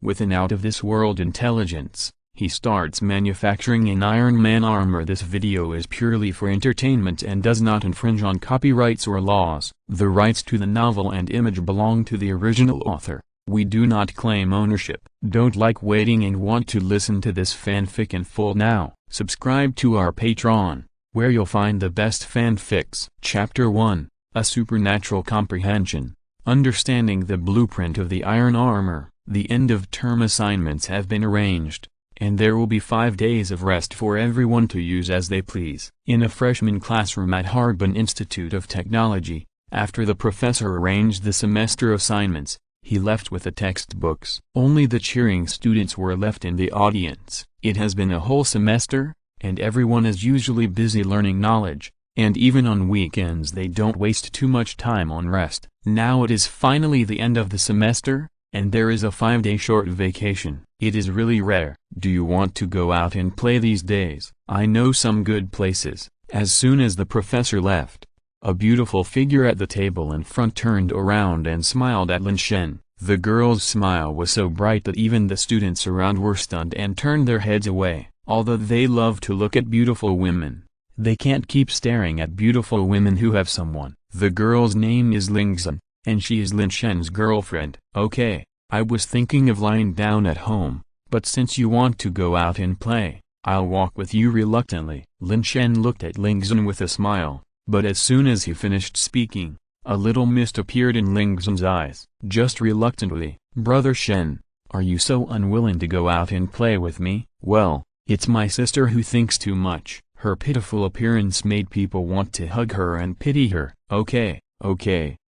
with an out-of-this-world intelligence. He starts manufacturing an Iron Man armor. This video is purely for entertainment and does not infringe on copyrights or laws. The rights to the novel and image belong to the original author. We do not claim ownership. Don't like waiting and want to listen to this fanfic in full now? Subscribe to our Patreon, where you'll find the best fanfics. Chapter 1, A Supernatural Comprehension. Understanding the blueprint of the iron armor. The end-of-term assignments have been arranged, and there will be 5 days of rest for everyone to use as they please. In a freshman classroom at Harbin Institute of Technology, after the professor arranged the semester assignments, he left with the textbooks. Only the cheering students were left in the audience. It has been a whole semester, and everyone is usually busy learning knowledge, and even on weekends they don't waste too much time on rest. Now it is finally the end of the semester, and there is a 5-day short vacation. It is really rare. Do you want to go out and play these days? I know some good places. As soon as the professor left, a beautiful figure at the table in front turned around and smiled at Lin Shen. The girl's smile was so bright that even the students around were stunned and turned their heads away. Although they love to look at beautiful women, they can't keep staring at beautiful women who have someone. The girl's name is Lin Shen, and she is Lin Shen's girlfriend. Okay, I was thinking of lying down at home, but since you want to go out and play, I'll walk with you reluctantly. Lin Shen looked at Lin Shen with a smile, but as soon as he finished speaking, a little mist appeared in Lin Shen's eyes. Just reluctantly, Brother Shen, are you so unwilling to go out and play with me? Well, it's my sister who thinks too much. Her pitiful appearance made people want to hug her and pity her. Okay,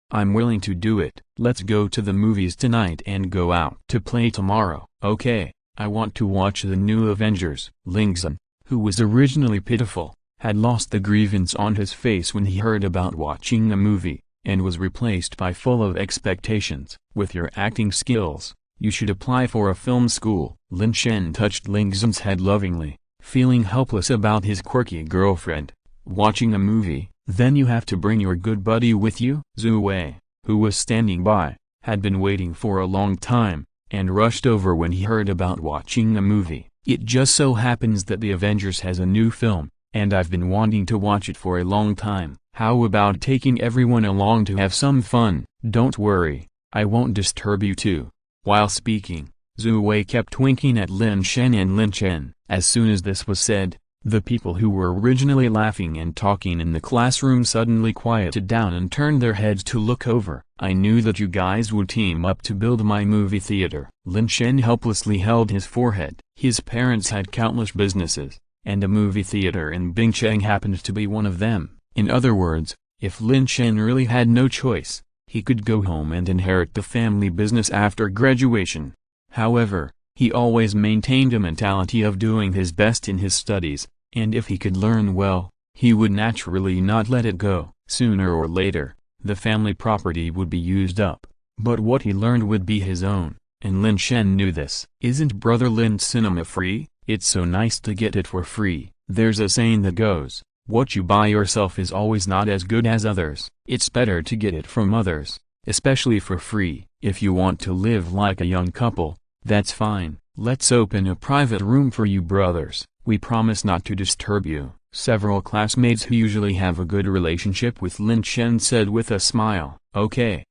I'm willing to do it. Let's go to the movies tonight and go out to play tomorrow. Okay, I want to watch the new Avengers. Lin Shen, who was originally pitiful, had lost the grievance on his face when he heard about watching a movie, and was replaced by full of expectations. With your acting skills, you should apply for a film school. Lin Shen touched Lin Shen's head lovingly, feeling helpless about his quirky girlfriend. Watching a movie, then you have to bring your good buddy with you? Zhu Wei, who was standing by, had been waiting for a long time, and rushed over when he heard about watching a movie. It just so happens that the Avengers has a new film, and I've been wanting to watch it for a long time. How about taking everyone along to have some fun? Don't worry, I won't disturb you too. While speaking, Zhu Wei kept winking at Lin Shen and Lin Shen. As soon as this was said, the people who were originally laughing and talking in the classroom suddenly quieted down and turned their heads to look over. I knew that you guys would team up to build my movie theater. Lin Shen helplessly held his forehead. His parents had countless businesses, and a movie theater in Bingcheng happened to be one of them. In other words, if Lin Shen really had no choice, he could go home and inherit the family business after graduation. However, he always maintained a mentality of doing his best in his studies, and if he could learn well, he would naturally not let it go. Sooner or later, the family property would be used up, but what he learned would be his own, and Lin Shen knew this. Isn't Brother Lin's cinema free? It's so nice to get it for free. There's a saying that goes, what you buy yourself is always not as good as others. It's better to get it from others, especially for free. If you want to live like a young couple, that's fine. Let's open a private room for you brothers. We promise not to disturb you. Several classmates who usually have a good relationship with Lin Shen said with a smile. Okay,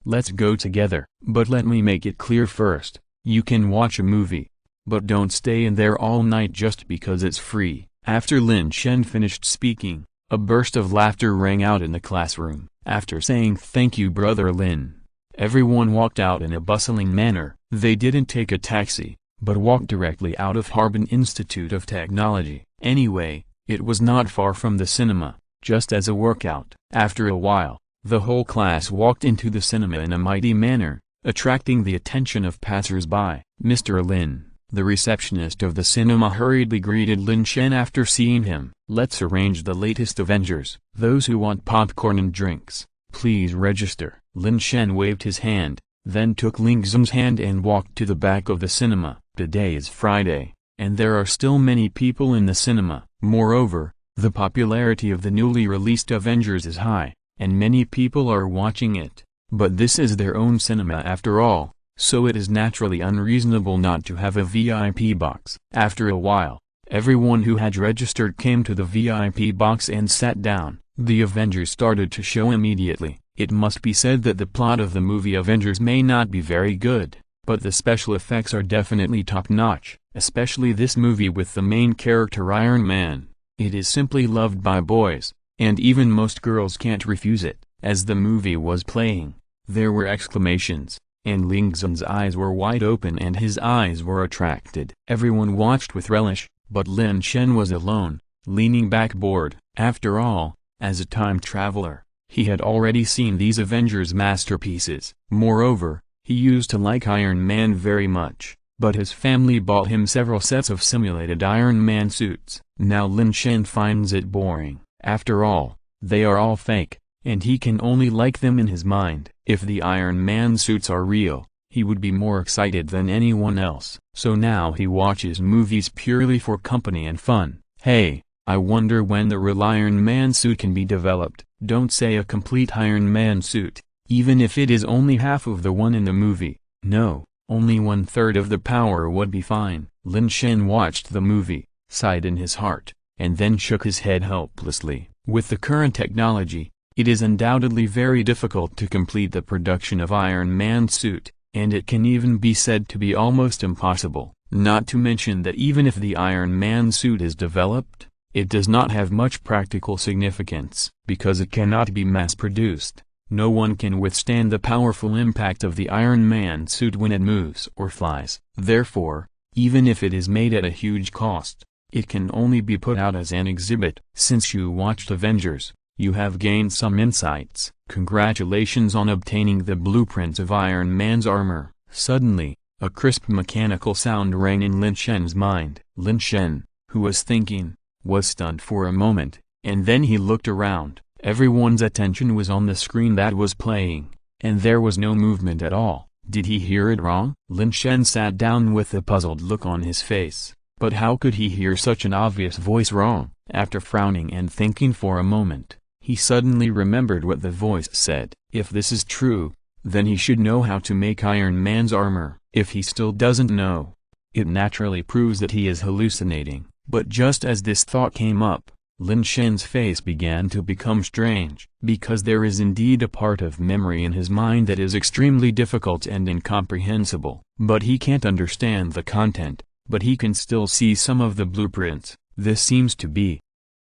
let's go together. But let me make it clear first, you can watch a movie, but don't stay in there all night just because it's free. After Lin Shen finished speaking, a burst of laughter rang out in the classroom. After saying thank you Brother Lin, everyone walked out in a bustling manner. They didn't take a taxi, but walked directly out of Harbin Institute of Technology. Anyway, it was not far from the cinema, just as a workout. After a while, the whole class walked into the cinema in a mighty manner, attracting the attention of passers-by. Mr. Lin, the receptionist of the cinema, hurriedly greeted Lin Shen after seeing him. Let's arrange the latest Avengers. Those who want popcorn and drinks, please register. Lin Shen waved his hand, then took Lin Shen's hand and walked to the back of the cinema. Today is Friday, and there are still many people in the cinema. Moreover, the popularity of the newly released Avengers is high, and many people are watching it. But this is their own cinema after all, so it is naturally unreasonable not to have a VIP box. After a while, everyone who had registered came to the VIP box and sat down. The Avengers started to show immediately. It must be said that the plot of the movie Avengers may not be very good, but the special effects are definitely top-notch, especially this movie with the main character Iron Man. It is simply loved by boys, and even most girls can't refuse it. As the movie was playing, there were exclamations, and Lin Shen's eyes were wide open and his eyes were attracted. Everyone watched with relish, but Lin Shen was alone, leaning back bored. After all, as a time traveler, he had already seen these Avengers masterpieces. Moreover, he used to like Iron Man very much, but his family bought him several sets of simulated Iron Man suits. Now Lin Shen finds it boring. After all, they are all fake, and he can only like them in his mind. If the Iron Man suits are real, he would be more excited than anyone else. So now he watches movies purely for company and fun. Hey, I wonder when the real Iron Man suit can be developed. Don't say a complete Iron Man suit, even if it is only half of the one in the movie. No, only 1/3 of the power would be fine. Lin Shen watched the movie, sighed in his heart, and then shook his head helplessly. With the current technology, it is undoubtedly very difficult to complete the production of Iron Man suit, and it can even be said to be almost impossible. Not to mention that even if the Iron Man suit is developed, it does not have much practical significance, because it cannot be mass-produced. No one can withstand the powerful impact of the Iron Man suit when it moves or flies. Therefore, even if it is made at a huge cost, it can only be put out as an exhibit. Since you watched Avengers, you have gained some insights. Congratulations on obtaining the blueprints of Iron Man's armor. Suddenly, a crisp mechanical sound rang in Lin Shen's mind. Lin Shen, who was thinking, was stunned for a moment, and then he looked around. Everyone's attention was on the screen that was playing, and there was no movement at all. Did he hear it wrong? Lin Shen sat down with a puzzled look on his face. But how could he hear such an obvious voice wrong? After frowning and thinking for a moment, he suddenly remembered what the voice said. If this is true, then he should know how to make Iron Man's armor. If he still doesn't know, it naturally proves that he is hallucinating. But just as this thought came up, Lin Shen's face began to become strange, because there is indeed a part of memory in his mind that is extremely difficult and incomprehensible. But he can't understand the content, but he can still see some of the blueprints. This seems to be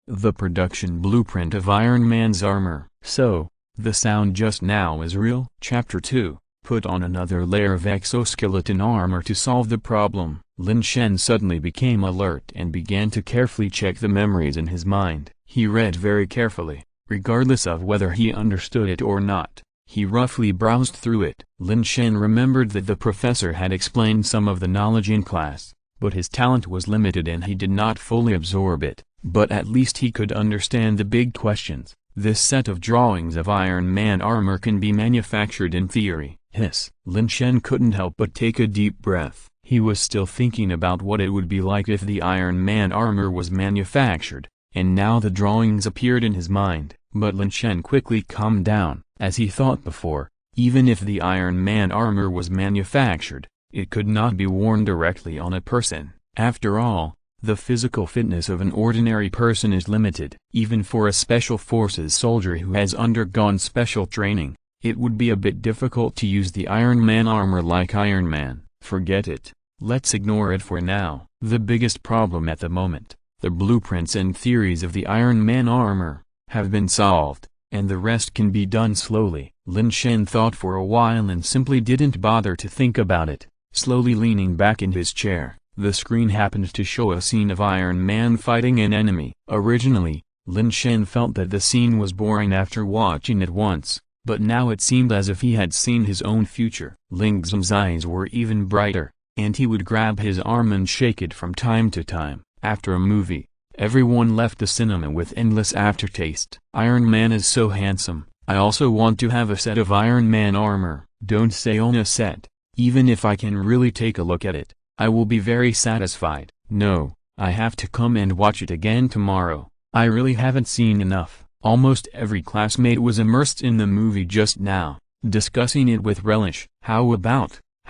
the production blueprint of Iron Man's armor. So, the sound just now is real? Chapter 2. Put on another layer of exoskeleton armor to solve the problem. Lin Shen suddenly became alert and began to carefully check the memories in his mind. He read very carefully, regardless of whether he understood it or not. He roughly browsed through it. Lin Shen remembered that the professor had explained some of the knowledge in class, but his talent was limited and he did not fully absorb it. But at least he could understand the big questions. This set of drawings of Iron Man armor can be manufactured in theory. Hiss. Lin Shen couldn't help but take a deep breath. He was still thinking about what it would be like if the Iron Man armor was manufactured, and now the drawings appeared in his mind. But Lin Shen quickly calmed down. As he thought before, even if the Iron Man armor was manufactured, it could not be worn directly on a person. After all, the physical fitness of an ordinary person is limited. Even for a special forces soldier who has undergone special training, it would be a bit difficult to use the Iron Man armor like Iron Man. Forget it. Let's ignore it for now. The biggest problem at the moment, the blueprints and theories of the Iron Man armor, have been solved, and the rest can be done slowly. Lin Shen thought for a while and simply didn't bother to think about it. Slowly leaning back in his chair, the screen happened to show a scene of Iron Man fighting an enemy. Originally, Lin Shen felt that the scene was boring after watching it once, but now it seemed as if he had seen his own future. Lin Shen's eyes were even brighter, and he would grab his arm and shake it from time to time. After a movie, everyone left the cinema with endless aftertaste. Iron Man is so handsome. I also want to have a set of Iron Man armor. Don't say own a set. Even if I can really take a look at it, I will be very satisfied. No, I have to come and watch it again tomorrow. I really haven't seen enough. Almost every classmate was immersed in the movie just now, discussing it with relish. How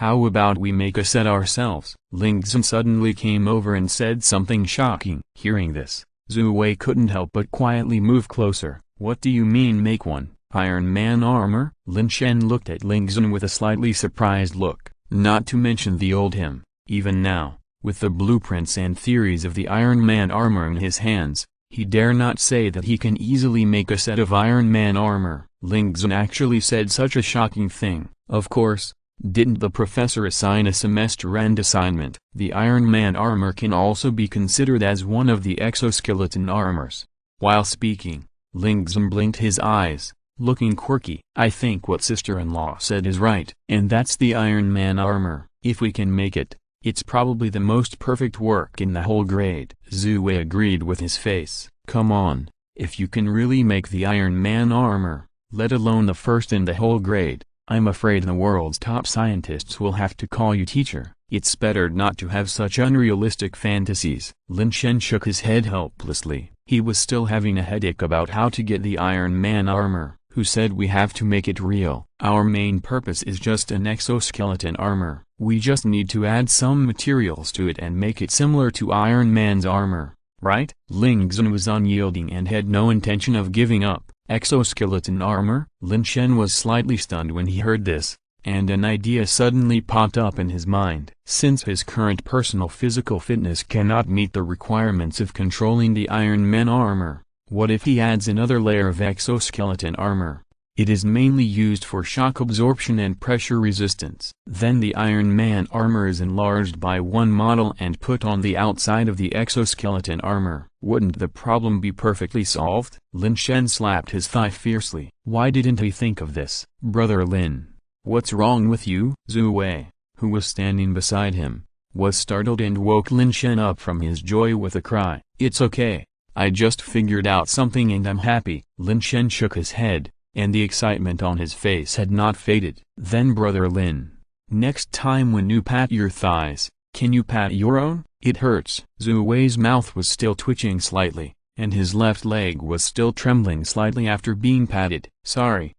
How about we make a set ourselves? Lin Shen suddenly came over and said something shocking. Hearing this, Zhu Wei couldn't help but quietly move closer. What do you mean make one? Iron Man armor? Lin Shen looked at Lin Shen with a slightly surprised look. Not to mention the old him. Even now, with the blueprints and theories of the Iron Man armor in his hands, he dare not say that he can easily make a set of Iron Man armor. Lin Shen actually said such a shocking thing. Of course, didn't the professor assign a semester-end assignment? The Iron Man armor can also be considered as one of the exoskeleton armors. While speaking, Lin Shen blinked his eyes, looking quirky. I think what sister-in-law said is right. And that's the Iron Man armor. If we can make it, it's probably the most perfect work in the whole grade. Zhu Wei agreed with his face. Come on, if you can really make the Iron Man armor, let alone the first in the whole grade, I'm afraid the world's top scientists will have to call you teacher. It's better not to have such unrealistic fantasies. Lin Shen shook his head helplessly. He was still having a headache about how to get the Iron Man armor. Who said we have to make it real? Our main purpose is just an exoskeleton armor. We just need to add some materials to it and make it similar to Iron Man's armor, right? Lin Shen was unyielding and had no intention of giving up. Exoskeleton armor? Lin Shen was slightly stunned when he heard this, and an idea suddenly popped up in his mind. Since his current personal physical fitness cannot meet the requirements of controlling the Iron Man armor, what if he adds another layer of exoskeleton armor? It is mainly used for shock absorption and pressure resistance. Then the Iron Man armor is enlarged by one model and put on the outside of the exoskeleton armor. Wouldn't the problem be perfectly solved? Lin Shen slapped his thigh fiercely. Why didn't he think of this? Brother Lin, what's wrong with you? Zhu Wei, who was standing beside him, was startled and woke Lin Shen up from his joy with a cry. It's okay. I just figured out something and I'm happy. Lin Shen shook his head, and the excitement on his face had not faded. Then Brother Lin, next time when you pat your thighs, can you pat your own? It hurts. Zhu Wei's mouth was still twitching slightly, and his left leg was still trembling slightly after being patted. Sorry,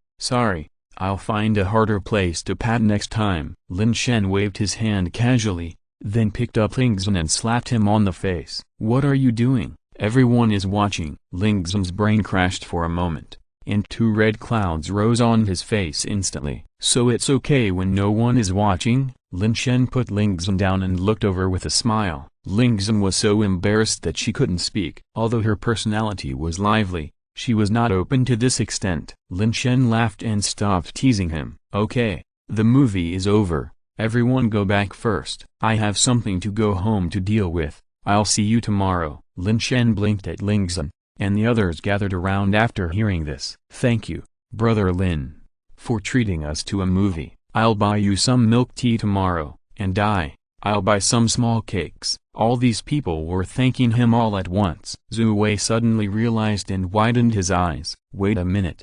I'll find a harder place to pat next time. Lin Shen waved his hand casually, then picked up Lin Shen and slapped him on the face. What are you doing? Everyone is watching. Lin Shen's brain crashed for a moment, and two red clouds rose on his face instantly. So it's okay when no one is watching? Lin Shen put Lin Shen down and looked over with a smile. Lin Shen was so embarrassed that she couldn't speak. Although her personality was lively, she was not open to this extent. Lin Shen laughed and stopped teasing him. Okay, the movie is over. Everyone go back first. I have something to go home to deal with. I'll see you tomorrow. Lin Shen blinked at Lin Shen, and the others gathered around after hearing this. Thank you, Brother Lin, for treating us to a movie. I'll buy you some milk tea tomorrow, and I'll buy some small cakes. All these people were thanking him all at once. Zhu Wei suddenly realized and widened his eyes. Wait a minute,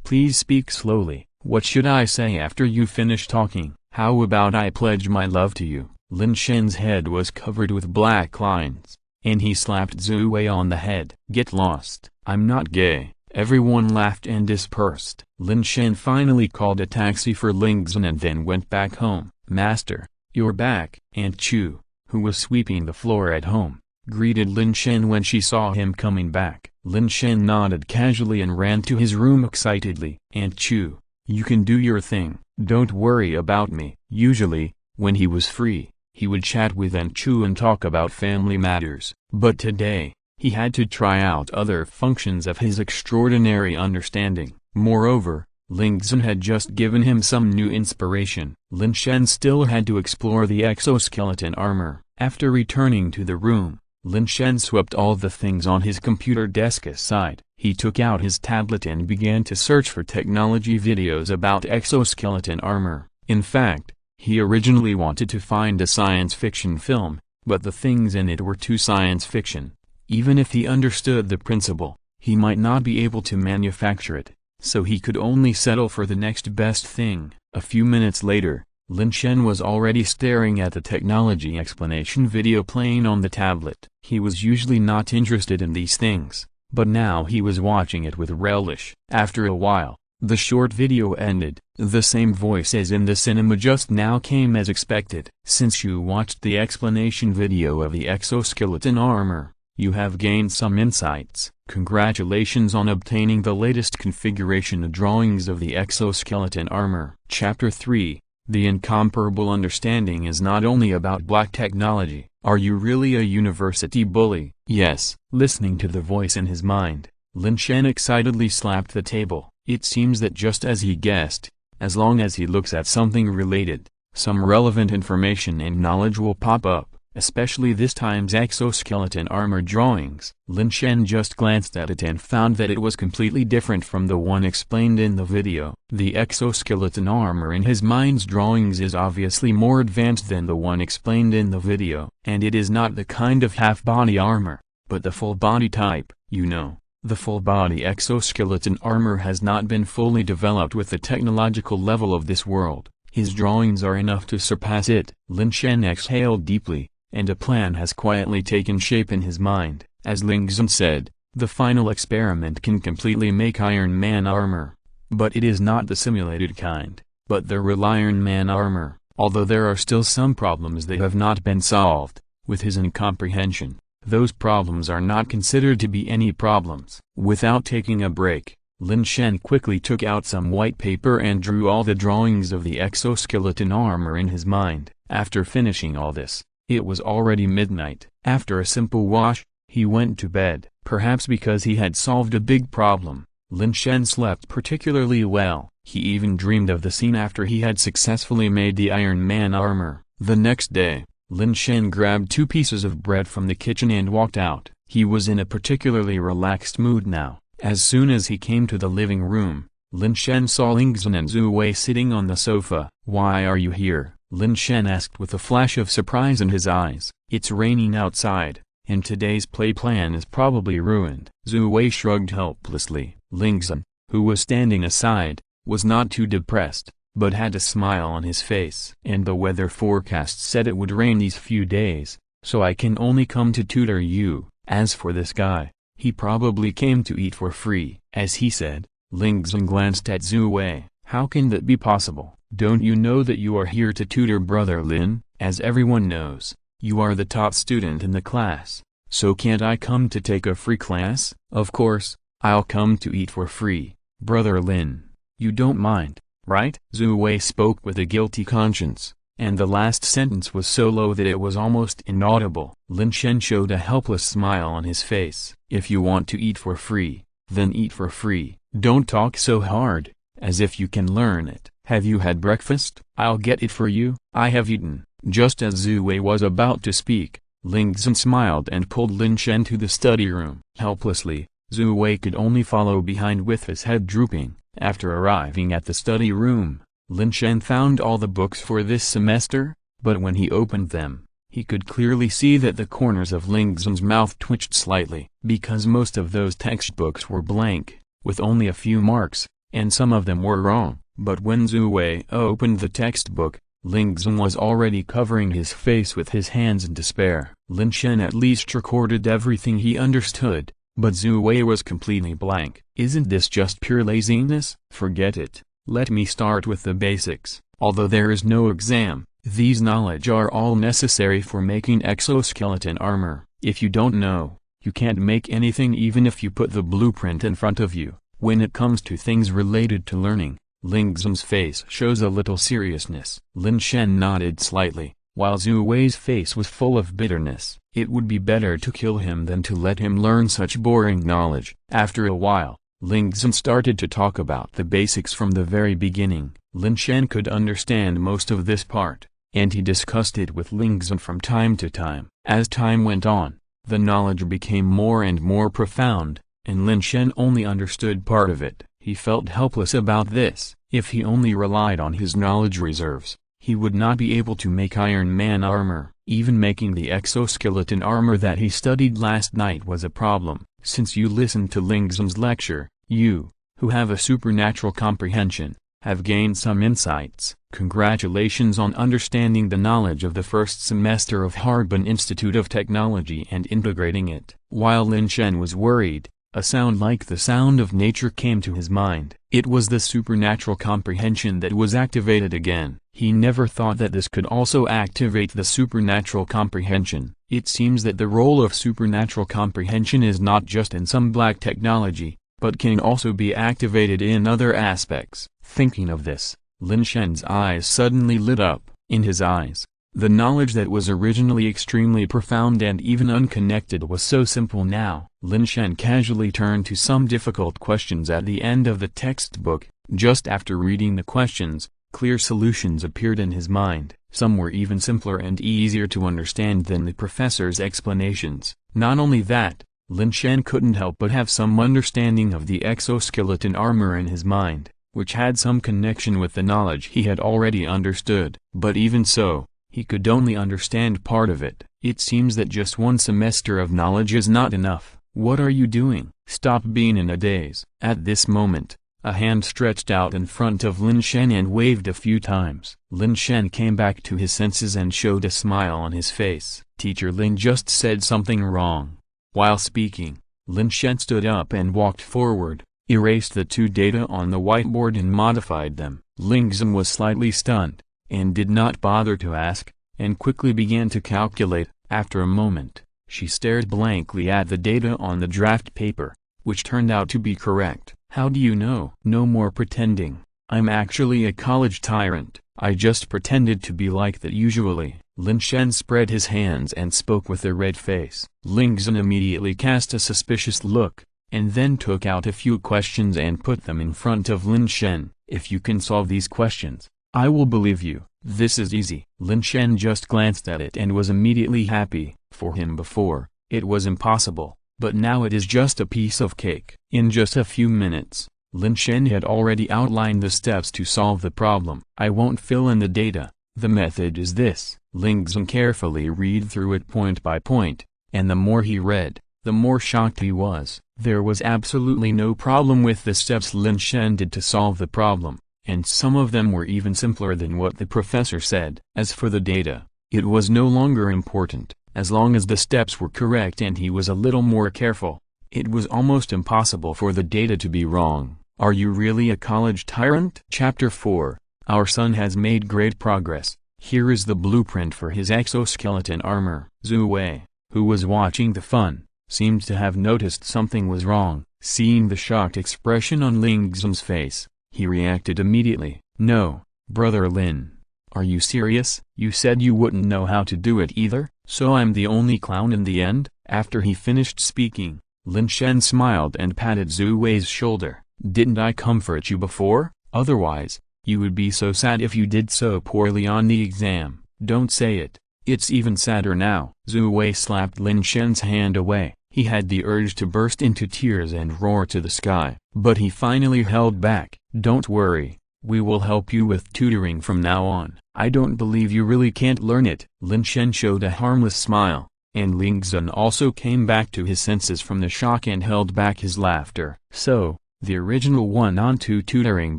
please speak slowly. What should I say after you finish talking? How about I pledge my love to you? Lin Shen's head was covered with black lines, and he slapped Zhu Wei on the head. Get lost. I'm not gay. Everyone laughed and dispersed. Lin Shen finally called a taxi for Lin Shen and then went back home. Master, you're back. Aunt Chu, who was sweeping the floor at home, greeted Lin Shen when she saw him coming back. Lin Shen nodded casually and ran to his room excitedly. Aunt Chu, you can do your thing. Don't worry about me. Usually, when he was free, he would chat with Aunt Chu and talk about family matters. But today, he had to try out other functions of his extraordinary understanding. Moreover, Lin Shen had just given him some new inspiration. Lin Shen still had to explore the exoskeleton armor. After returning to the room, Lin Shen swept all the things on his computer desk aside. He took out his tablet and began to search for technology videos about exoskeleton armor. In fact, he originally wanted to find a science fiction film, but the things in it were too science fiction. Even if he understood the principle, he might not be able to manufacture it, so he could only settle for the next best thing. A few minutes later, Lin Shen was already staring at the technology explanation video playing on the tablet. He was usually not interested in these things, but now he was watching it with relish. After a while, The short video ended. The same voice as in the cinema just now came as expected. Since you watched the explanation video of the exoskeleton armor, you have gained some insights. Congratulations on obtaining the latest configuration of drawings of the exoskeleton armor. Chapter 3. The incomparable understanding is not only about black technology. Are you really a university bully? Yes. Listening to the voice in his mind, Lin Shen excitedly slapped the table. It seems that just as he guessed, as long as he looks at something related, some relevant information and knowledge will pop up, especially this time's exoskeleton armor drawings. Lin Shen just glanced at it and found that it was completely different from the one explained in the video. The exoskeleton armor in his mind's drawings is obviously more advanced than the one explained in the video, and it is not the kind of half-body armor, but the full-body type. You know, the full-body exoskeleton armor has not been fully developed with the technological level of this world. His drawings are enough to surpass it. Lin Shen exhaled deeply, and a plan has quietly taken shape in his mind. As Ling Shen said, the final experiment can completely make Iron Man armor. But it is not the simulated kind, but the real Iron Man armor, although there are still some problems that have not been solved. With his incomprehension, those problems are not considered to be any problems. Without taking a break, Lin Shen quickly took out some white paper and drew all the drawings of the exoskeleton armor in his mind. After finishing all this, it was already midnight. After a simple wash, he went to bed. Perhaps because he had solved a big problem, Lin Shen slept particularly well. He even dreamed of the scene after he had successfully made the Iron Man armor. The next day, Lin Shen grabbed 2 pieces of bread from the kitchen and walked out. He was in a particularly relaxed mood now. As soon as he came to the living room, Lin Shen saw Ling Shen and Zhu Wei sitting on the sofa. "Why are you here?" Lin Shen asked with a flash of surprise in his eyes. "It's raining outside, and today's play plan is probably ruined." Zhu Wei shrugged helplessly. Ling Shen, who was standing aside, was not too depressed, but had a smile on his face. "And the weather forecast said it would rain these few days, so I can only come to tutor you. As for this guy, he probably came to eat for free." As he said, Ling Shen glanced at Zhu Wei. "How can that be possible? Don't you know that you are here to tutor Brother Lin? As everyone knows, you are the top student in the class, so can't I come to take a free class?" "Of course, I'll come to eat for free, Brother Lin. You don't mind, right?" Zhu Wei spoke with a guilty conscience, and the last sentence was so low that it was almost inaudible. Lin Shen showed a helpless smile on his face. "If you want to eat for free, then eat for free. Don't talk so hard, as if you can learn it. Have you had breakfast? I'll get it for you." "I have eaten." Just as Zhu Wei was about to speak, Ling Shen smiled and pulled Lin Shen to the study room. Helplessly, Zhu Wei could only follow behind with his head drooping. After arriving at the study room, Lin Shen found all the books for this semester, but when he opened them, he could clearly see that the corners of Ling Shen's mouth twitched slightly. Because most of those textbooks were blank, with only a few marks, and some of them were wrong. But when Zhu Wei opened the textbook, Ling Shen was already covering his face with his hands in despair. Lin Shen at least recorded everything he understood, but Zhu Wei was completely blank. "Isn't this just pure laziness?" "Forget it. Let me start with the basics. Although there is no exam, these knowledge are all necessary for making exoskeleton armor. If you don't know, you can't make anything even if you put the blueprint in front of you." When it comes to things related to learning, Ling Shen's face shows a little seriousness. Lin Shen nodded slightly, while Zhu Wei's face was full of bitterness. It would be better to kill him than to let him learn such boring knowledge. After a while, Ling Shen started to talk about the basics from the very beginning. Lin Shen could understand most of this part, and he discussed it with Ling Shen from time to time. As time went on, the knowledge became more and more profound, and Lin Shen only understood part of it. He felt helpless about this. If he only relied on his knowledge reserves, he would not be able to make Iron Man armor. Even making the exoskeleton armor that he studied last night was a problem. Since you listened to Ling Shen's lecture, you, who have a supernatural comprehension, have gained some insights. Congratulations on understanding the knowledge of the first semester of Harbin Institute of Technology and integrating it. While Lin Shen was worried, A sound like the sound of nature came to his mind. It was the supernatural comprehension that was activated again. He never thought that this could also activate the supernatural comprehension. It seems that the role of supernatural comprehension is not just in some black technology, but can also be activated in other aspects. Thinking of this, Lin Shen's eyes suddenly lit up. In his eyes, the knowledge that was originally extremely profound and even unconnected was so simple now. Lin Shen casually turned to some difficult questions at the end of the textbook. Just after reading the questions, clear solutions appeared in his mind. Some were even simpler and easier to understand than the professor's explanations. Not only that, Lin Shen couldn't help but have some understanding of the exoskeleton armor in his mind, which had some connection with the knowledge he had already understood. But even so, he could only understand part of it. It seems that just one semester of knowledge is not enough. What are you doing? Stop being in a daze. At this moment, a hand stretched out in front of Lin Shen and waved a few times. Lin Shen came back to his senses and showed a smile on his face. Teacher Lin just said something wrong. While speaking, Lin Shen stood up and walked forward, erased the two data on the whiteboard and modified them. Ling Zhen was slightly stunned, and did not bother to ask, and quickly began to calculate. After a moment, she stared blankly at the data on the draft paper, which turned out to be correct. How do you know? No more pretending. I'm actually a college tyrant. I just pretended to be like that usually. Lin Shen spread his hands and spoke with a red face. Ling Zhen immediately cast a suspicious look, and then took out a few questions and put them in front of Lin Shen. If you can solve these questions, I will believe you. This is easy. Lin Shen just glanced at it and was immediately happy. For him before, it was impossible, but now it is just a piece of cake. In just a few minutes, Lin Shen had already outlined the steps to solve the problem. I won't fill in the data. The method is this. Ling Zhen carefully read through it point by point, and the more he read, the more shocked he was. There was absolutely no problem with the steps Lin Shen did to solve the problem, and some of them were even simpler than what the professor said. As for the data, it was no longer important, as long as the steps were correct and he was a little more careful. It was almost impossible for the data to be wrong. Are you really a college tyrant? Chapter 4. Our son has made great progress. Here is the blueprint for his exoskeleton armor. Zhu Wei, who was watching the fun, seemed to have noticed something was wrong. Seeing the shocked expression on Ling Zhen's face, he reacted immediately. No, Brother Lin. Are you serious? You said you wouldn't know how to do it either, so I'm the only clown in the end? After he finished speaking, Lin Shen smiled and patted Zhu Wei's shoulder. Didn't I comfort you before? Otherwise, you would be so sad if you did so poorly on the exam. Don't say it. It's even sadder now. Zhu Wei slapped Lin Shen's hand away. He had the urge to burst into tears and roar to the sky, but he finally held back. Don't worry, we will help you with tutoring from now on. I don't believe you really can't learn it. Lin Shen showed a harmless smile, and Ling Zhen also came back to his senses from the shock and held back his laughter. So, the original 1-on-2 tutoring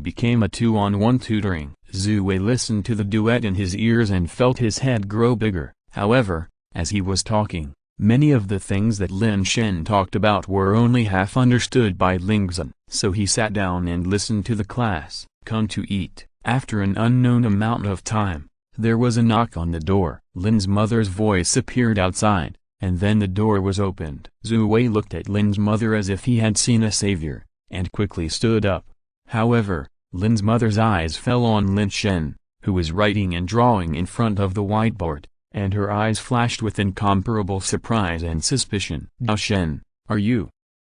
became a 2-on-1 tutoring. Zhu Wei listened to the duet in his ears and felt his head grow bigger. However, as he was talking, many of the things that Lin Shen talked about were only half understood by Ling Zhen. So he sat down and listened to the class. Come to eat. After an unknown amount of time, there was a knock on the door. Lin's mother's voice appeared outside, and then the door was opened. Zhu Wei looked at Lin's mother as if he had seen a savior, and quickly stood up. However, Lin's mother's eyes fell on Lin Shen, who was writing and drawing in front of the whiteboard, and her eyes flashed with incomparable surprise and suspicion. Dao Shen, are you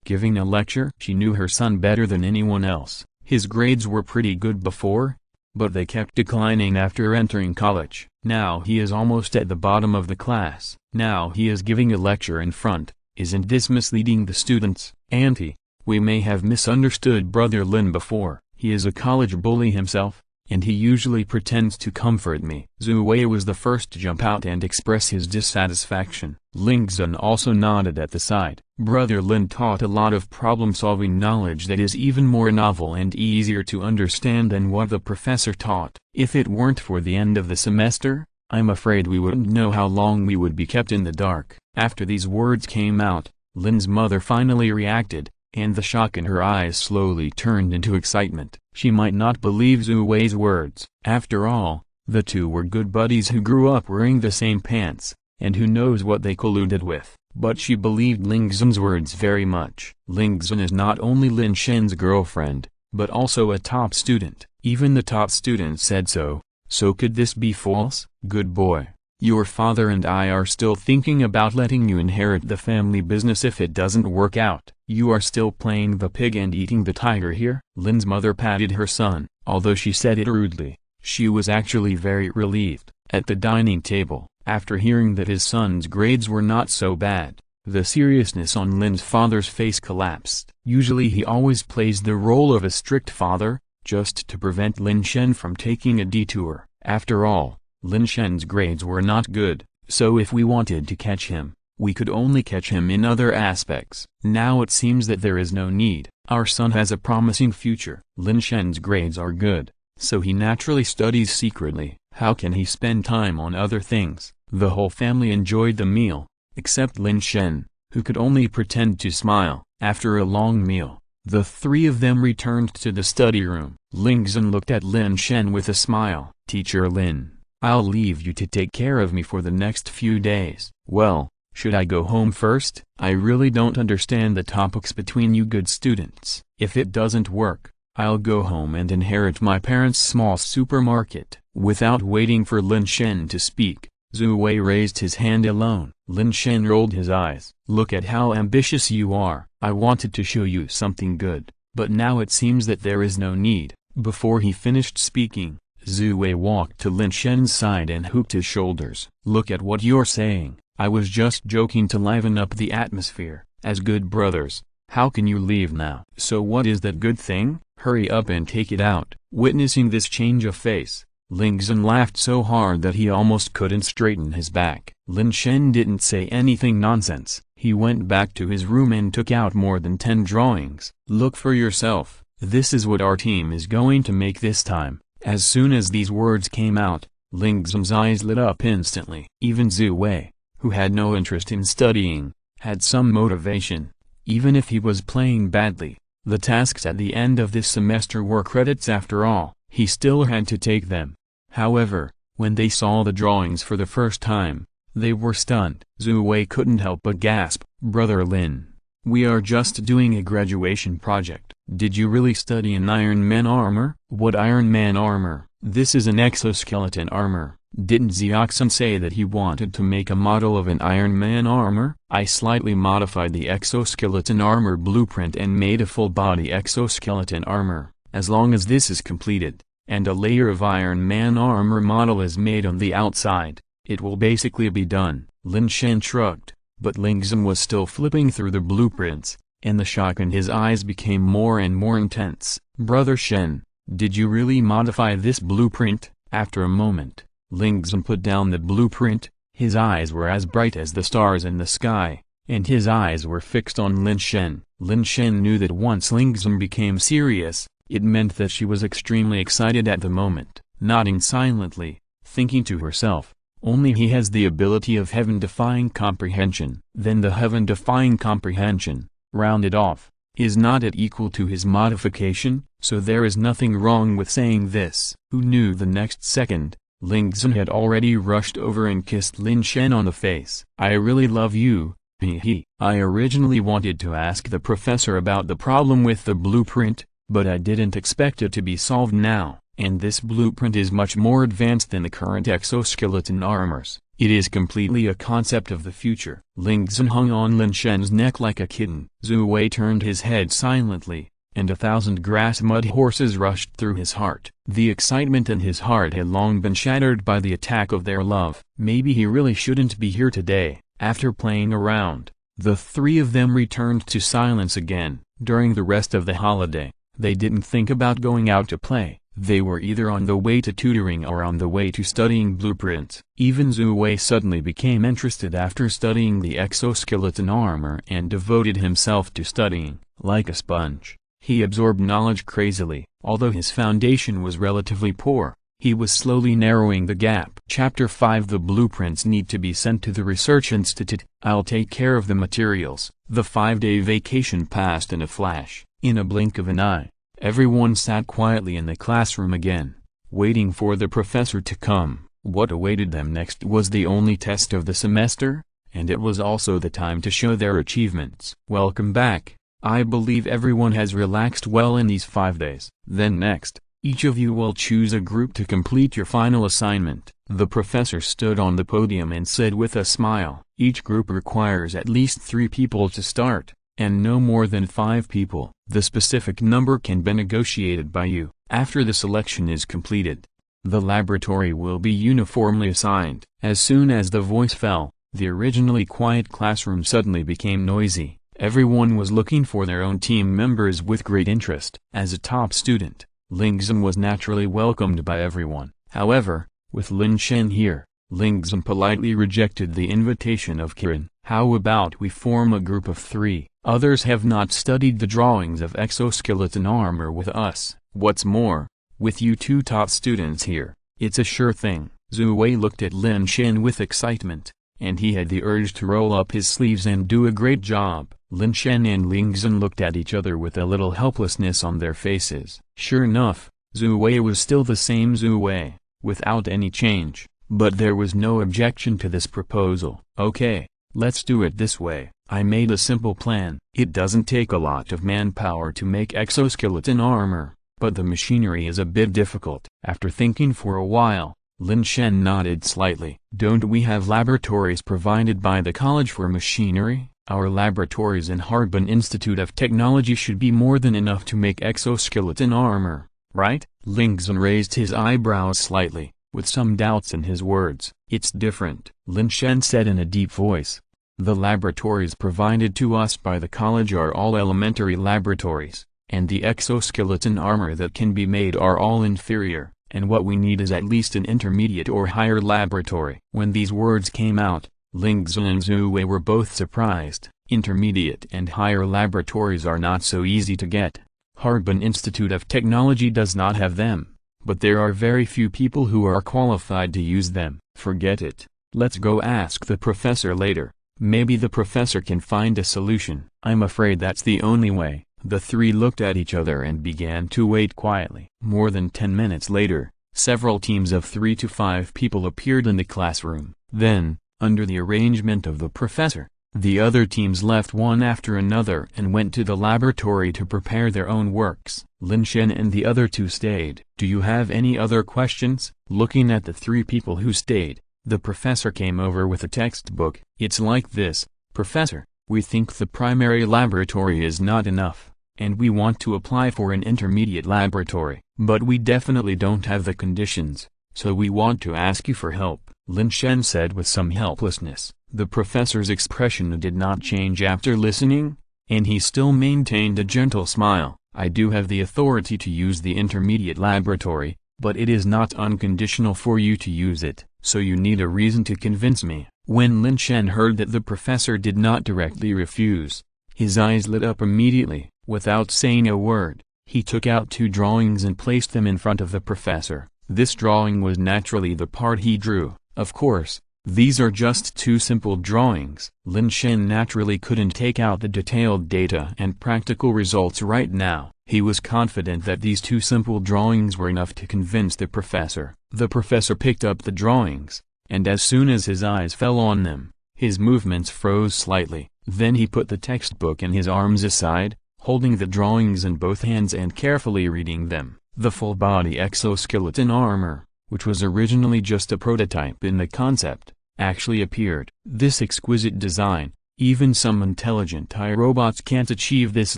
giving a lecture? She knew her son better than anyone else. His grades were pretty good before, but they kept declining after entering college. Now he is almost at the bottom of the class. Now he is giving a lecture in front. Isn't this misleading the students? Auntie, we may have misunderstood Brother Lin before. He is a college bully himself, and he usually pretends to comfort me. Zhu Wei was the first to jump out and express his dissatisfaction. Ling Zhen also nodded at the side. Brother Lin taught a lot of problem-solving knowledge that is even more novel and easier to understand than what the professor taught. If it weren't for the end of the semester, I'm afraid we wouldn't know how long we would be kept in the dark. After these words came out, Lin's mother finally reacted, and the shock in her eyes slowly turned into excitement. She might not believe Zhu Wei's words. After all, the two were good buddies who grew up wearing the same pants, and who knows what they colluded with. But she believed Ling Zhen's words very much. Ling Zhen is not only Lin Shen's girlfriend, but also a top student. Even the top student said so. So could this be false? Good boy. Your father and I are still thinking about letting you inherit the family business if it doesn't work out. You are still playing the pig and eating the tiger here? Lin's mother patted her son. Although she said it rudely, she was actually very relieved. At the dining table, after hearing that his son's grades were not so bad, the seriousness on Lin's father's face collapsed. Usually he always plays the role of a strict father, just to prevent Lin Shen from taking a detour. After all, Lin Shen's grades were not good, so if we wanted to catch him, we could only catch him in other aspects. Now it seems that there is no need. Our son has a promising future. Lin Shen's grades are good, so he naturally studies secretly. How can he spend time on other things? The whole family enjoyed the meal, except Lin Shen, who could only pretend to smile. After a long meal, the three of them returned to the study room. Ling Zhen looked at Lin Shen with a smile. Teacher Lin, I'll leave you to take care of me for the next few days. Well, should I go home first? I really don't understand the topics between you good students. If it doesn't work, I'll go home and inherit my parents' small supermarket. Without waiting for Lin Shen to speak, Zhu Wei raised his hand alone. Lin Shen rolled his eyes. Look at how ambitious you are. I wanted to show you something good, but now it seems that there is no need. Before he finished speaking, Zhu Wei walked to Lin Shen's side and hooked his shoulders. Look at what you're saying. I was just joking to liven up the atmosphere. As good brothers, how can you leave now? So what is that good thing? Hurry up and take it out. Witnessing this change of face, Ling Zhen laughed so hard that he almost couldn't straighten his back. Lin Shen didn't say anything nonsense. He went back to his room and took out more than 10 drawings. Look for yourself. This is what our team is going to make this time. As soon as these words came out, Ling Zhen's eyes lit up instantly. Even Zhu Wei, who had no interest in studying, had some motivation. Even if he was playing badly, the tasks at the end of this semester were credits after all. He still had to take them. However, when they saw the drawings for the first time, they were stunned. Zhu Wei couldn't help but gasp. Brother Lin, we are just doing a graduation project. Did you really study an Iron Man armor? What Iron Man armor? This is an exoskeleton armor. Didn't Xiaoxun say that he wanted to make a model of an Iron Man armor? I slightly modified the exoskeleton armor blueprint and made a full-body exoskeleton armor. As long as this is completed, and a layer of Iron Man armor model is made on the outside, it will basically be done. Lin Shen shrugged, but Ling Zhen was still flipping through the blueprints, and the shock in his eyes became more and more intense. Brother Shen, did you really modify this blueprint? After a moment, Ling Zhen put down the blueprint. His eyes were as bright as the stars in the sky, and his eyes were fixed on Lin Shen. Lin Shen knew that once Ling Zhen became serious, it meant that she was extremely excited at the moment. Nodding silently, thinking to herself, only he has the ability of heaven-defying comprehension. Then the heaven-defying comprehension, rounded off, is not equal to his modification, so there is nothing wrong with saying this. Who knew the next second, Ling Zhen had already rushed over and kissed Lin Shen on the face. I really love you, he. I originally wanted to ask the professor about the problem with the blueprint, but I didn't expect it to be solved now, and this blueprint is much more advanced than the current exoskeleton armors. It is completely a concept of the future. Ling Zhen hung on Lin Shen's neck like a kitten. Zhu Wei turned his head silently, and 1,000 grass mud horses rushed through his heart. The excitement in his heart had long been shattered by the attack of their love. Maybe he really shouldn't be here today. After playing around, the three of them returned to silence again. During the rest of the holiday, they didn't think about going out to play. They were either on the way to tutoring or on the way to studying blueprints. Even Zhu Wei suddenly became interested after studying the exoskeleton armor and devoted himself to studying. Like a sponge, he absorbed knowledge crazily. Although his foundation was relatively poor, He was slowly narrowing the gap. Chapter 5 The blueprints need to be sent to the research institute. I'll take care of the materials. The 5-day vacation passed in a flash. In a blink of an eye, everyone sat quietly in the classroom again, waiting for the professor to come. What awaited them next was the only test of the semester, and it was also the time to show their achievements. Welcome back. I believe everyone has relaxed well in these 5 days. Then next, each of you will choose a group to complete your final assignment. The professor stood on the podium and said with a smile, each group requires at least 3 people to start, and no more than 5 people. The specific number can be negotiated by you. After the selection is completed, the laboratory will be uniformly assigned. As soon as the voice fell, the originally quiet classroom suddenly became noisy. Everyone was looking for their own team members with great interest. As a top student, Lin Shen was naturally welcomed by everyone. However, with Lin Shen here, Lin Shen politely rejected the invitation of Kiran. How about we form a group of 3? Others have not studied the drawings of exoskeleton armor with us. What's more, with you 2 top students here, it's a sure thing. Zhu Wei looked at Lin Shen with excitement, and he had the urge to roll up his sleeves and do a great job. Lin Shen and Lin Shen looked at each other with a little helplessness on their faces. Sure enough, Zhu Wei was still the same Zhu Wei, without any change, but there was no objection to this proposal. Okay, let's do it this way. I made a simple plan. It doesn't take a lot of manpower to make exoskeleton armor, but the machinery is a bit difficult. After thinking for a while, Lin Shen nodded slightly. Don't we have laboratories provided by the college for machinery? Our laboratories in Harbin Institute of Technology should be more than enough to make exoskeleton armor, right? Lin Shen raised his eyebrows slightly, with some doubts in his words. It's different, Lin Shen said in a deep voice. The laboratories provided to us by the college are all elementary laboratories, and the exoskeleton armor that can be made are all inferior, and what we need is at least an intermediate or higher laboratory. When these words came out, Lin Shen and Zhu Wei were both surprised. Intermediate and higher laboratories are not so easy to get. Harbin Institute of Technology does not have them, but there are very few people who are qualified to use them. Forget it. Let's go ask the professor later. Maybe the professor can find a solution. I'm afraid that's the only way. The 3 looked at each other and began to wait quietly. More than 10 minutes later, several teams of 3 to 5 people appeared in the classroom. Then, under the arrangement of the professor, the other teams left one after another and went to the laboratory to prepare their own works. Lin Shen and the other 2 stayed. Do you have any other questions? Looking at the 3 people who stayed, the professor came over with a textbook. It's like this, Professor, we think the primary laboratory is not enough, and we want to apply for an intermediate laboratory, but we definitely don't have the conditions, so we want to ask you for help. Lin Shen said with some helplessness. The professor's expression did not change after listening, and he still maintained a gentle smile. I do have the authority to use the intermediate laboratory, but it is not unconditional for you to use it, so you need a reason to convince me. When Lin Shen heard that the professor did not directly refuse, his eyes lit up immediately. Without saying a word, he took out 2 drawings and placed them in front of the professor. This drawing was naturally the part he drew. Of course, these are just 2 simple drawings. Lin Shen naturally couldn't take out the detailed data and practical results right now. He was confident that these 2 simple drawings were enough to convince the professor. The professor picked up the drawings, and as soon as his eyes fell on them, his movements froze slightly. Then he put the textbook in his arms aside, holding the drawings in both hands and carefully reading them. The full-body exoskeleton armor, which was originally just a prototype in the concept, actually appeared. This exquisite design, even some intelligent iRobots can't achieve this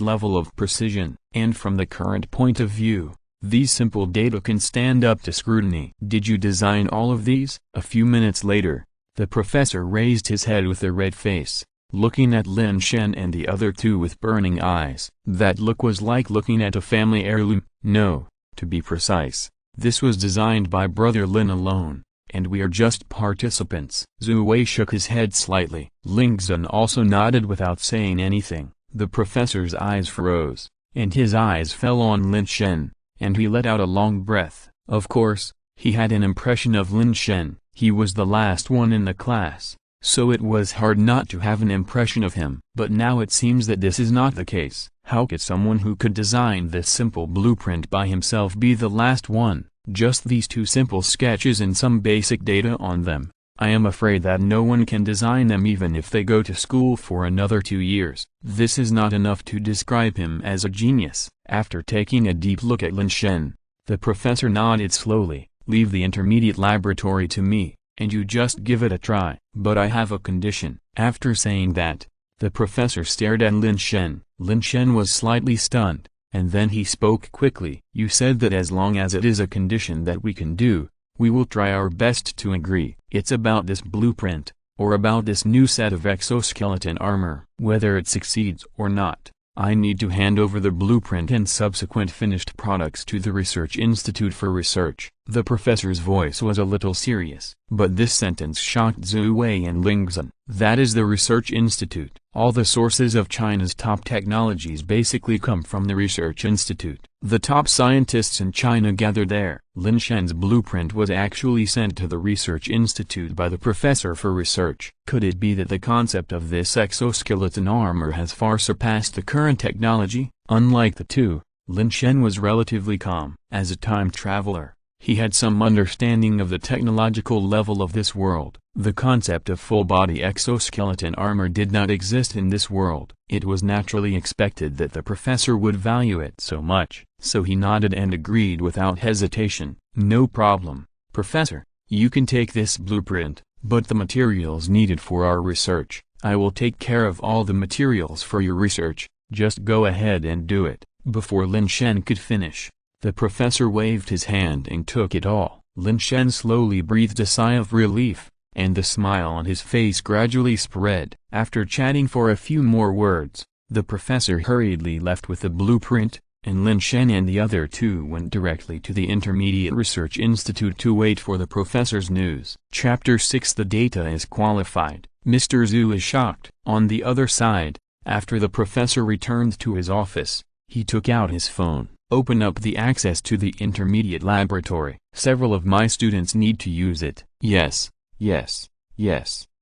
level of precision, and from the current point of view, these simple data can stand up to scrutiny. Did you design all of these? A few minutes later, the professor raised his head with a red face, looking at Lin Shen and the other 2 with burning eyes. That look was like looking at a family heirloom. No, to be precise, this was designed by Brother Lin alone, and we are just participants. Zhu Wei shook his head slightly. Lin Shen also nodded without saying anything. The professor's eyes froze, and his eyes fell on Lin Shen, and he let out a long breath. Of course, He had an impression of Lin Shen. He was the last one in the class, so it was hard not to have an impression of him. But now it seems that this is not the case. How could someone who could design this simple blueprint by himself be the last one? Just these two simple sketches and some basic data on them. I am afraid that no one can design them even if they go to school for another 2 years. This is not enough to describe him as a genius. After taking a deep look at Lin Shen, the professor nodded slowly. Leave the intermediate laboratory to me, and you just give it a try. But I have a condition. After saying that, the professor stared at Lin Shen. Lin Shen was slightly stunned, and then he spoke quickly. You said that as long as it is a condition that we can do, we will try our best to agree. It's about this blueprint, or about this new set of exoskeleton armor. Whether it succeeds or not, I need to hand over the blueprint and subsequent finished products to the Research Institute for research. The professor's voice was a little serious, but this sentence shocked Zhu Wei and Ling Zhen. That is the Research Institute. All the sources of China's top technologies basically come from the Research Institute. The top scientists in China gather there. Lin Shen's blueprint was actually sent to the Research Institute by the professor for research. Could it be that the concept of this exoskeleton armor has far surpassed the current technology? Unlike the two, Lin Shen was relatively calm. As a time traveler, he had some understanding of the technological level of this world. The concept of full-body exoskeleton armor did not exist in this world. It was naturally expected that the professor would value it so much, so he nodded and agreed without hesitation. No problem, Professor. You can take this blueprint, but the materials needed for our research, I will take care of all the materials for your research, just go ahead and do it. Before Lin Shen could finish, the professor waved his hand and took it all. Lin Shen slowly breathed a sigh of relief, and the smile on his face gradually spread. After chatting for a few more words, the professor hurriedly left with the blueprint, and Lin Shen and the other two went directly to the Intermediate Research Institute to wait for the professor's news. Chapter 6. The data is qualified. Mr. Zhu is shocked. On the other side, after the professor returned to his office, he took out his phone. Open up the access to the intermediate laboratory. Several of my students need to use it. Yes,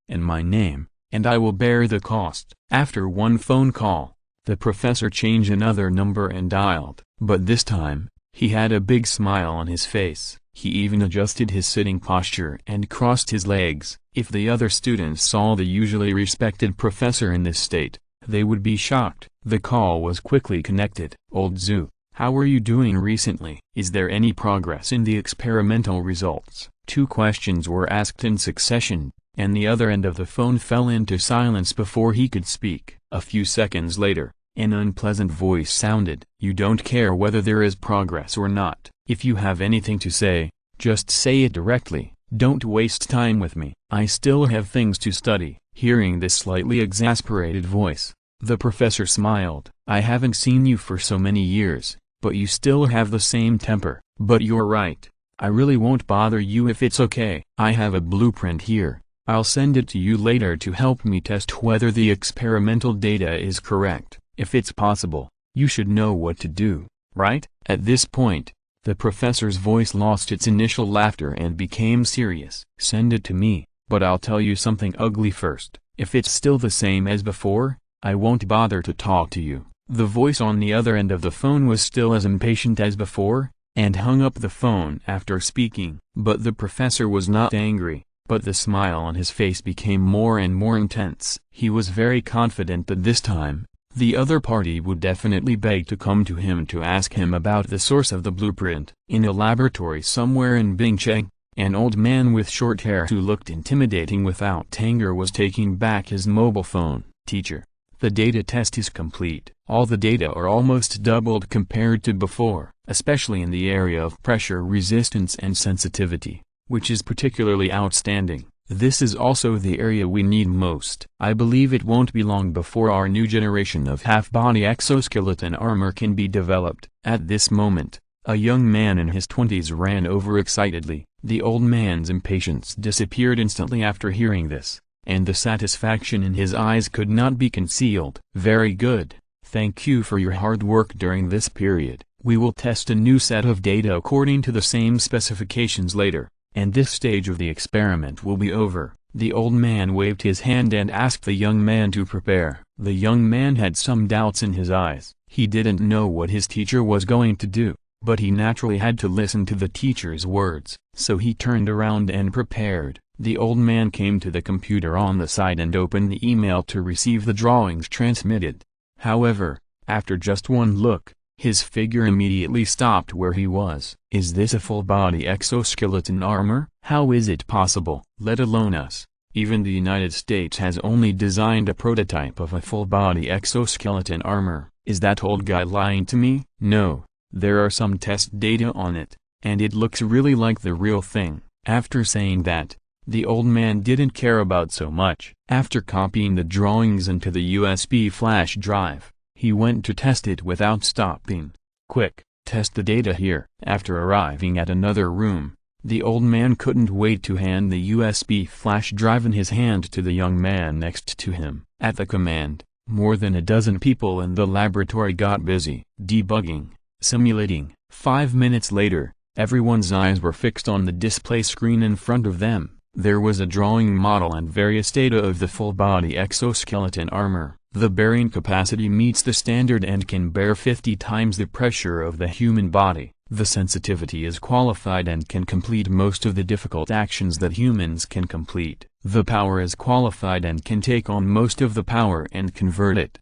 and my name, and I will bear the cost. After one phone call, the professor changed another number and dialed. But this time, he had a big smile on his face. He even adjusted his sitting posture and crossed his legs. If the other students saw the usually respected professor in this state, they would be shocked. The call was quickly connected. Old Zhu, how are you doing recently? Is there any progress in the experimental results? Two questions were asked in succession, and the other end of the phone fell into silence before he could speak. A few seconds later, an unpleasant voice sounded. You don't care whether there is progress or not. If you have anything to say, just say it directly. Don't waste time with me. I still have things to study. Hearing this slightly exasperated voice, the professor smiled. I haven't seen you for so many years, but you still have the same temper. But you're right. I really won't bother you if it's okay. I have a blueprint here. I'll send it to you later to help me test whether the experimental data is correct. If it's possible, you should know what to do, right? At this point, the professor's voice lost its initial laughter and became serious. Send it to me, but I'll tell you something ugly first. If it's still the same as before, I won't bother to talk to you. The voice on the other end of the phone was still as impatient as before, and hung up the phone after speaking. But the professor was not angry, but the smile on his face became more and more intense. He was very confident that this time, the other party would definitely beg to come to him to ask him about the source of the blueprint. In a laboratory somewhere in Bingcheng, an old man with short hair who looked intimidating without anger was taking back his mobile phone. Teacher, the data test is complete. All the data are almost doubled compared to before, especially in the area of pressure resistance and sensitivity, which is particularly outstanding. This is also the area we need most. I believe it won't be long before our new generation of half-body exoskeleton armor can be developed. At this moment, a young man in his 20s ran over excitedly. The old man's impatience disappeared instantly after hearing this, and the satisfaction in his eyes could not be concealed. Very good. Thank you for your hard work during this period. We will test a new set of data according to the same specifications later, and this stage of the experiment will be over." The old man waved his hand and asked the young man to prepare. The young man had some doubts in his eyes. He didn't know what his teacher was going to do, but he naturally had to listen to the teacher's words, so he turned around and prepared. The old man came to the computer on the side and opened the email to receive the drawings transmitted. However, after just one look, his figure immediately stopped where he was. Is this a full-body exoskeleton armor? How is it possible? Let alone us. Even the United States has only designed a prototype of a full-body exoskeleton armor. Is that old guy lying to me? No, there are some test data on it, and it looks really like the real thing. After saying that, the old man didn't care about so much. After copying the drawings into the USB flash drive, he went to test it without stopping. "Quick, test the data here." After arriving at another room, the old man couldn't wait to hand the USB flash drive in his hand to the young man next to him. At the command, more than a dozen people in the laboratory got busy, debugging, simulating. 5 minutes later, everyone's eyes were fixed on the display screen in front of them. There was a drawing model and various data of the full-body exoskeleton armor. The bearing capacity meets the standard and can bear 50 times the pressure of the human body. The sensitivity is qualified and can complete most of the difficult actions that humans can complete. The power is qualified and can take on most of the power and convert it.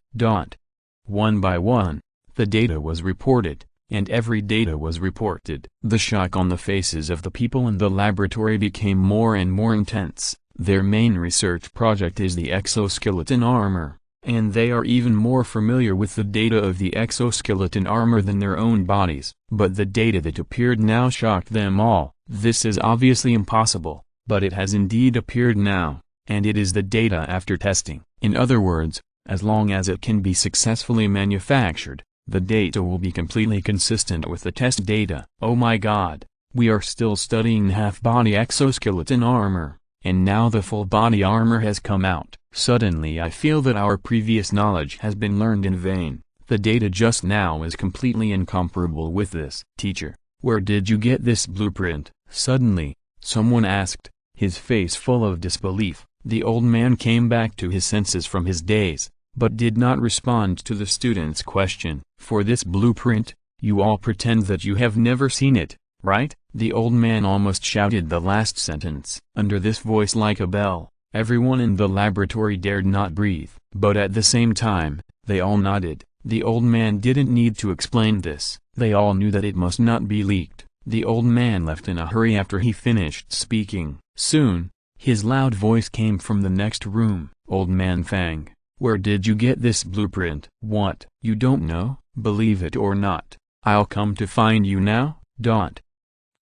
One by one, the data was reported, and every data was reported. The shock on the faces of the people in the laboratory became more and more intense. Their main research project is the exoskeleton armor, and they are even more familiar with the data of the exoskeleton armor than their own bodies. But the data that appeared now shocked them all. This is obviously impossible, but it has indeed appeared now, and it is the data after testing. In other words, as long as it can be successfully manufactured, the data will be completely consistent with the test data. Oh my God, we are still studying half-body exoskeleton armor, and now the full-body armor has come out. Suddenly I feel that our previous knowledge has been learned in vain. The data just now is completely incomparable with this. "Teacher, where did you get this blueprint?" Suddenly, someone asked, his face full of disbelief. The old man came back to his senses from his daze, but did not respond to the student's question. "For this blueprint, you all pretend that you have never seen it, right?" The old man almost shouted the last sentence. Under this voice like a bell, everyone in the laboratory dared not breathe. But at the same time, they all nodded. The old man didn't need to explain this. They all knew that it must not be leaked. The old man left in a hurry after he finished speaking. Soon, his loud voice came from the next room. "Old man Fang, where did you get this blueprint?" "What? You don't know? Believe it or not, I'll come to find you now."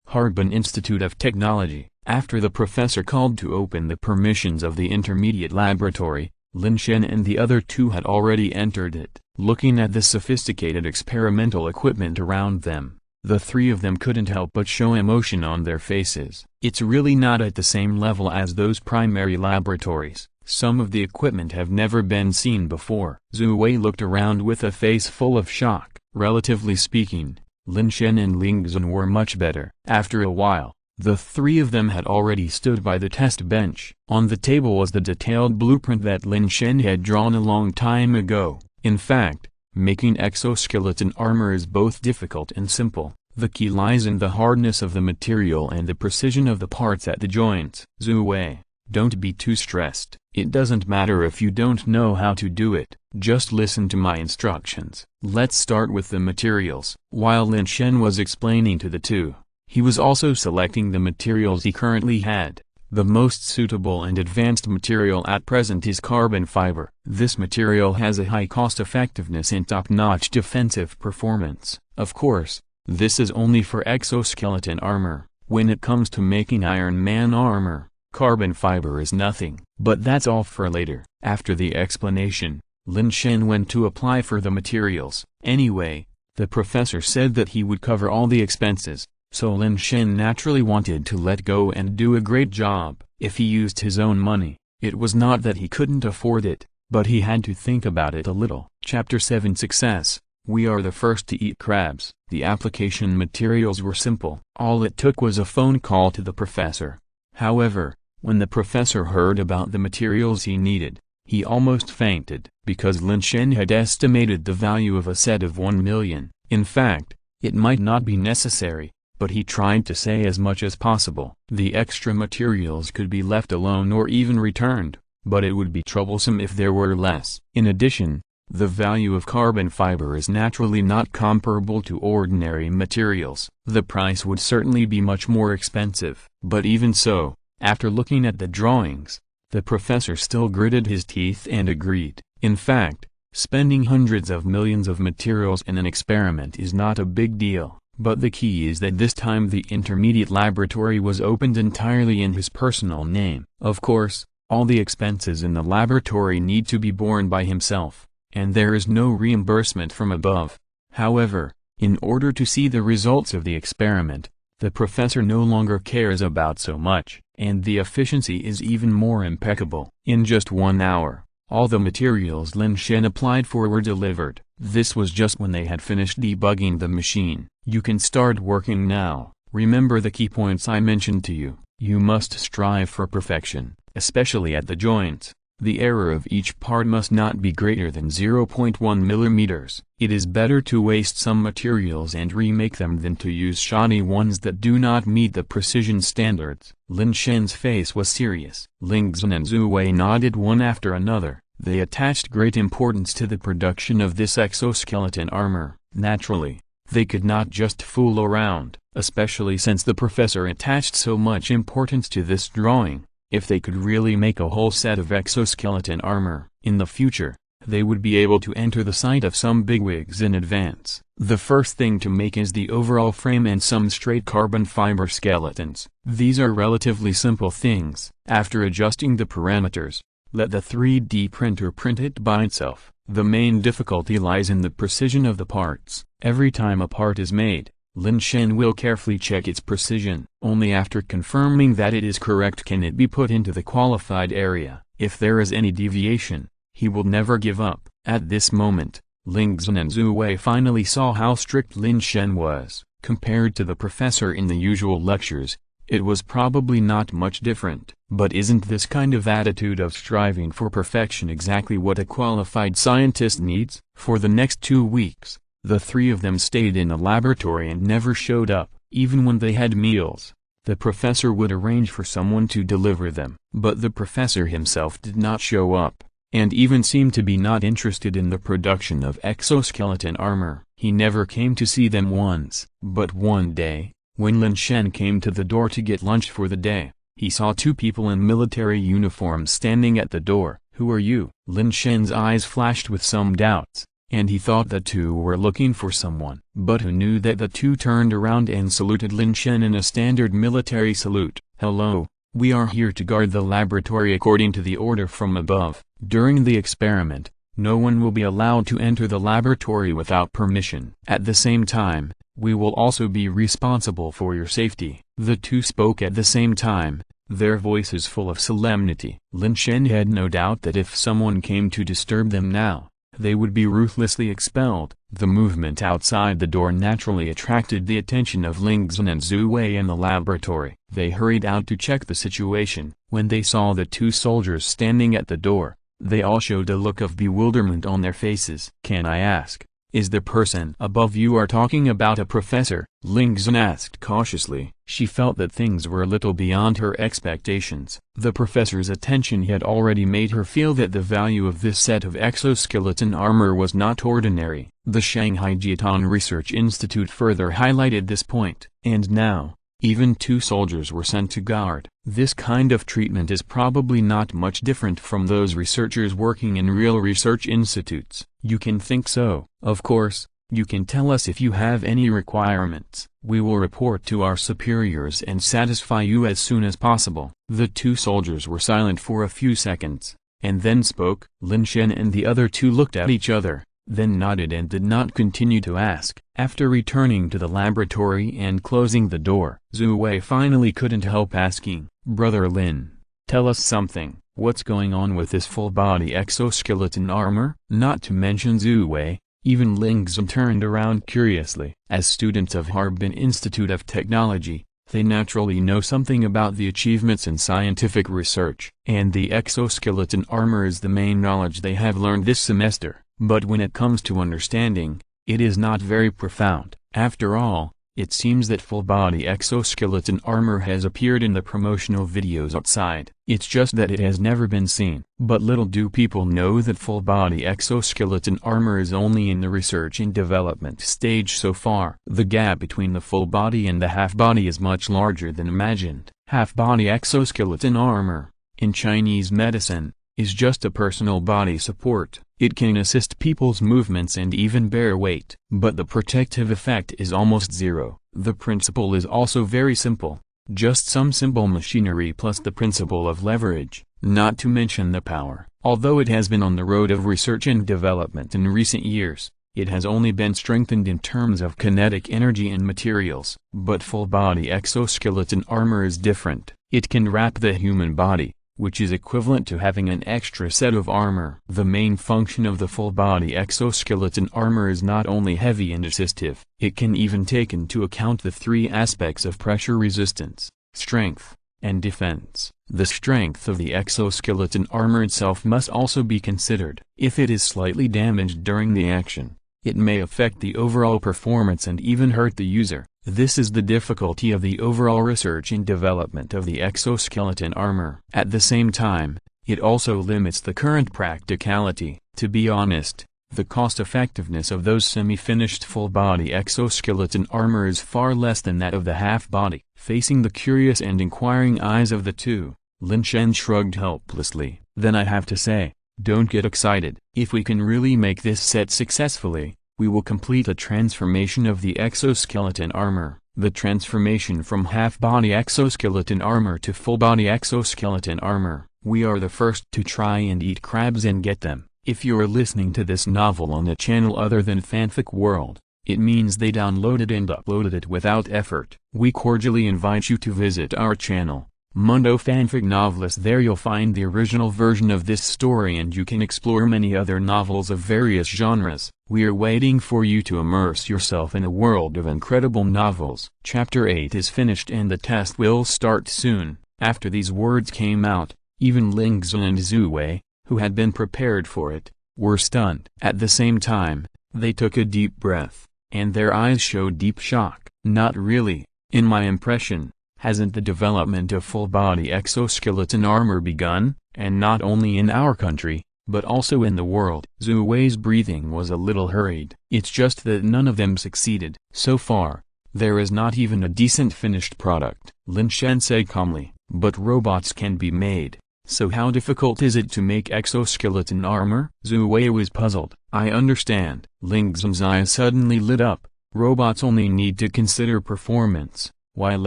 Harbin Institute of Technology. After the professor called to open the permissions of the intermediate laboratory, Lin Shen and the other two had already entered it. Looking at the sophisticated experimental equipment around them, the three of them couldn't help but show emotion on their faces. It's really not at the same level as those primary laboratories. Some of the equipment have never been seen before. Zhu Wei looked around with a face full of shock. Relatively speaking, Lin Shen and Ling Zun were much better. After a while, the three of them had already stood by the test bench. On the table was the detailed blueprint that Lin Shen had drawn a long time ago. In fact, making exoskeleton armor is both difficult and simple. The key lies in the hardness of the material and the precision of the parts at the joints. Zhu Wei, don't be too stressed. It doesn't matter if you don't know how to do it. Just listen to my instructions. Let's start with the materials. While Lin Shen was explaining to the two, he was also selecting the materials he currently had. The most suitable and advanced material at present is carbon fiber. This material has a high cost-effectiveness and top-notch defensive performance. Of course, this is only for exoskeleton armor. When it comes to making Iron Man armor, carbon fiber is nothing. But that's all for later. After the explanation, Lin Shen went to apply for the materials. Anyway, the professor said that he would cover all the expenses, so Lin Shen naturally wanted to let go and do a great job. If he used his own money, it was not that he couldn't afford it, but he had to think about it a little. Chapter 7 Success. We are the first to eat crabs. The application materials were simple. All it took was a phone call to the professor. However, when the professor heard about the materials he needed, he almost fainted, because Lin Shen had estimated the value of a set of 1 million. In fact, it might not be necessary, but he tried to say as much as possible. The extra materials could be left alone or even returned, but it would be troublesome if there were less. In addition, the value of carbon fiber is naturally not comparable to ordinary materials. The price would certainly be much more expensive. But even so, after looking at the drawings, the professor still gritted his teeth and agreed. In fact, spending hundreds of millions of materials in an experiment is not a big deal. But the key is that this time the intermediate laboratory was opened entirely in his personal name. Of course, all the expenses in the laboratory need to be borne by himself, and there is no reimbursement from above. However, in order to see the results of the experiment, the professor no longer cares about so much, and the efficiency is even more impeccable. In just 1 hour, all the materials Lin Shen applied for were delivered. This was just when they had finished debugging the machine. You can start working now. Remember the key points I mentioned to you. You must strive for perfection, especially at the joints. The error of each part must not be greater than 0.1 millimeters. It is better to waste some materials and remake them than to use shoddy ones that do not meet the precision standards. Lin Shen's face was serious. Ling Shen and Zhu Wei nodded one after another. They attached great importance to the production of this exoskeleton armor. Naturally, they could not just fool around, especially since the professor attached so much importance to this drawing. If they could really make a whole set of exoskeleton armor, in the future, they would be able to enter the sight of some bigwigs in advance. The first thing to make is the overall frame and some straight carbon fiber skeletons. These are relatively simple things. After adjusting the parameters, let the 3D printer print it by itself. The main difficulty lies in the precision of the parts. Every time a part is made, Lin Shen will carefully check its precision. Only after confirming that it is correct can it be put into the qualified area. If there is any deviation, he will never give up. At this moment, Ling Shen and Zhu Wei finally saw how strict Lin Shen was. Compared to the professor in the usual lectures, it was probably not much different. But isn't this kind of attitude of striving for perfection exactly what a qualified scientist needs? For the next 2 weeks, the three of them stayed in the laboratory and never showed up. Even when they had meals, the professor would arrange for someone to deliver them. But the professor himself did not show up, and even seemed to be not interested in the production of exoskeleton armor. He never came to see them once. But one day, when Lin Shen came to the door to get lunch for the day, he saw 2 people in military uniforms standing at the door. "Who are you?" Lin Shen's eyes flashed with some doubts, and he thought the 2 were looking for someone. But who knew that the 2 turned around and saluted Lin Shen in a standard military salute. "Hello, we are here to guard the laboratory according to the order from above. During the experiment, no one will be allowed to enter the laboratory without permission. At the same time, we will also be responsible for your safety." The 2 spoke at the same time, their voices full of solemnity. Lin Shen had no doubt that if someone came to disturb them now, they would be ruthlessly expelled. The movement outside the door naturally attracted the attention of Ling Shen and Zhu Wei in the laboratory. They hurried out to check the situation. When they saw the 2 soldiers standing at the door, they all showed a look of bewilderment on their faces. "Can I ask, is the person above you are talking about a professor?" Ling Shen asked cautiously. She felt that things were a little beyond her expectations. The professor's attention had already made her feel that the value of this set of exoskeleton armor was not ordinary. The Shanghai Jiatan Research Institute further highlighted this point. And now, even 2 soldiers were sent to guard. This kind of treatment is probably not much different from those researchers working in real research institutes. You can think so. Of course, you can tell us if you have any requirements. We will report to our superiors and satisfy you as soon as possible. The 2 soldiers were silent for a few seconds, and then spoke. Lin Shen and the other 2 looked at each other, then nodded and did not continue to ask. After returning to the laboratory and closing the door, Zhu Wei finally couldn't help asking, "Brother Lin, tell us something. What's going on with this full-body exoskeleton armor?" Not to mention Zhu Wei, Even Ling Shen turned around curiously. As students of Harbin Institute of Technology, they naturally know something about the achievements in scientific research. And the exoskeleton armor is the main knowledge they have learned this semester. But when it comes to understanding, it is not very profound. After all, it seems that full-body exoskeleton armor has appeared in the promotional videos outside. It's just that it has never been seen. But little do people know that full-body exoskeleton armor is only in the research and development stage so far. The gap between the full body and the half-body is much larger than imagined. Half-body exoskeleton armor, in Chinese medicine, is just a personal body support. It can assist people's movements and even bear weight. But the protective effect is almost zero. The principle is also very simple. Just some simple machinery plus the principle of leverage, not to mention the power. Although it has been on the road of research and development in recent years, it has only been strengthened in terms of kinetic energy and materials. But full-body exoskeleton armor is different. It can wrap the human body, which is equivalent to having an extra set of armor. The main function of the full-body exoskeleton armor is not only heavy and assistive, it can even take into account the three aspects of pressure resistance, strength, and defense. The strength of the exoskeleton armor itself must also be considered. If it is slightly damaged during the action, it may affect the overall performance and even hurt the user. This is the difficulty of the overall research and development of the exoskeleton armor. At the same time, it also limits the current practicality. To be honest, the cost-effectiveness of those semi-finished full-body exoskeleton armor is far less than that of the half-body. Facing the curious and inquiring eyes of the two, Lin Shen shrugged helplessly. Then I have to say, don't get excited. If we can really make this set successfully, we will complete a transformation of the exoskeleton armor. The transformation from half-body exoskeleton armor to full-body exoskeleton armor. We are the first to try and eat crabs and get them. If you are listening to this novel on a channel other than Fanfic World, it means they downloaded and uploaded it without effort. We cordially invite you to visit our channel, Mundo Fanfic Novelist. There you'll find the original version of this story and you can explore many other novels of various genres. We are waiting for you to immerse yourself in a world of incredible novels. Chapter 8 is finished and the test will start soon. After these words came out, even Ling Shen and Zhu Wei, who had been prepared for it, were stunned. At the same time, they took a deep breath, and their eyes showed deep shock. Not really, in my impression. Hasn't the development of full-body exoskeleton armor begun, and not only in our country, but also in the world? Zhu Wei's breathing was a little hurried. It's just that none of them succeeded. So far, there is not even a decent finished product. Lin Shen said calmly, but robots can be made. So how difficult is it to make exoskeleton armor? Zhu Wei was puzzled. I understand. Ling Shen's eyes suddenly lit up. Robots only need to consider performance, while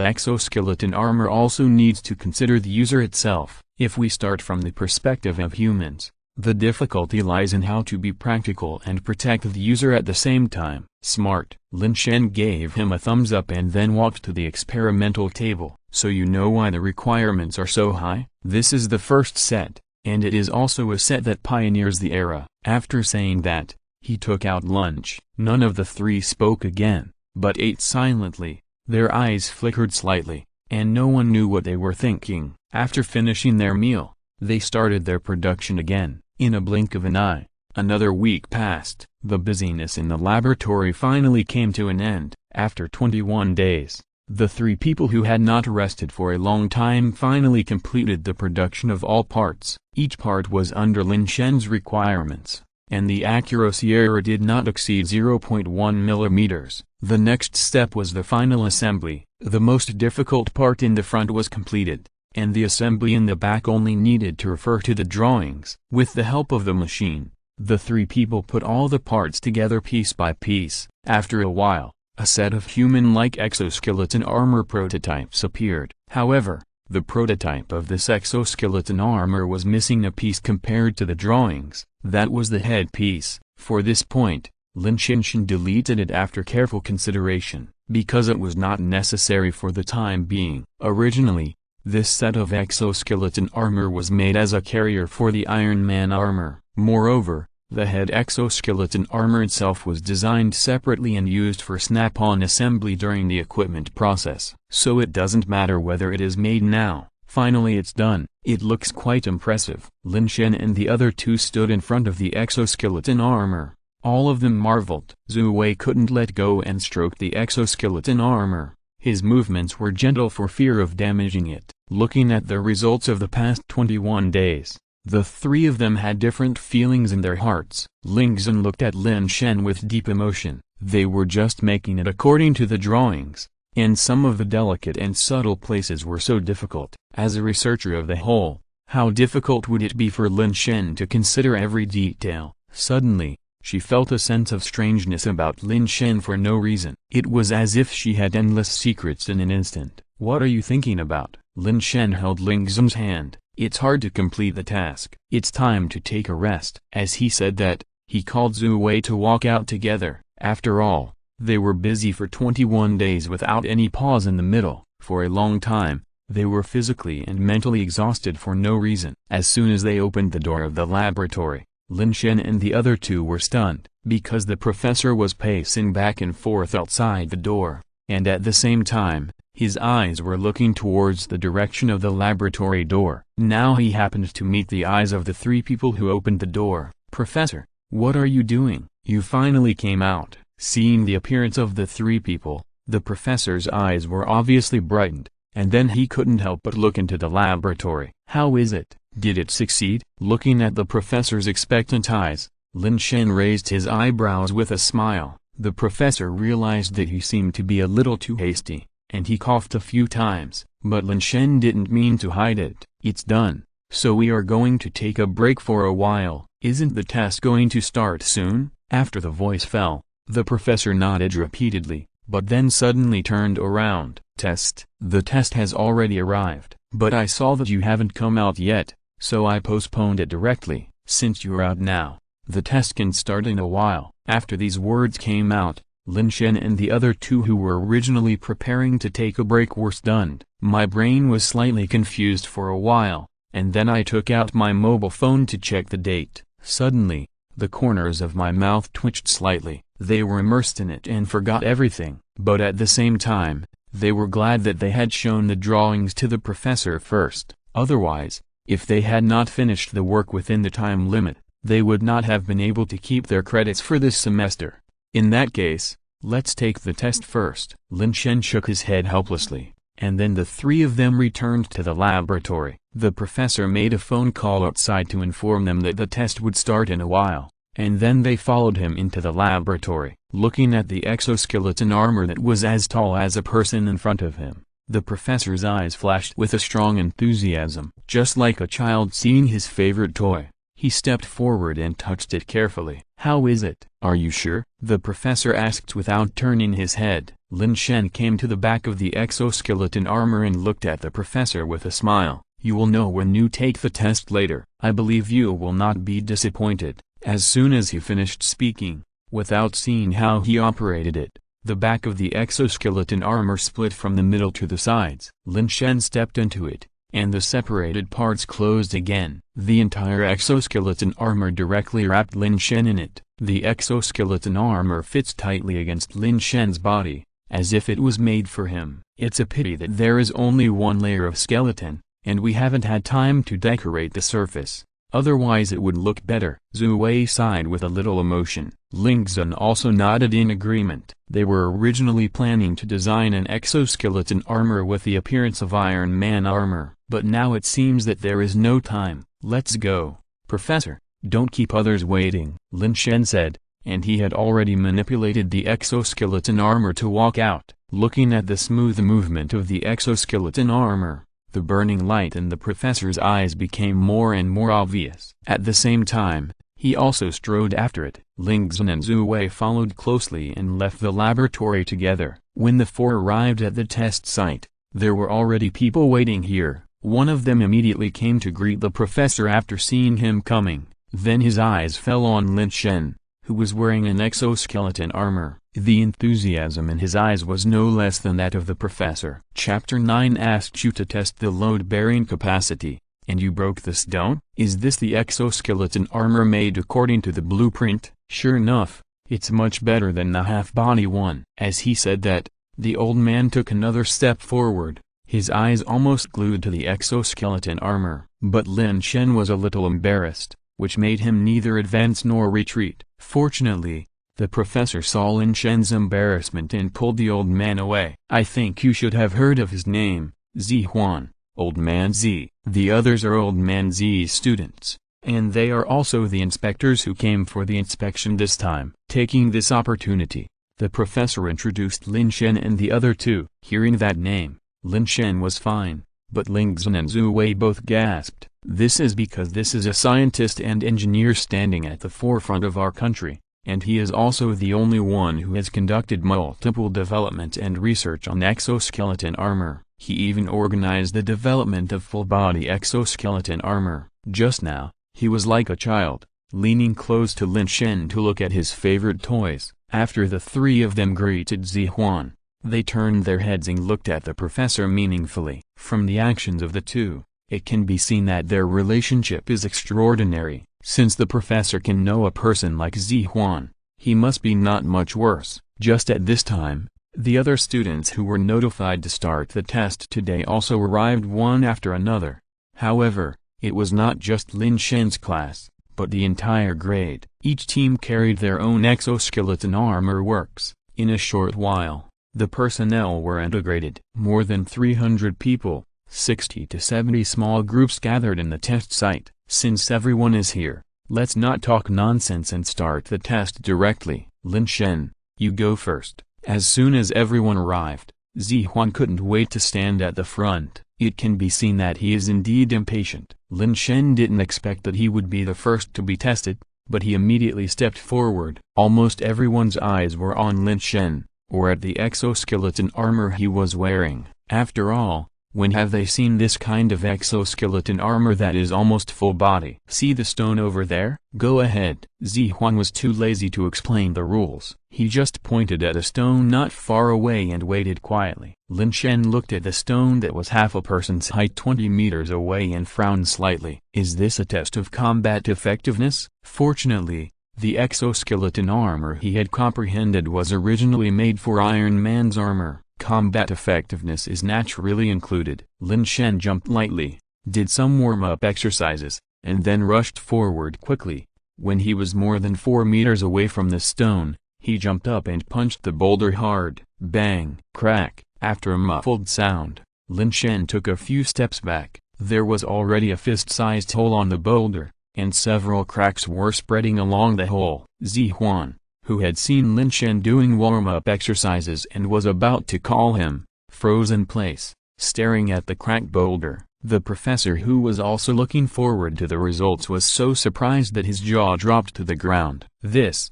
exoskeleton armor also needs to consider the user itself. If we start from the perspective of humans, the difficulty lies in how to be practical and protect the user at the same time. Smart. Lin Shen gave him a thumbs up and then walked to the experimental table. So you know why the requirements are so high? This is the first set, and it is also a set that pioneers the era. After saying that, he took out lunch. None of the three spoke again, but ate silently. Their eyes flickered slightly, and no one knew what they were thinking. After finishing their meal, they started their production again. In a blink of an eye, another week passed. The busyness in the laboratory finally came to an end. After 21 days, the three people who had not rested for a long time finally completed the production of all parts. Each part was under Lin Shen's requirements, and the accuracy error did not exceed 0.1 millimeters. The next step was the final assembly. The most difficult part in the front was completed, and the assembly in the back only needed to refer to the drawings. With the help of the machine, the three people put all the parts together piece by piece. After a while, a set of human-like exoskeleton armor prototypes appeared. However, the prototype of this exoskeleton armor was missing a piece compared to the drawings. That was the head piece. For this point, Lin Shen deleted it after careful consideration, because it was not necessary for the time being. Originally, this set of exoskeleton armor was made as a carrier for the Iron Man armor. Moreover, The head exoskeleton armor itself was designed separately and used for snap-on assembly during the equipment process. So it doesn't matter whether it is made now. Finally it's done. It looks quite impressive. Lin Shen and the other two stood in front of the exoskeleton armor. All of them marveled. Zhu Wei couldn't let go and stroked the exoskeleton armor. His movements were gentle for fear of damaging it. Looking at the results of the past 21 days, the three of them had different feelings in their hearts. Ling Zhen looked at Lin Shen with deep emotion. They were just making it according to the drawings, and some of the delicate and subtle places were so difficult. As a researcher of the whole, how difficult would it be for Lin Shen to consider every detail? Suddenly, she felt a sense of strangeness about Lin Shen for no reason. It was as if she had endless secrets in an instant. What are you thinking about? Lin Shen held Ling Zhen's hand. It's hard to complete the task. It's time to take a rest. As he said that, he called Zhu Wei to walk out together. After all, they were busy for 21 days without any pause in the middle. For a long time, they were physically and mentally exhausted for no reason. As soon as they opened the door of the laboratory, Lin Shen and the other two were stunned, because the professor was pacing back and forth outside the door, and at the same time, his eyes were looking towards the direction of the laboratory door. Now he happened to meet the eyes of the three people who opened the door. "Professor, what are you doing? You finally came out." Seeing the appearance of the three people, the professor's eyes were obviously brightened, and then he couldn't help but look into the laboratory. "How is it? Did it succeed?" Looking at the professor's expectant eyes, Lin Shen raised his eyebrows with a smile. The professor realized that he seemed to be a little too hasty, and he coughed a few times, but Lin Shen didn't mean to hide it. "It's done, so we are going to take a break for a while. Isn't the test going to start soon?" After the voice fell, the professor nodded repeatedly, but then suddenly turned around. "Test? The test has already arrived, but I saw that you haven't come out yet, so I postponed it directly. Since you're out now, the test can start in a while." After these words came out, Lin Shen and the other two who were originally preparing to take a break were stunned. My brain was slightly confused for a while, and then I took out my mobile phone to check the date. Suddenly, the corners of my mouth twitched slightly. They were immersed in it and forgot everything. But at the same time, they were glad that they had shown the drawings to the professor first. Otherwise, if they had not finished the work within the time limit, they would not have been able to keep their credits for this semester. In that case, let's take the test first. Lin Shen shook his head helplessly, and then the three of them returned to the laboratory. The professor made a phone call outside to inform them that the test would start in a while, and then they followed him into the laboratory. Looking at the exoskeleton armor that was as tall as a person in front of him, the professor's eyes flashed with a strong enthusiasm. Just like a child seeing his favorite toy, he stepped forward and touched it carefully. "How is it? Are you sure?" the professor asked without turning his head. Lin Shen came to the back of the exoskeleton armor and looked at the professor with a smile. "You will know when you take the test later. I believe you will not be disappointed." As soon as he finished speaking, without seeing how he operated it, the back of the exoskeleton armor split from the middle to the sides. Lin Shen stepped into it, and the separated parts closed again. The entire exoskeleton armor directly wrapped Lin Shen in it. The exoskeleton armor fits tightly against Lin Shen's body, as if it was made for him. "It's a pity that there is only one layer of skeleton, and we haven't had time to decorate the surface. Otherwise it would look better." Zhu Wei sighed with a little emotion. Ling Zhen also nodded in agreement. They were originally planning to design an exoskeleton armor with the appearance of Iron Man armor, but now it seems that there is no time. "Let's go, Professor, don't keep others waiting," Lin Shen said, and he had already manipulated the exoskeleton armor to walk out. Looking at the smooth movement of the exoskeleton armor, the burning light in the professor's eyes became more and more obvious. At the same time, he also strode after it. Ling Zhen and Zhu Wei followed closely and left the laboratory together. When the four arrived at the test site, there were already people waiting here. One of them immediately came to greet the professor after seeing him coming. Then his eyes fell on Lin Shen, who was wearing an exoskeleton armor. The enthusiasm in his eyes was no less than that of the professor. Chapter 9 asks you to test the load-bearing capacity, And you broke the stone? Is this the exoskeleton armor made according to the blueprint? Sure enough, it's much better than the half-body one. As he said that, the old man took another step forward, his eyes almost glued to the exoskeleton armor. But Lin Shen was a little embarrassed, which made him neither advance nor retreat. Fortunately, the professor saw Lin Shen's embarrassment and pulled the old man away. I think you should have heard of his name, Zihuan, Old Man Z. The others are Old Man Z's students, and they are also the inspectors who came for the inspection this time. Taking this opportunity, the professor introduced Lin Shen and the other two. Hearing that name, Lin Shen was fine, but Ling Zhen and Zhu Wei both gasped. This is because this is a scientist and engineer standing at the forefront of our country, and he is also the only one who has conducted multiple development and research on exoskeleton armor. He even organized the development of full-body exoskeleton armor. Just now, he was like a child, leaning close to Lin Shen to look at his favorite toys. After the three of them greeted Zihuan, they turned their heads and looked at the professor meaningfully. From the actions of the two, it can be seen that their relationship is extraordinary. Since the professor can know a person like Zihuan, he must be not much worse. Just at this time, the other students who were notified to start the test today also arrived one after another. However, it was not just Lin Shen's class, but the entire grade. Each team carried their own exoskeleton armor works. In a short while, the personnel were integrated. More than 300 people, 60 to 70 small groups gathered in the test site. Since everyone is here, let's not talk nonsense and start the test directly. Lin Shen, you go first. As soon as everyone arrived, Zihuan couldn't wait to stand at the front. It can be seen that he is indeed impatient. Lin Shen didn't expect that he would be the first to be tested, but he immediately stepped forward. Almost everyone's eyes were on Lin Shen, or at the exoskeleton armor he was wearing. After all, when have they seen this kind of exoskeleton armor that is almost full body? See the stone over there? Go ahead. Zihuan was too lazy to explain the rules. He just pointed at a stone not far away and waited quietly. Lin Shen looked at the stone that was half a person's height 20 meters away and frowned slightly. Is this a test of combat effectiveness? Fortunately, the exoskeleton armor he had comprehended was originally made for Iron Man's armor. Combat effectiveness is naturally included. Lin Shen jumped lightly, did some warm-up exercises, and then rushed forward quickly. When he was more than 4 meters away from the stone, he jumped up and punched the boulder hard. Bang! Crack! After a muffled sound, Lin Shen took a few steps back. There was already a fist-sized hole on the boulder, and several cracks were spreading along the hole. Zihuan, who had seen Lin Shen doing warm-up exercises and was about to call him, froze in place, staring at the cracked boulder. The professor, who was also looking forward to the results, was so surprised that his jaw dropped to the ground. This.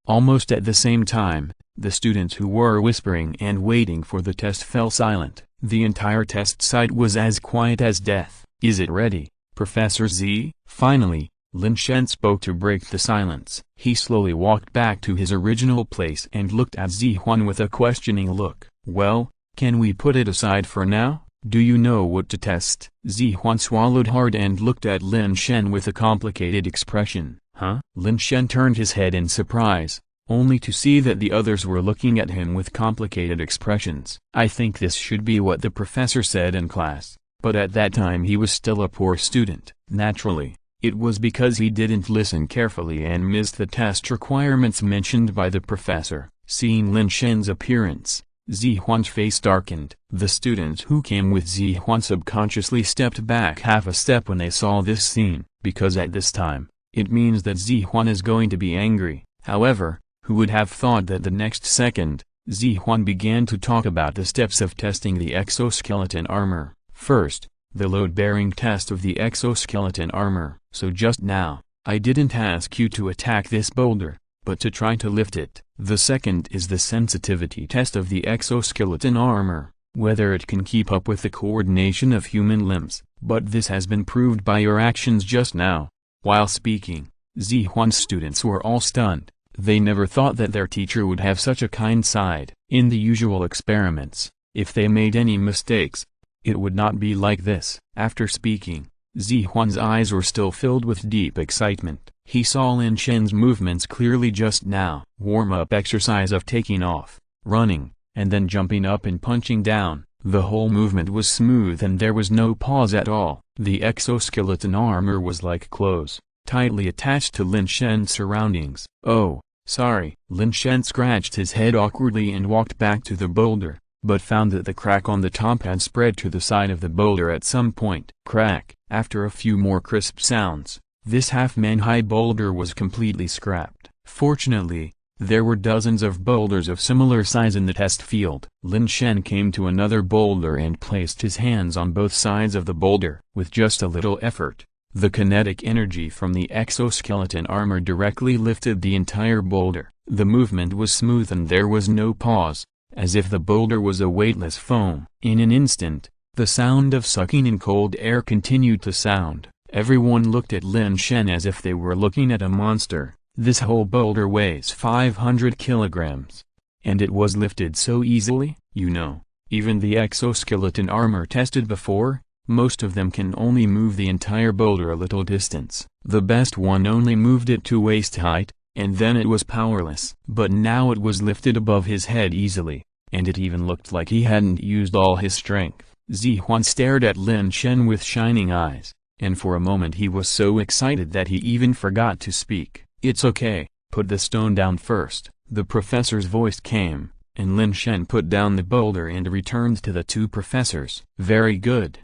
Almost at the same time, the students who were whispering and waiting for the test fell silent. The entire test site was as quiet as death. Is it ready, Professor Z? Finally, Lin Shen spoke to break the silence. He slowly walked back to his original place and looked at Zihuan with a questioning look. Well, can we put it aside for now? Do you know what to test? Zihuan swallowed hard and looked at Lin Shen with a complicated expression. Huh? Lin Shen turned his head in surprise, only to see that the others were looking at him with complicated expressions. I think this should be what the professor said in class, but at that time he was still a poor student. Naturally, it was because he didn't listen carefully and missed the test requirements mentioned by the professor. Seeing Lin Shen's appearance, Zihuan's face darkened. The students who came with Zihuan subconsciously stepped back half a step when they saw this scene, because at this time, it means that Zihuan is going to be angry. However, who would have thought that the next second, Zihuan began to talk about the steps of testing the exoskeleton armor. First, the load-bearing test of the exoskeleton armor. So just now, I didn't ask you to attack this boulder, but to try to lift it. The second is the sensitivity test of the exoskeleton armor, whether it can keep up with the coordination of human limbs. But this has been proved by your actions just now. While speaking, Zihuan's students were all stunned. They never thought that their teacher would have such a kind side. In the usual experiments, if they made any mistakes, It would not be like this. After speaking, Zihuan's eyes were still filled with deep excitement. He saw Lin Shen's movements clearly just now. Warm-up exercise of taking off, running, and then jumping up and punching down. The whole movement was smooth and there was no pause at all. The exoskeleton armor was like clothes, tightly attached to Lin Shen's surroundings. Oh, sorry. Lin Shen scratched his head awkwardly and walked back to the boulder, but found that the crack on the top had spread to the side of the boulder at some point. Crack. After a few more crisp sounds, this half-man-high boulder was completely scrapped. Fortunately, there were dozens of boulders of similar size in the test field. Lin Shen came to another boulder and placed his hands on both sides of the boulder. With just a little effort, the kinetic energy from the exoskeleton armor directly lifted the entire boulder. The movement was smooth and there was no pause, as if the boulder was a weightless foam. In an instant, the sound of sucking in cold air continued to sound. Everyone looked at Lin Shen as if they were looking at a monster. This whole boulder weighs 500 kilograms. And it was lifted so easily. You know, even the exoskeleton armor tested before, most of them can only move the entire boulder a little distance. The best one only moved it to waist height, and then it was powerless. But now it was lifted above his head easily, and it even looked like he hadn't used all his strength. Zihuan stared at Lin Shen with shining eyes, and for a moment he was so excited that he even forgot to speak. It's okay, put the stone down first. The professor's voice came, and Lin Shen put down the boulder and returned to the two professors. Very good,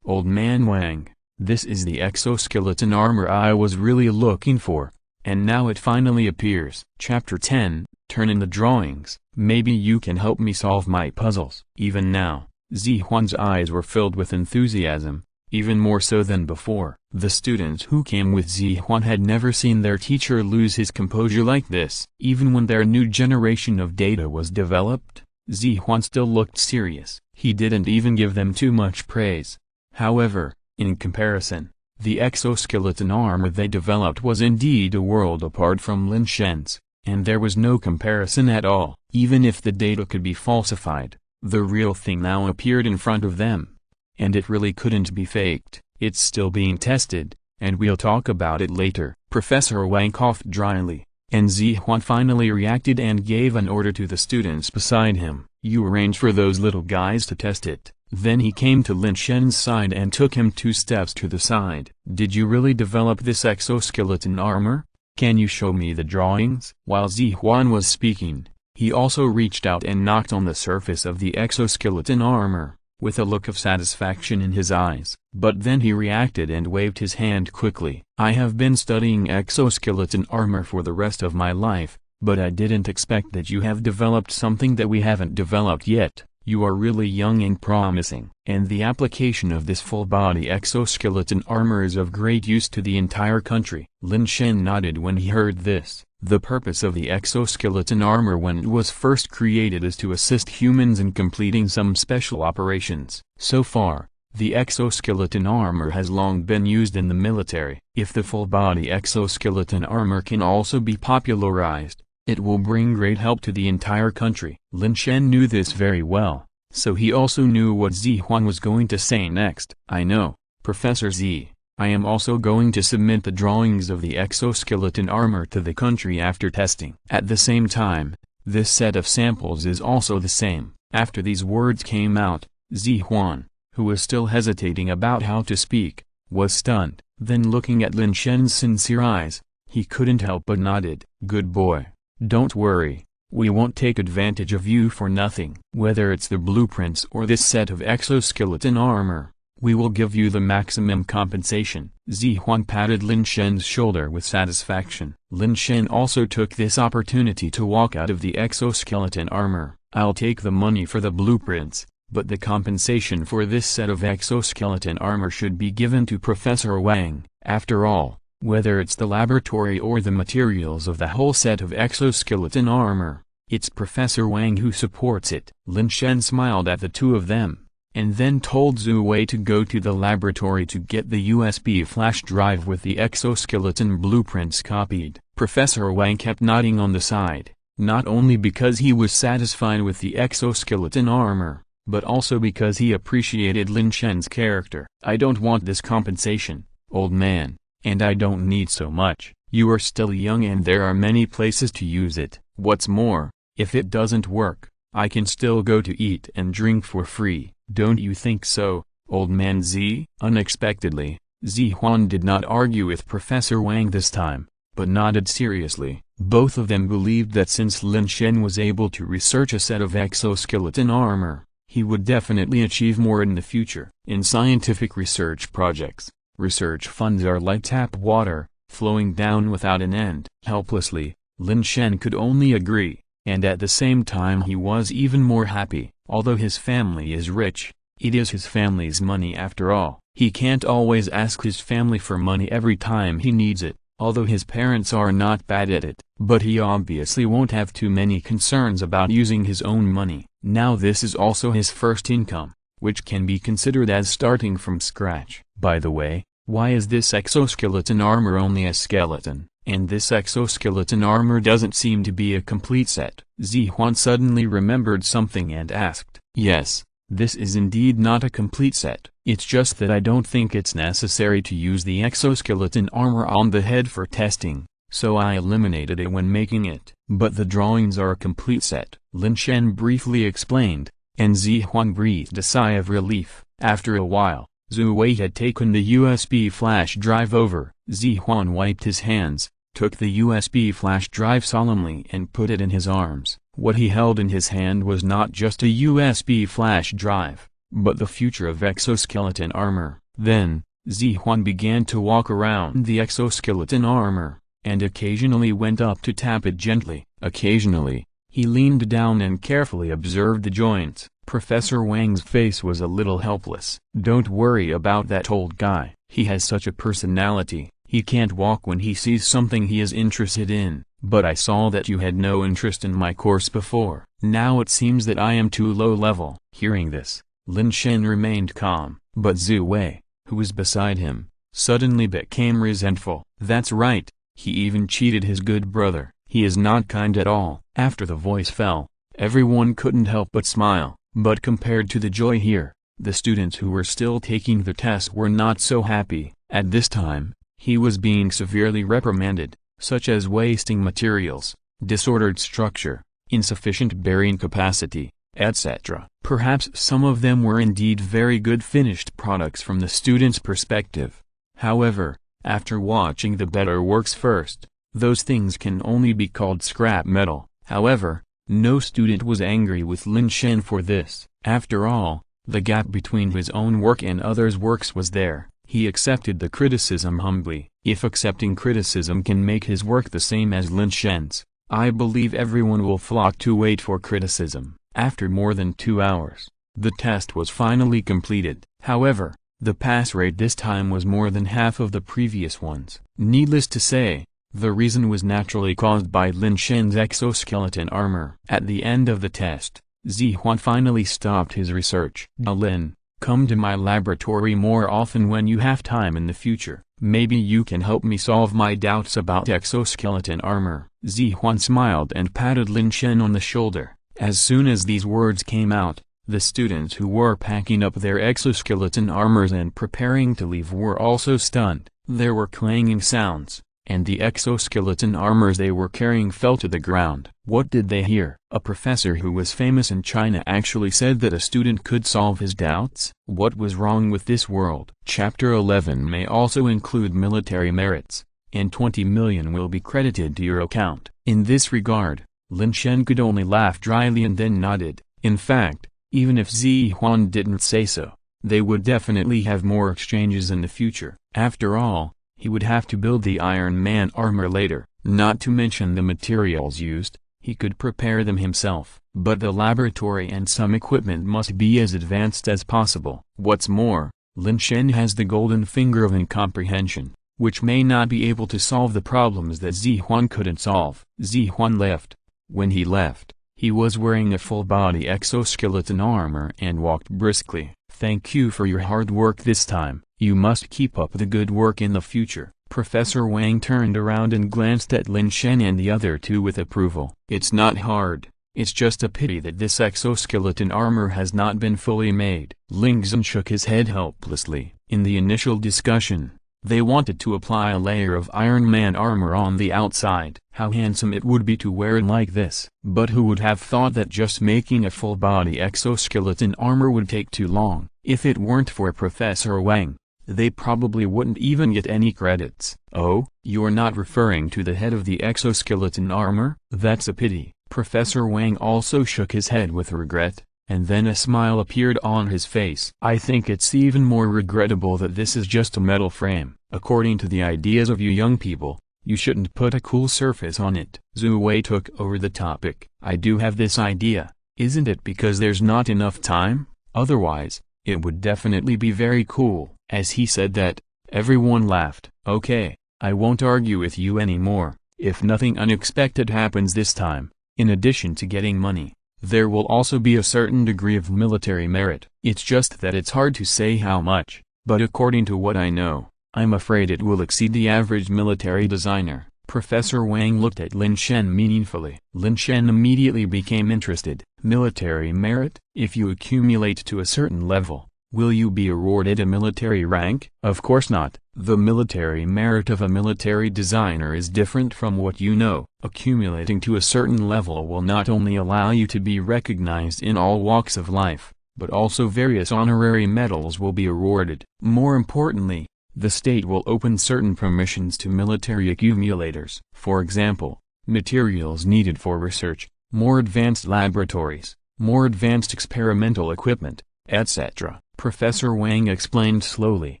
Old Man Wang. This is the exoskeleton armor I was really looking for, and now it finally appears. Chapter 10, Turn in the drawings. Maybe you can help me solve my puzzles. Even now, Zihuan's eyes were filled with enthusiasm, even more so than before. The students who came with Zihuan had never seen their teacher lose his composure like this. Even when their new generation of data was developed, Zihuan still looked serious. He didn't even give them too much praise. However, in comparison, the exoskeleton armor they developed was indeed a world apart from Lin Shen's, and there was no comparison at all. Even if the data could be falsified, the real thing now appeared in front of them. And it really couldn't be faked. It's still being tested, and we'll talk about it later. Professor Wang coughed dryly, and Zihuan finally reacted and gave an order to the students beside him. You arrange for those little guys to test it. Then he came to Lin Shen's side and took him 2 steps to the side. Did you really develop this exoskeleton armor? Can you show me the drawings? While Zihuan was speaking, he also reached out and knocked on the surface of the exoskeleton armor, with a look of satisfaction in his eyes. But then he reacted and waved his hand quickly. I have been studying exoskeleton armor for the rest of my life, but I didn't expect that you have developed something that we haven't developed yet. You are really young and promising. And the application of this full-body exoskeleton armor is of great use to the entire country. Lin Shen nodded when he heard this. The purpose of the exoskeleton armor when it was first created is to assist humans in completing some special operations. So far, the exoskeleton armor has long been used in the military. If the full-body exoskeleton armor can also be popularized, it will bring great help to the entire country. Lin Shen knew this very well, so he also knew what Zihuan was going to say next. I know, Professor Z. I am also going to submit the drawings of the exoskeleton armor to the country after testing. At the same time, this set of samples is also the same. After these words came out, Zihuan, who was still hesitating about how to speak, was stunned. Then looking at Lin Shen's sincere eyes, he couldn't help but nodded. Good boy. Don't worry, we won't take advantage of you for nothing. Whether it's the blueprints or this set of exoskeleton armor, we will give you the maximum compensation. Zihuan patted Lin Shen's shoulder with satisfaction. Lin Shen also took this opportunity to walk out of the exoskeleton armor. I'll take the money for the blueprints, but the compensation for this set of exoskeleton armor should be given to Professor Wang. After all, whether it's the laboratory or the materials of the whole set of exoskeleton armor, it's Professor Wang who supports it. Lin Shen smiled at the two of them, and then told Zhu Wei to go to the laboratory to get the USB flash drive with the exoskeleton blueprints copied. Professor Wang kept nodding on the side, not only because he was satisfied with the exoskeleton armor, but also because he appreciated Lin Shen's character. "I don't want this compensation, old man, and I don't need so much. You are still young and there are many places to use it. What's more, if it doesn't work, I can still go to eat and drink for free. Don't you think so, old man Z?" Unexpectedly, Zihuan did not argue with Professor Wang this time, but nodded seriously. Both of them believed that since Lin Shen was able to research a set of exoskeleton armor, he would definitely achieve more in the future. In scientific research projects, research funds are like tap water, flowing down without an end. Helplessly, Lin Shen could only agree, and at the same time he was even more happy. Although his family is rich, it is his family's money after all. He can't always ask his family for money every time he needs it, although his parents are not bad at it. But he obviously won't have too many concerns about using his own money. Now this is also his first income, which can be considered as starting from scratch. By the way, why is this exoskeleton armor only a skeleton, and this exoskeleton armor doesn't seem to be a complete set? Zihuan suddenly remembered something and asked. "Yes, this is indeed not a complete set. It's just that I don't think it's necessary to use the exoskeleton armor on the head for testing, so I eliminated it when making it. But the drawings are a complete set," Lin Shen briefly explained, and Zihuan breathed a sigh of relief. After a while, Zhu Wei had taken the USB flash drive over. Zihuan wiped his hands, took the USB flash drive solemnly and put it in his arms. What he held in his hand was not just a USB flash drive, but the future of exoskeleton armor. Then, Zihuan began to walk around the exoskeleton armor, and occasionally went up to tap it gently. Occasionally, he leaned down and carefully observed the joints. Professor Wang's face was a little helpless. "Don't worry about that old guy. He has such a personality. He can't walk when he sees something he is interested in. But I saw that you had no interest in my course before. Now it seems that I am too low level." Hearing this, Lin Shen remained calm, but Zhu Wei, who was beside him, suddenly became resentful. "That's right, he even cheated his good brother. He is not kind at all." After the voice fell, everyone couldn't help but smile, but compared to the joy here, the students who were still taking the test were not so happy. At this time, he was being severely reprimanded, such as wasting materials, disordered structure, insufficient bearing capacity, etc. Perhaps some of them were indeed very good finished products from the student's perspective. However, after watching the better works first, those things can only be called scrap metal. However, no student was angry with Lin Shen for this. After all, the gap between his own work and others' works was there. He accepted the criticism humbly. If accepting criticism can make his work the same as Lin Shen's, I believe everyone will flock to wait for criticism. After more than 2 hours, the test was finally completed. However, the pass rate this time was more than half of the previous ones. Needless to say, the reason was naturally caused by Lin Shen's exoskeleton armor. At the end of the test, Zihuan finally stopped his research. "Lin, come to my laboratory more often when you have time in the future. Maybe you can help me solve my doubts about exoskeleton armor." Zihuan smiled and patted Lin Shen on the shoulder. As soon as these words came out, the students who were packing up their exoskeleton armors and preparing to leave were also stunned. There were clanging sounds, and the exoskeleton armors they were carrying fell to the ground. What did they hear? A professor who was famous in China actually said that a student could solve his doubts? What was wrong with this world? Chapter 11 may also include military merits, and 20 million will be credited to your account. In this regard, Lin Shen could only laugh dryly and then nodded. In fact, even if Zihuan didn't say so, they would definitely have more exchanges in the future. After all, he would have to build the Iron Man armor later, not to mention the materials used. He could prepare them himself, but the laboratory and some equipment must be as advanced as possible. What's more, Lin Shen has the golden finger of incomprehension, which may not be able to solve the problems that Zihuan couldn't solve. Zihuan left. When he left, he was wearing a full-body exoskeleton armor and walked briskly. "Thank you for your hard work this time. You must keep up the good work in the future." Professor Wang turned around and glanced at Lin Shen and the other two with approval. "It's not hard, It's just a pity that this exoskeleton armor has not been fully made. Lin Shen shook his head helplessly. In the initial discussion, they wanted to apply a layer of Iron Man armor on the outside. How handsome it would be to wear it like this. But who would have thought that just making a full-body exoskeleton armor would take too long? If it weren't for Professor Wang, they probably wouldn't even get any credits. Oh, you're not referring to the head of the exoskeleton armor? That's a pity. Professor Wang also shook his head with regret, and then a smile appeared on his face. I think it's even more regrettable that this is just a metal frame. According to the ideas of you young people, you shouldn't put a cool surface on it. Zhu Wei took over the topic. I do have this idea. Isn't it because there's not enough time? Otherwise, it would definitely be very cool. As he said that, everyone laughed. Okay, I won't argue with you anymore. If nothing unexpected happens this time, in addition to getting money, there will also be a certain degree of military merit. It's just that it's hard to say how much, but according to what I know, I'm afraid it will exceed the average military designer. Professor Wang looked at Lin Shen meaningfully. Lin Shen immediately became interested. Military merit? If you accumulate to a certain level, will you be awarded a military rank? Of course not. The military merit of a military designer is different from what you know. Accumulating to a certain level will not only allow you to be recognized in all walks of life, but also various honorary medals will be awarded. More importantly, the state will open certain permissions to military accumulators. For example, materials needed for research, more advanced laboratories, more advanced experimental equipment, etc. Professor Wang explained slowly.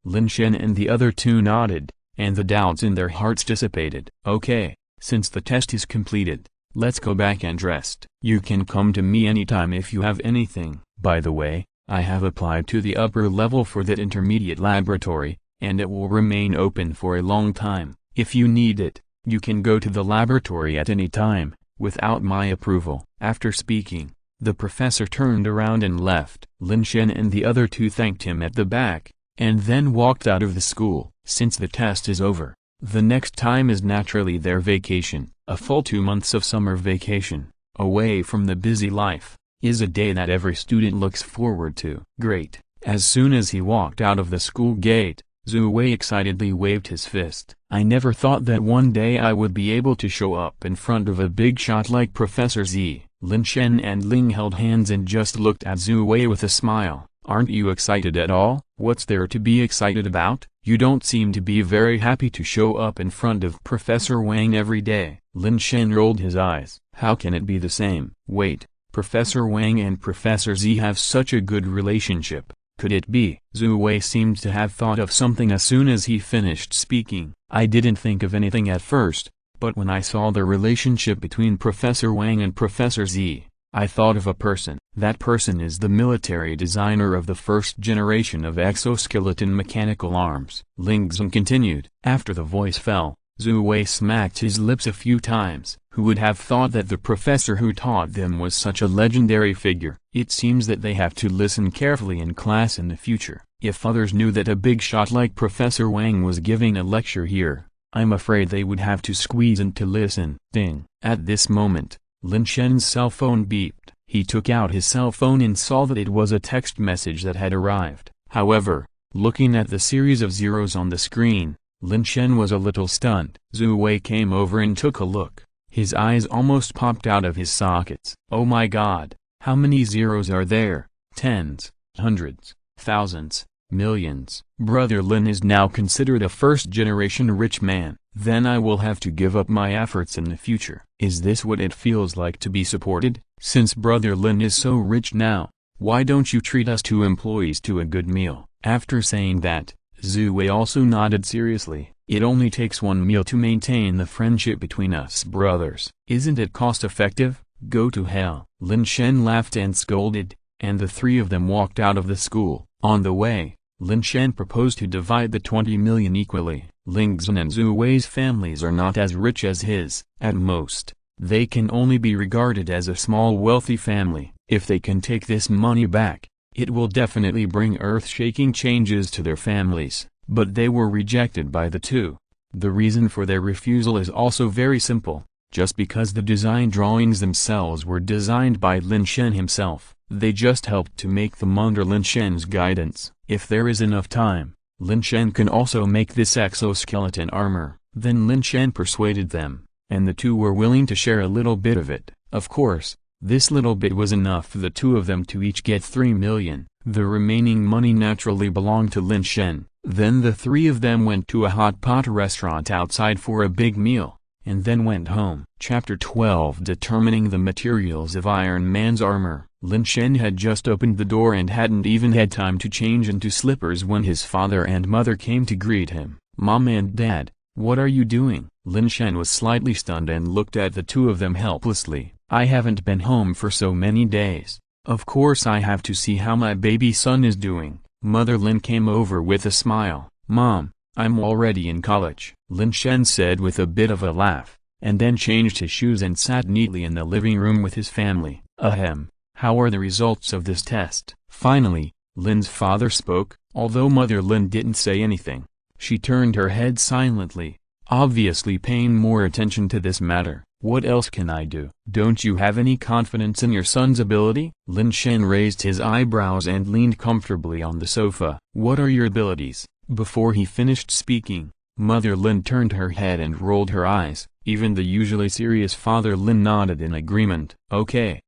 Lin Shen and the other two nodded, and the doubts in their hearts dissipated. Okay, since the test is completed, let's go back and rest. You can come to me anytime if you have anything. By the way, I have applied to the upper level for that intermediate laboratory, and it will remain open for a long time. If you need it, you can go to the laboratory at any time, without my approval. After speaking, the professor turned around and left. Lin Shen and the other two thanked him at the back, and then walked out of the school. Since the test is over, the next time is naturally their vacation. A full 2 months of summer vacation, away from the busy life, is a day that every student looks forward to. Great. As soon as he walked out of the school gate, Zhu Wei excitedly waved his fist. I never thought that one day I would be able to show up in front of a big shot like Professor Z. Lin Shen and Ling held hands and just looked at Zhu Wei with a smile. Aren't you excited at all? What's there to be excited about? You don't seem to be very happy to show up in front of Professor Wang every day. Lin Shen rolled his eyes. How can it be the same? Wait, Professor Wang and Professor Z have such a good relationship. Could it be? Zhu Wei seemed to have thought of something as soon as he finished speaking. I didn't think of anything at first, but when I saw the relationship between Professor Wang and Professor Z, I thought of a person. That person is the military designer of the first generation of exoskeleton mechanical arms. Ling Shen continued. After the voice fell, Zhu Wei smacked his lips a few times. Who would have thought that the professor who taught them was such a legendary figure? It seems that they have to listen carefully in class in the future. If others knew that a big shot like Professor Wang was giving a lecture here, I'm afraid they would have to squeeze in to listen. Ding. At this moment, Lin Shen's cell phone beeped. He took out his cell phone and saw that it was a text message that had arrived. However, looking at the series of zeros on the screen, Lin Shen was a little stunned. Zhu Wei came over and took a look. His eyes almost popped out of his sockets. Oh my god, how many zeros are there? Tens, hundreds, thousands, millions. Brother Lin is now considered a first-generation rich man. Then I will have to give up my efforts in the future. Is this what it feels like to be supported? Since Brother Lin is so rich now, why don't you treat us two employees to a good meal? After saying that, Zhu Wei also nodded seriously. It only takes one meal to maintain the friendship between us brothers. Isn't it cost-effective? Go to hell. Lin Shen laughed and scolded, and the three of them walked out of the school. On the way, Lin Shen proposed to divide the 20 million equally. Ling Shen and Zhu Wei's families are not as rich as his. At most, they can only be regarded as a small wealthy family. If they can take this money back, it will definitely bring earth-shaking changes to their families. But they were rejected by the two. The reason for their refusal is also very simple. just because the design drawings themselves were designed by Lin Shen himself. They just helped to make them under Lin Shen's guidance. If there is enough time, Lin Shen can also make this exoskeleton armor. Then Lin Shen persuaded them, and the two were willing to share a little bit of it. Of course, this little bit was enough for the two of them to each get 3 million. The remaining money naturally belonged to Lin Shen. Then the three of them went to a hot pot restaurant outside for a big meal, and then went home. Chapter 12 Determining the Materials of Iron Man's Armor. Lin Shen had just opened the door and hadn't even had time to change into slippers when his father and mother came to greet him. "Mom and Dad, what are you doing?" Lin Shen was slightly stunned and looked at the two of them helplessly. "I haven't been home for so many days. Of course I have to see how my baby son is doing." Mother Lin came over with a smile. "Mom, I'm already in college," Lin Shen said with a bit of a laugh, and then changed his shoes and sat neatly in the living room with his family. "Ahem, how are the results of this test?" Finally, Lin's father spoke, although Mother Lin didn't say anything. She turned her head silently, obviously paying more attention to this matter. "What else can I do?" "Don't you have any confidence in your son's ability?" Lin Shen raised his eyebrows and leaned comfortably on the sofa. "What are your abilities?" Before he finished speaking, Mother Lin turned her head and rolled her eyes. Even the usually serious Father Lin nodded in agreement. Okay,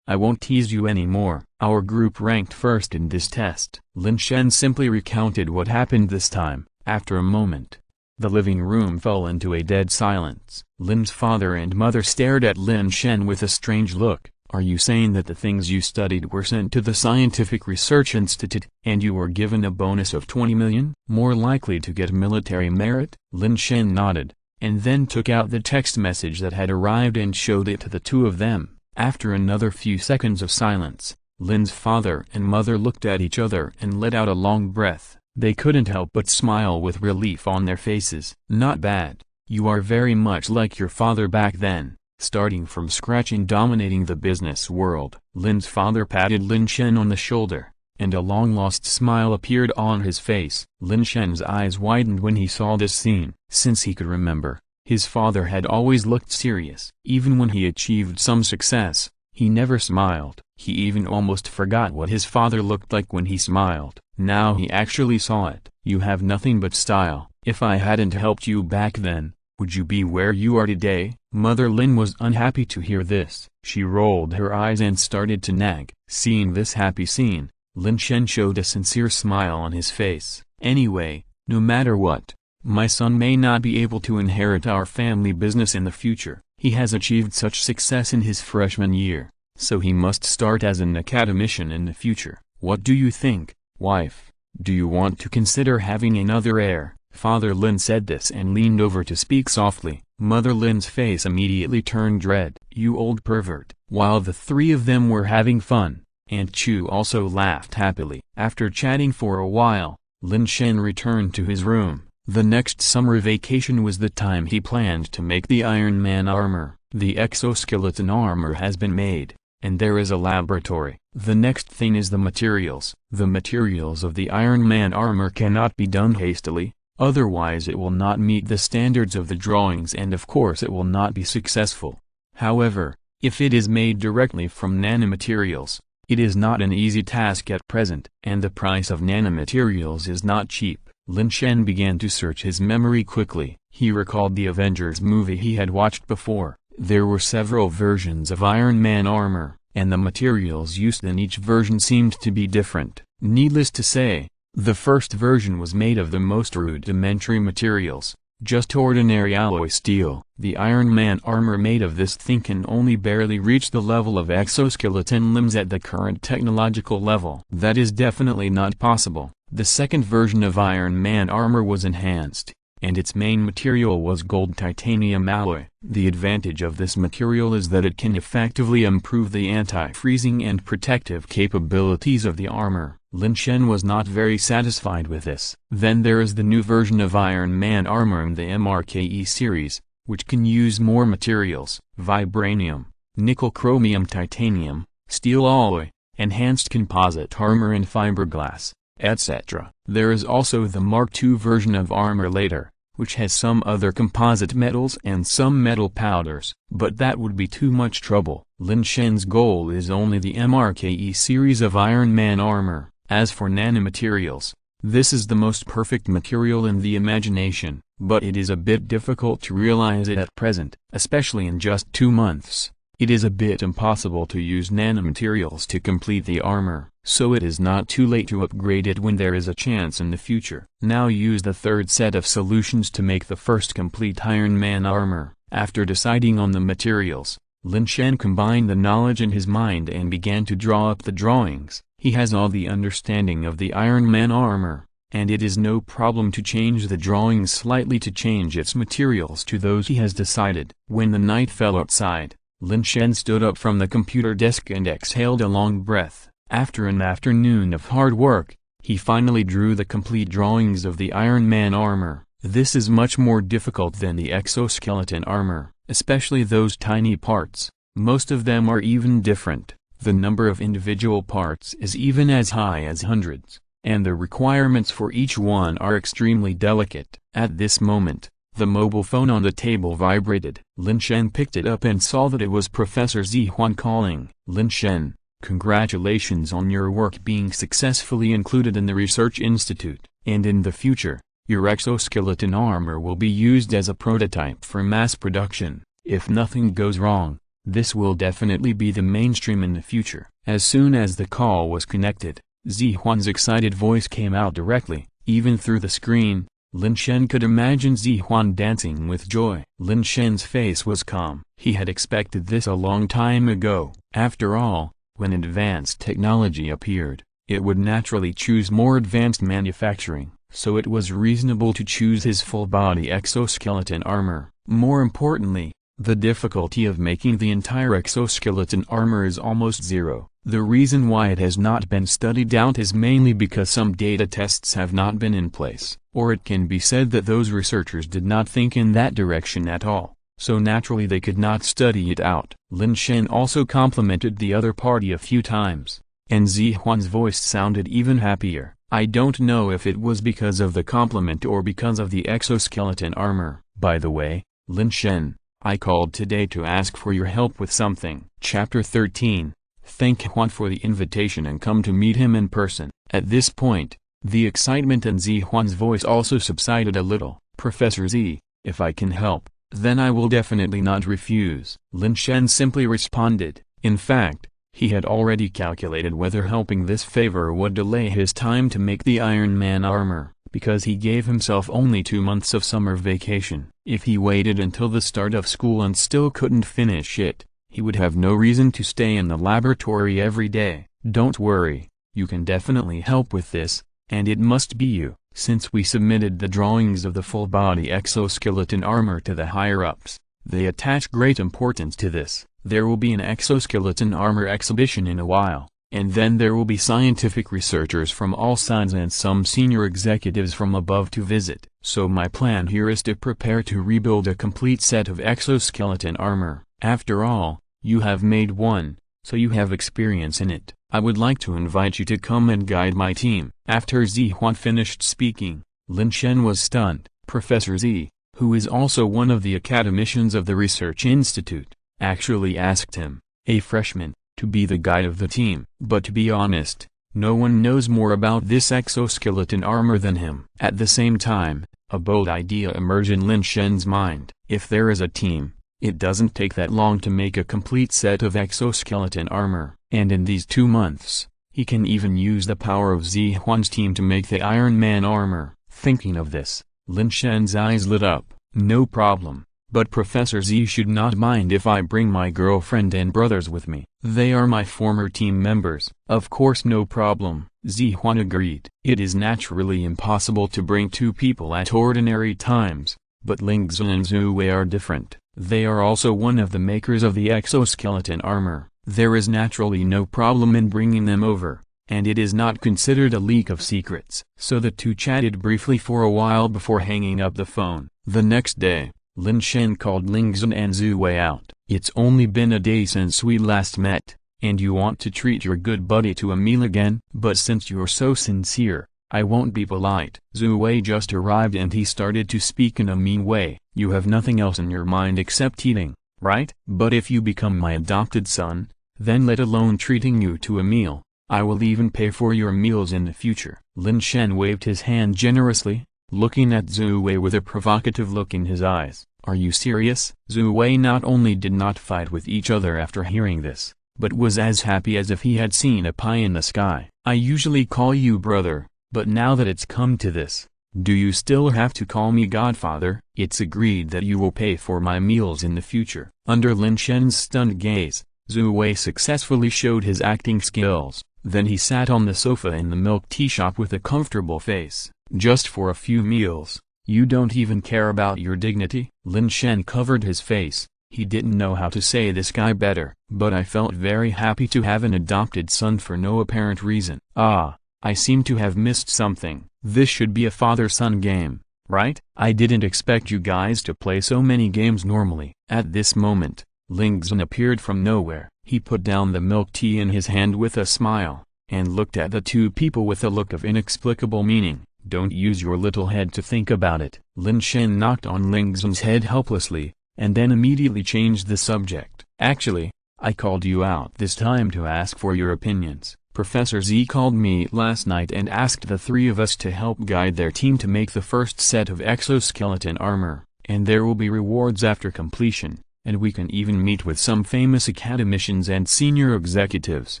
I won't tease you anymore. Our group ranked first in this test." Lin Shen simply recounted what happened this time. After a moment, the living room fell into a dead silence. Lin's father and mother stared at Lin Shen with a strange look. "Are you saying that the things you studied were sent to the Scientific Research Institute, and you were given a bonus of 20 million? More likely to get military merit?" Lin Shen nodded, and then took out the text message that had arrived and showed it to the two of them. After another few seconds of silence, Lin's father and mother looked at each other and let out a long breath. They couldn't help but smile with relief on their faces. "Not bad. You are very much like your father back then, starting from scratch and dominating the business world." Lin's father patted Lin Shen on the shoulder, and a long-lost smile appeared on his face. Lin Shen's eyes widened when he saw this scene. Since he could remember, his father had always looked serious. Even when he achieved some success, he never smiled. He even almost forgot what his father looked like when he smiled. Now he actually saw it. "You have nothing but style. If I hadn't helped you back then, would you be where you are today?" Mother Lin was unhappy to hear this. She rolled her eyes and started to nag. Seeing this happy scene, Lin Shen showed a sincere smile on his face. "Anyway, no matter what, my son may not be able to inherit our family business in the future. He has achieved such success in his freshman year, so he must start as an academician in the future. What do you think, wife? Do you want to consider having another heir?" Father Lin said this and leaned over to speak softly. Mother Lin's face immediately turned red. "You old pervert." While the three of them were having fun, Aunt Chu also laughed happily. After chatting for a while, Lin Shen returned to his room. The next summer vacation was the time he planned to make the Iron Man armor. The exoskeleton armor has been made, and there is a laboratory. The next thing is the materials. The materials of the Iron Man armor cannot be done hastily, otherwise it will not meet the standards of the drawings and of course it will not be successful. However, if it is made directly from nanomaterials, it is not an easy task at present, and the price of nanomaterials is not cheap. Lin Shen began to search his memory quickly. He recalled the Avengers movie he had watched before. There were several versions of Iron Man armor, and the materials used in each version seemed to be different. Needless to say, the first version was made of the most rudimentary materials, just ordinary alloy steel. The Iron Man armor made of this thing can only barely reach the level of exoskeleton limbs at the current technological level. That is definitely not possible. The second version of Iron Man armor was enhanced, and its main material was gold titanium alloy. The advantage of this material is that it can effectively improve the anti-freezing and protective capabilities of the armor. Lin Shen was not very satisfied with this. Then there is the new version of Iron Man armor in the MRKE series, which can use more materials: vibranium, nickel, chromium, titanium, steel alloy, enhanced composite armor and fiberglass, etc. There is also the Mark II version of armor later, which has some other composite metals and some metal powders, but that would be too much trouble. Lin Shen's goal is only the MRKE series of Iron Man armor. As for nanomaterials, this is the most perfect material in the imagination, but it is a bit difficult to realize it at present, especially in just 2 months. It is a bit impossible to use nanomaterials to complete the armor, so it is not too late to upgrade it when there is a chance in the future. Now use the third set of solutions to make the first complete Iron Man armor. After deciding on the materials, Lin Shen combined the knowledge in his mind and began to draw up the drawings. He has all the understanding of the Iron Man armor, and it is no problem to change the drawings slightly to change its materials to those he has decided. When the night fell outside, Lin Shen stood up from the computer desk and exhaled a long breath. After an afternoon of hard work, he finally drew the complete drawings of the Iron Man armor. This is much more difficult than the exoskeleton armor, especially those tiny parts. Most of them are even different. The number of individual parts is even as high as hundreds, and the requirements for each one are extremely delicate. At this moment, the mobile phone on the table vibrated. Lin Shen picked it up and saw that it was Professor Zihuan calling. Lin Shen, congratulations on your work being successfully included in the research institute, and in the future, your exoskeleton armor will be used as a prototype for mass production. If nothing goes wrong, this will definitely be the mainstream in the future. As soon as the call was connected, Zihuan's excited voice came out directly, even through the screen. Lin Shen could imagine Zihuan dancing with joy. Lin Shen's face was calm. He had expected this a long time ago. After all, when advanced technology appeared, it would naturally choose more advanced manufacturing, so it was reasonable to choose his full-body exoskeleton armor. More importantly, the difficulty of making the entire exoskeleton armor is almost zero. The reason why it has not been studied out is mainly because some data tests have not been in place, or it can be said that those researchers did not think in that direction at all, so naturally they could not study it out. Lin Shen also complimented the other party a few times, and Zihuan's voice sounded even happier. I don't know if it was because of the compliment or because of the exoskeleton armor. By the way, Lin Shen, I called today to ask for your help with something. Chapter 13. Thank Huan for the invitation and come to meet him in person. At this point, the excitement in Zihuan's voice also subsided a little. Professor Z, if I can help, then I will definitely not refuse. Lin Shen simply responded. In fact, he had already calculated whether helping this favor would delay his time to make the Iron Man armor, because he gave himself only 2 months of summer vacation. If he waited until the start of school and still couldn't finish it, he would have no reason to stay in the laboratory every day. Don't worry, you can definitely help with this, and it must be you. Since we submitted the drawings of the full-body exoskeleton armor to the higher-ups, they attach great importance to this. There will be an exoskeleton armor exhibition in a while, and then there will be scientific researchers from all sides and some senior executives from above to visit. So my plan here is to prepare to rebuild a complete set of exoskeleton armor. After all, you have made one, so you have experience in it. I would like to invite you to come and guide my team. After Zihuan finished speaking, Lin Shen was stunned. Professor Z, who is also one of the academicians of the research institute, actually asked him, a freshman, to be the guide of the team. But to be honest, no one knows more about this exoskeleton armor than him. At the same time, a bold idea emerged in Lin Shen's mind. If there is a team, it doesn't take that long to make a complete set of exoskeleton armor, and in these 2 months, he can even use the power of Zihuan's team to make the Iron Man armor. Thinking of this, Lin Shen's eyes lit up. No problem, but Professor Z should not mind if I bring my girlfriend and brothers with me. They are my former team members. Of course, no problem, Zihuan agreed. It is naturally impossible to bring 2 people at ordinary times, but Ling Shen and Zhu Wei are different. They are also one of the makers of the exoskeleton armor. There is naturally no problem in bringing them over, and it is not considered a leak of secrets. So the two chatted briefly for a while before hanging up the phone. The next day, Lin Shen called Ling Shen and Zhu Wei out. It's only been a day since we last met, and you want to treat your good buddy to a meal again? But since you're so sincere, I won't be polite. Zhu Wei just arrived and he started to speak in a mean way. You have nothing else in your mind except eating, right? But if you become my adopted son, then let alone treating you to a meal, I will even pay for your meals in the future. Lin Shen waved his hand generously, looking at Zhu Wei with a provocative look in his eyes. Are you serious? Zhu Wei not only did not fight with each other after hearing this, but was as happy as if he had seen a pie in the sky. I usually call you brother, but now that it's come to this, do you still have to call me godfather? It's agreed that you will pay for my meals in the future. Under Lin Shen's stunned gaze, Zhu Wei successfully showed his acting skills, then he sat on the sofa in the milk tea shop with a comfortable face. Just for a few meals, you don't even care about your dignity? Lin Shen covered his face. He didn't know how to say this guy better. But I felt very happy to have an adopted son for no apparent reason. Ah, I seem to have missed something. This should be a father-son game, right? I didn't expect you guys to play so many games normally. At this moment, Ling Zhen appeared from nowhere. He put down the milk tea in his hand with a smile, and looked at the two people with a look of inexplicable meaning. Don't use your little head to think about it. Lin Shen knocked on Ling Zhen's head helplessly, and then immediately changed the subject. Actually, I called you out this time to ask for your opinions. Professor Z called me last night and asked the three of us to help guide their team to make the first set of exoskeleton armor, and there will be rewards after completion, and we can even meet with some famous academicians and senior executives.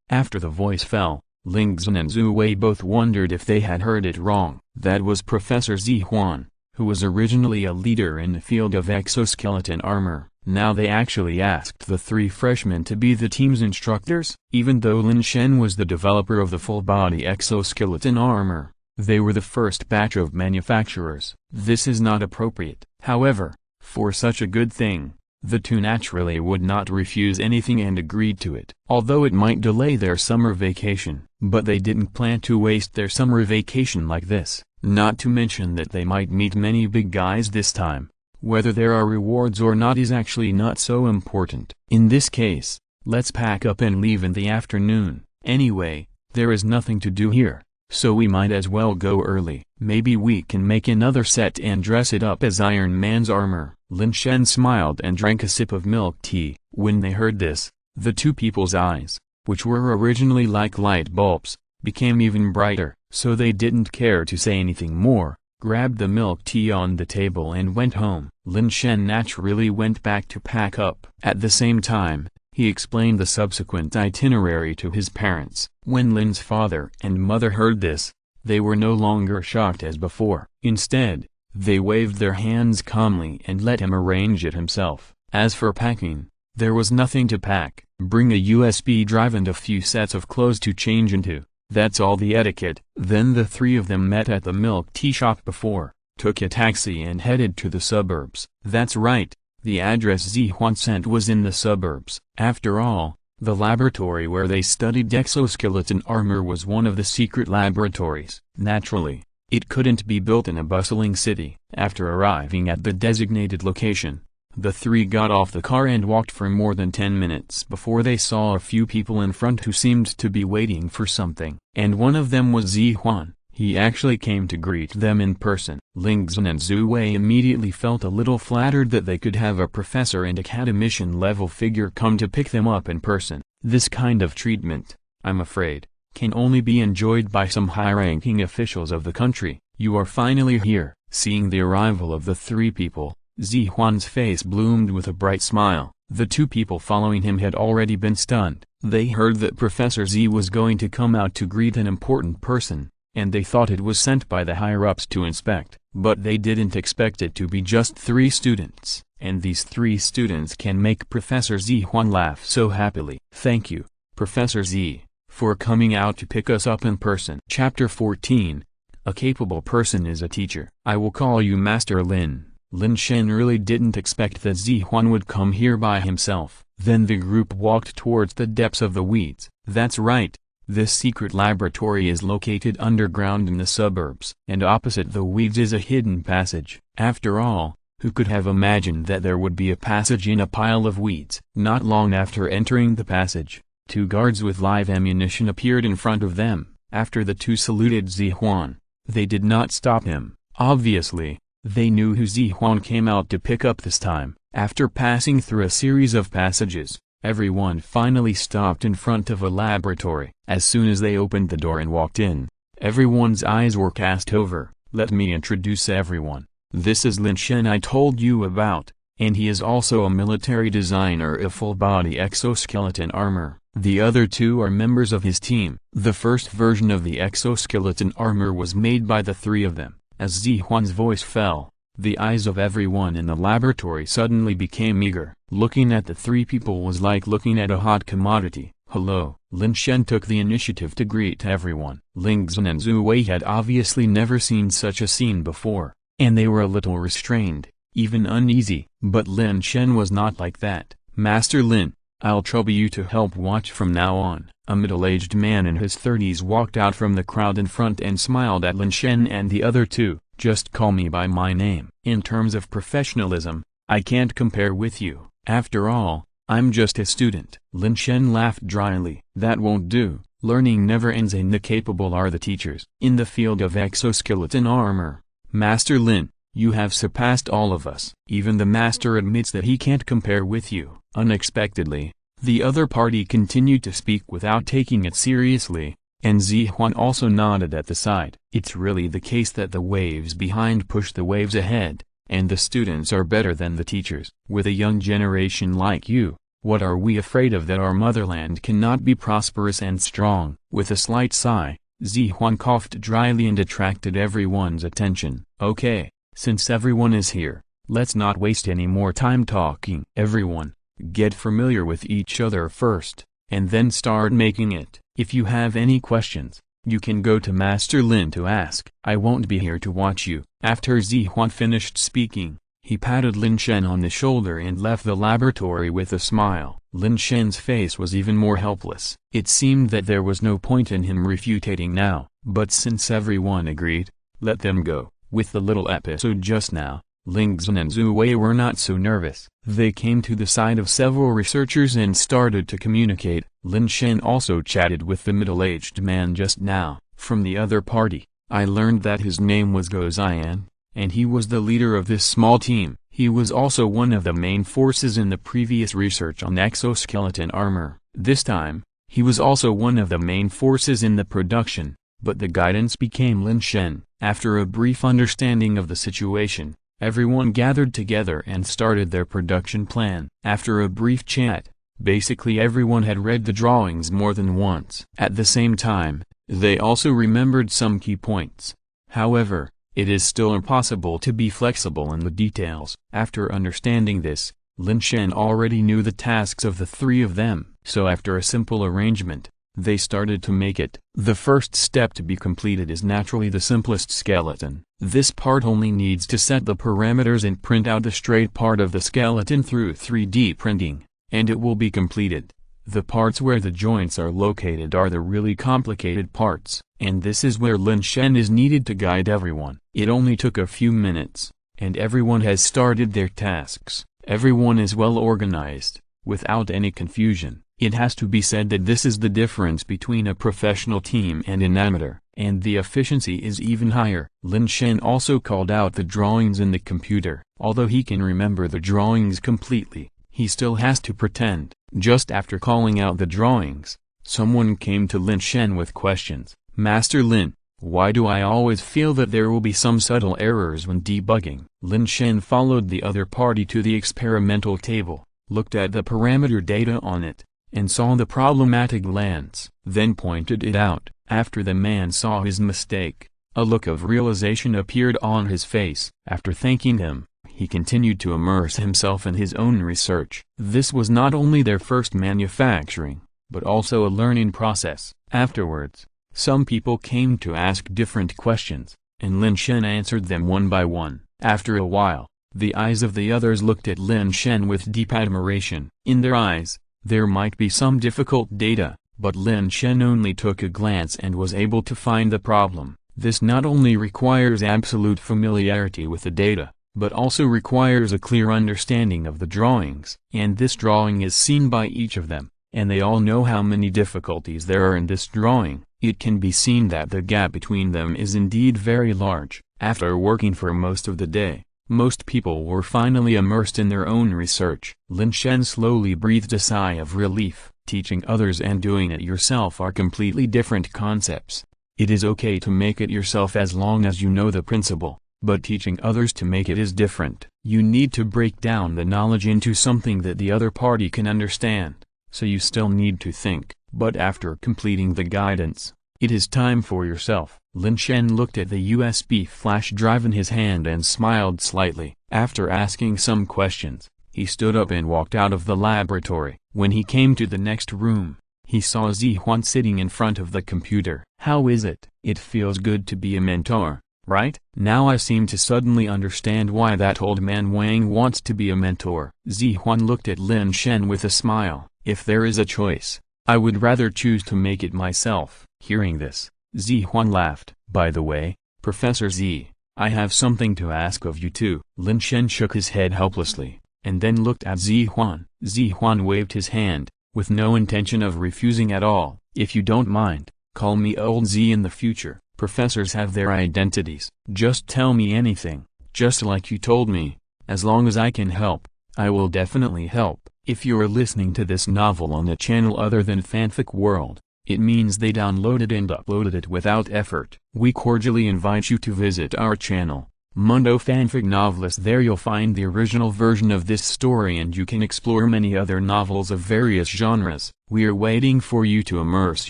After the voice fell, Ling Zhen and Zhu Wei both wondered if they had heard it wrong. That was Professor Z Huan, who was originally a leader in the field of exoskeleton armor. Now they actually asked the three freshmen to be the team's instructors? Even though Lin Shen was the developer of the full-body exoskeleton armor, they were the first batch of manufacturers. This is not appropriate. However, for such a good thing, the two naturally would not refuse anything and agreed to it. Although it might delay their summer vacation, but they didn't plan to waste their summer vacation like this. Not to mention that they might meet many big guys this time. Whether there are rewards or not is actually not so important. In this case, let's pack up and leave in the afternoon. Anyway, there is nothing to do here, so we might as well go early. Maybe we can make another set and dress it up as Iron Man's armor. Lin Shen smiled and drank a sip of milk tea. When they heard this, the two people's eyes, which were originally like light bulbs, became even brighter, so they didn't care to say anything more, grabbed the milk tea on the table and went home. Lin Shen naturally went back to pack up. At the same time, he explained the subsequent itinerary to his parents. When Lin's father and mother heard this, they were no longer shocked as before. Instead, they waved their hands calmly and let him arrange it himself. As for packing, there was nothing to pack. Bring a USB drive and a few sets of clothes to change into. That's all the etiquette. Then the three of them met at the milk tea shop before, took a taxi and headed to the suburbs. That's right, the address Z Huan sent was in the suburbs. After all, the laboratory where they studied exoskeleton armor was one of the secret laboratories. Naturally, it couldn't be built in a bustling city. After arriving at the designated location, the three got off the car and walked for more than 10 minutes before they saw a few people in front who seemed to be waiting for something. And one of them was Z Huan. He actually came to greet them in person. Ling Zhen and Zhu Wei immediately felt a little flattered that they could have a professor and academician level figure come to pick them up in person. This kind of treatment, I'm afraid, can only be enjoyed by some high-ranking officials of the country. You are finally here. Seeing the arrival of the three people, Z Huan's face bloomed with a bright smile. The two people following him had already been stunned. They heard that Professor Z was going to come out to greet an important person, and they thought it was sent by the higher-ups to inspect. But they didn't expect it to be just 3 students, and these 3 students can make Professor Z Huan laugh so happily. Thank you, Professor Z, for coming out to pick us up in person. Chapter 14. A capable person is a teacher. I will call you Master Lin. Lin Shen really didn't expect that Z Huan would come here by himself. Then the group walked towards the depths of the weeds. That's right, this secret laboratory is located underground in the suburbs. And opposite the weeds is a hidden passage. After all, who could have imagined that there would be a passage in a pile of weeds? Not long after entering the passage, 2 guards with live ammunition appeared in front of them. After the two saluted Z Huan, They did not stop him, obviously. They knew who Zihuan came out to pick up this time. After passing through a series of passages, everyone finally stopped in front of a laboratory. As soon as they opened the door and walked in, everyone's eyes were cast over. Let me introduce everyone. This is Lin Shen I told you about, and he is also a military designer of full-body exoskeleton armor. The other two are members of his team. The first version of the exoskeleton armor was made by the three of them. As Zihuan's voice fell, the eyes of everyone in the laboratory suddenly became eager. Looking at the three people was like looking at a hot commodity. Hello. Lin Shen took the initiative to greet everyone. Ling Zhen and Zhu Wei had obviously never seen such a scene before, and they were a little restrained, even uneasy. But Lin Shen was not like that. Master Lin, I'll trouble you to help watch from now on. A middle-aged man in his 30s walked out from the crowd in front and smiled at Lin Shen and the other two. Just call me by my name. In terms of professionalism, I can't compare with you. After all, I'm just a student. Lin Shen laughed dryly. That won't do. Learning never ends and the capable are the teachers. In the field of exoskeleton armor, Master Lin, you have surpassed all of us. Even the master admits that he can't compare with you. Unexpectedly, the other party continued to speak without taking it seriously, and Zihuan also nodded at the side. It's really the case that the waves behind push the waves ahead, and the students are better than the teachers. With a young generation like you, what are we afraid of that our motherland cannot be prosperous and strong? With a slight sigh, Zihuan coughed dryly and attracted everyone's attention. Okay, since everyone is here, let's not waste any more time talking. Everyone, get familiar with each other first, and then start making it. If you have any questions, you can go to Master Lin to ask. I won't be here to watch you. After Zihuan finished speaking, he patted Lin Shen on the shoulder and left the laboratory with a smile. Lin Shen's face was even more helpless. It seemed that there was no point in him refuting now, but since everyone agreed, let them go. With the little episode just now, Ling Zhen and Zhu Wei were not so nervous. They came to the side of several researchers and started to communicate. Lin Shen also chatted with the middle-aged man just now. From the other party, I learned that his name was Go Zian, and he was the leader of this small team. He was also one of the main forces in the previous research on exoskeleton armor. This time, he was also one of the main forces in the production, but the guidance became Lin Shen. After a brief understanding of the situation, everyone gathered together and started their production plan. After a brief chat, basically everyone had read the drawings more than once. At the same time, they also remembered some key points. However, it is still impossible to be flexible in the details. After understanding this, Lin Shen already knew the tasks of the three of them. So after a simple arrangement, they started to make it. The first step to be completed is naturally the simplest skeleton. This part only needs to set the parameters and print out the straight part of the skeleton through 3D printing, and it will be completed. The parts where the joints are located are the really complicated parts, and this is where Lin Shen is needed to guide everyone. It only took a few minutes, and everyone has started their tasks. Everyone is well organized, without any confusion. It has to be said that this is the difference between a professional team and an amateur, and the efficiency is even higher. Lin Shen also called out the drawings in the computer. Although he can remember the drawings completely, he still has to pretend. Just after calling out the drawings, someone came to Lin Shen with questions. Master Lin, why do I always feel that there will be some subtle errors when debugging? Lin Shen followed the other party to the experimental table, looked at the parameter data on it, and saw the problematic glance, then pointed it out. After the man saw his mistake, a look of realization appeared on his face. After thanking him, he continued to immerse himself in his own research. This was not only their first manufacturing, but also a learning process. Afterwards, some people came to ask different questions, and Lin Shen answered them one by one. After a while, the eyes of the others looked at Lin Shen with deep admiration. In their eyes, there might be some difficult data, but Lin Shen only took a glance and was able to find the problem. This not only requires absolute familiarity with the data, but also requires a clear understanding of the drawings. And this drawing is seen by each of them, and they all know how many difficulties there are in this drawing. It can be seen that the gap between them is indeed very large. After working for most of the day, most people were finally immersed in their own research. Lin Shen slowly breathed a sigh of relief. Teaching others and doing it yourself are completely different concepts. It is okay to make it yourself as long as you know the principle, but teaching others to make it is different. You need to break down the knowledge into something that the other party can understand, so you still need to think, but after completing the guidance, it is time for yourself. Lin Shen looked at the USB flash drive in his hand and smiled slightly. After asking some questions, he stood up and walked out of the laboratory. When he came to the next room, he saw Zihuan sitting in front of the computer. How is it? It feels good to be a mentor, right? Now I seem to suddenly understand why that old man Wang wants to be a mentor. Zihuan looked at Lin Shen with a smile. If there is a choice, I would rather choose to make it myself. Hearing this, Zihuan laughed. By the way, Professor Z, I have something to ask of you too. Lin Shen shook his head helplessly, and then looked at Zihuan. Zihuan waved his hand, with no intention of refusing at all. If you don't mind, call me Old Z in the future. Professors have their identities. Just tell me anything, just like you told me. As long as I can help, I will definitely help. If you are listening to this novel on a channel other than Fanfic World, it means they downloaded and uploaded it without effort. We cordially invite you to visit our channel, Mundo Fanfic Novelist. There you'll find the original version of this story and you can explore many other novels of various genres. We are waiting for you to immerse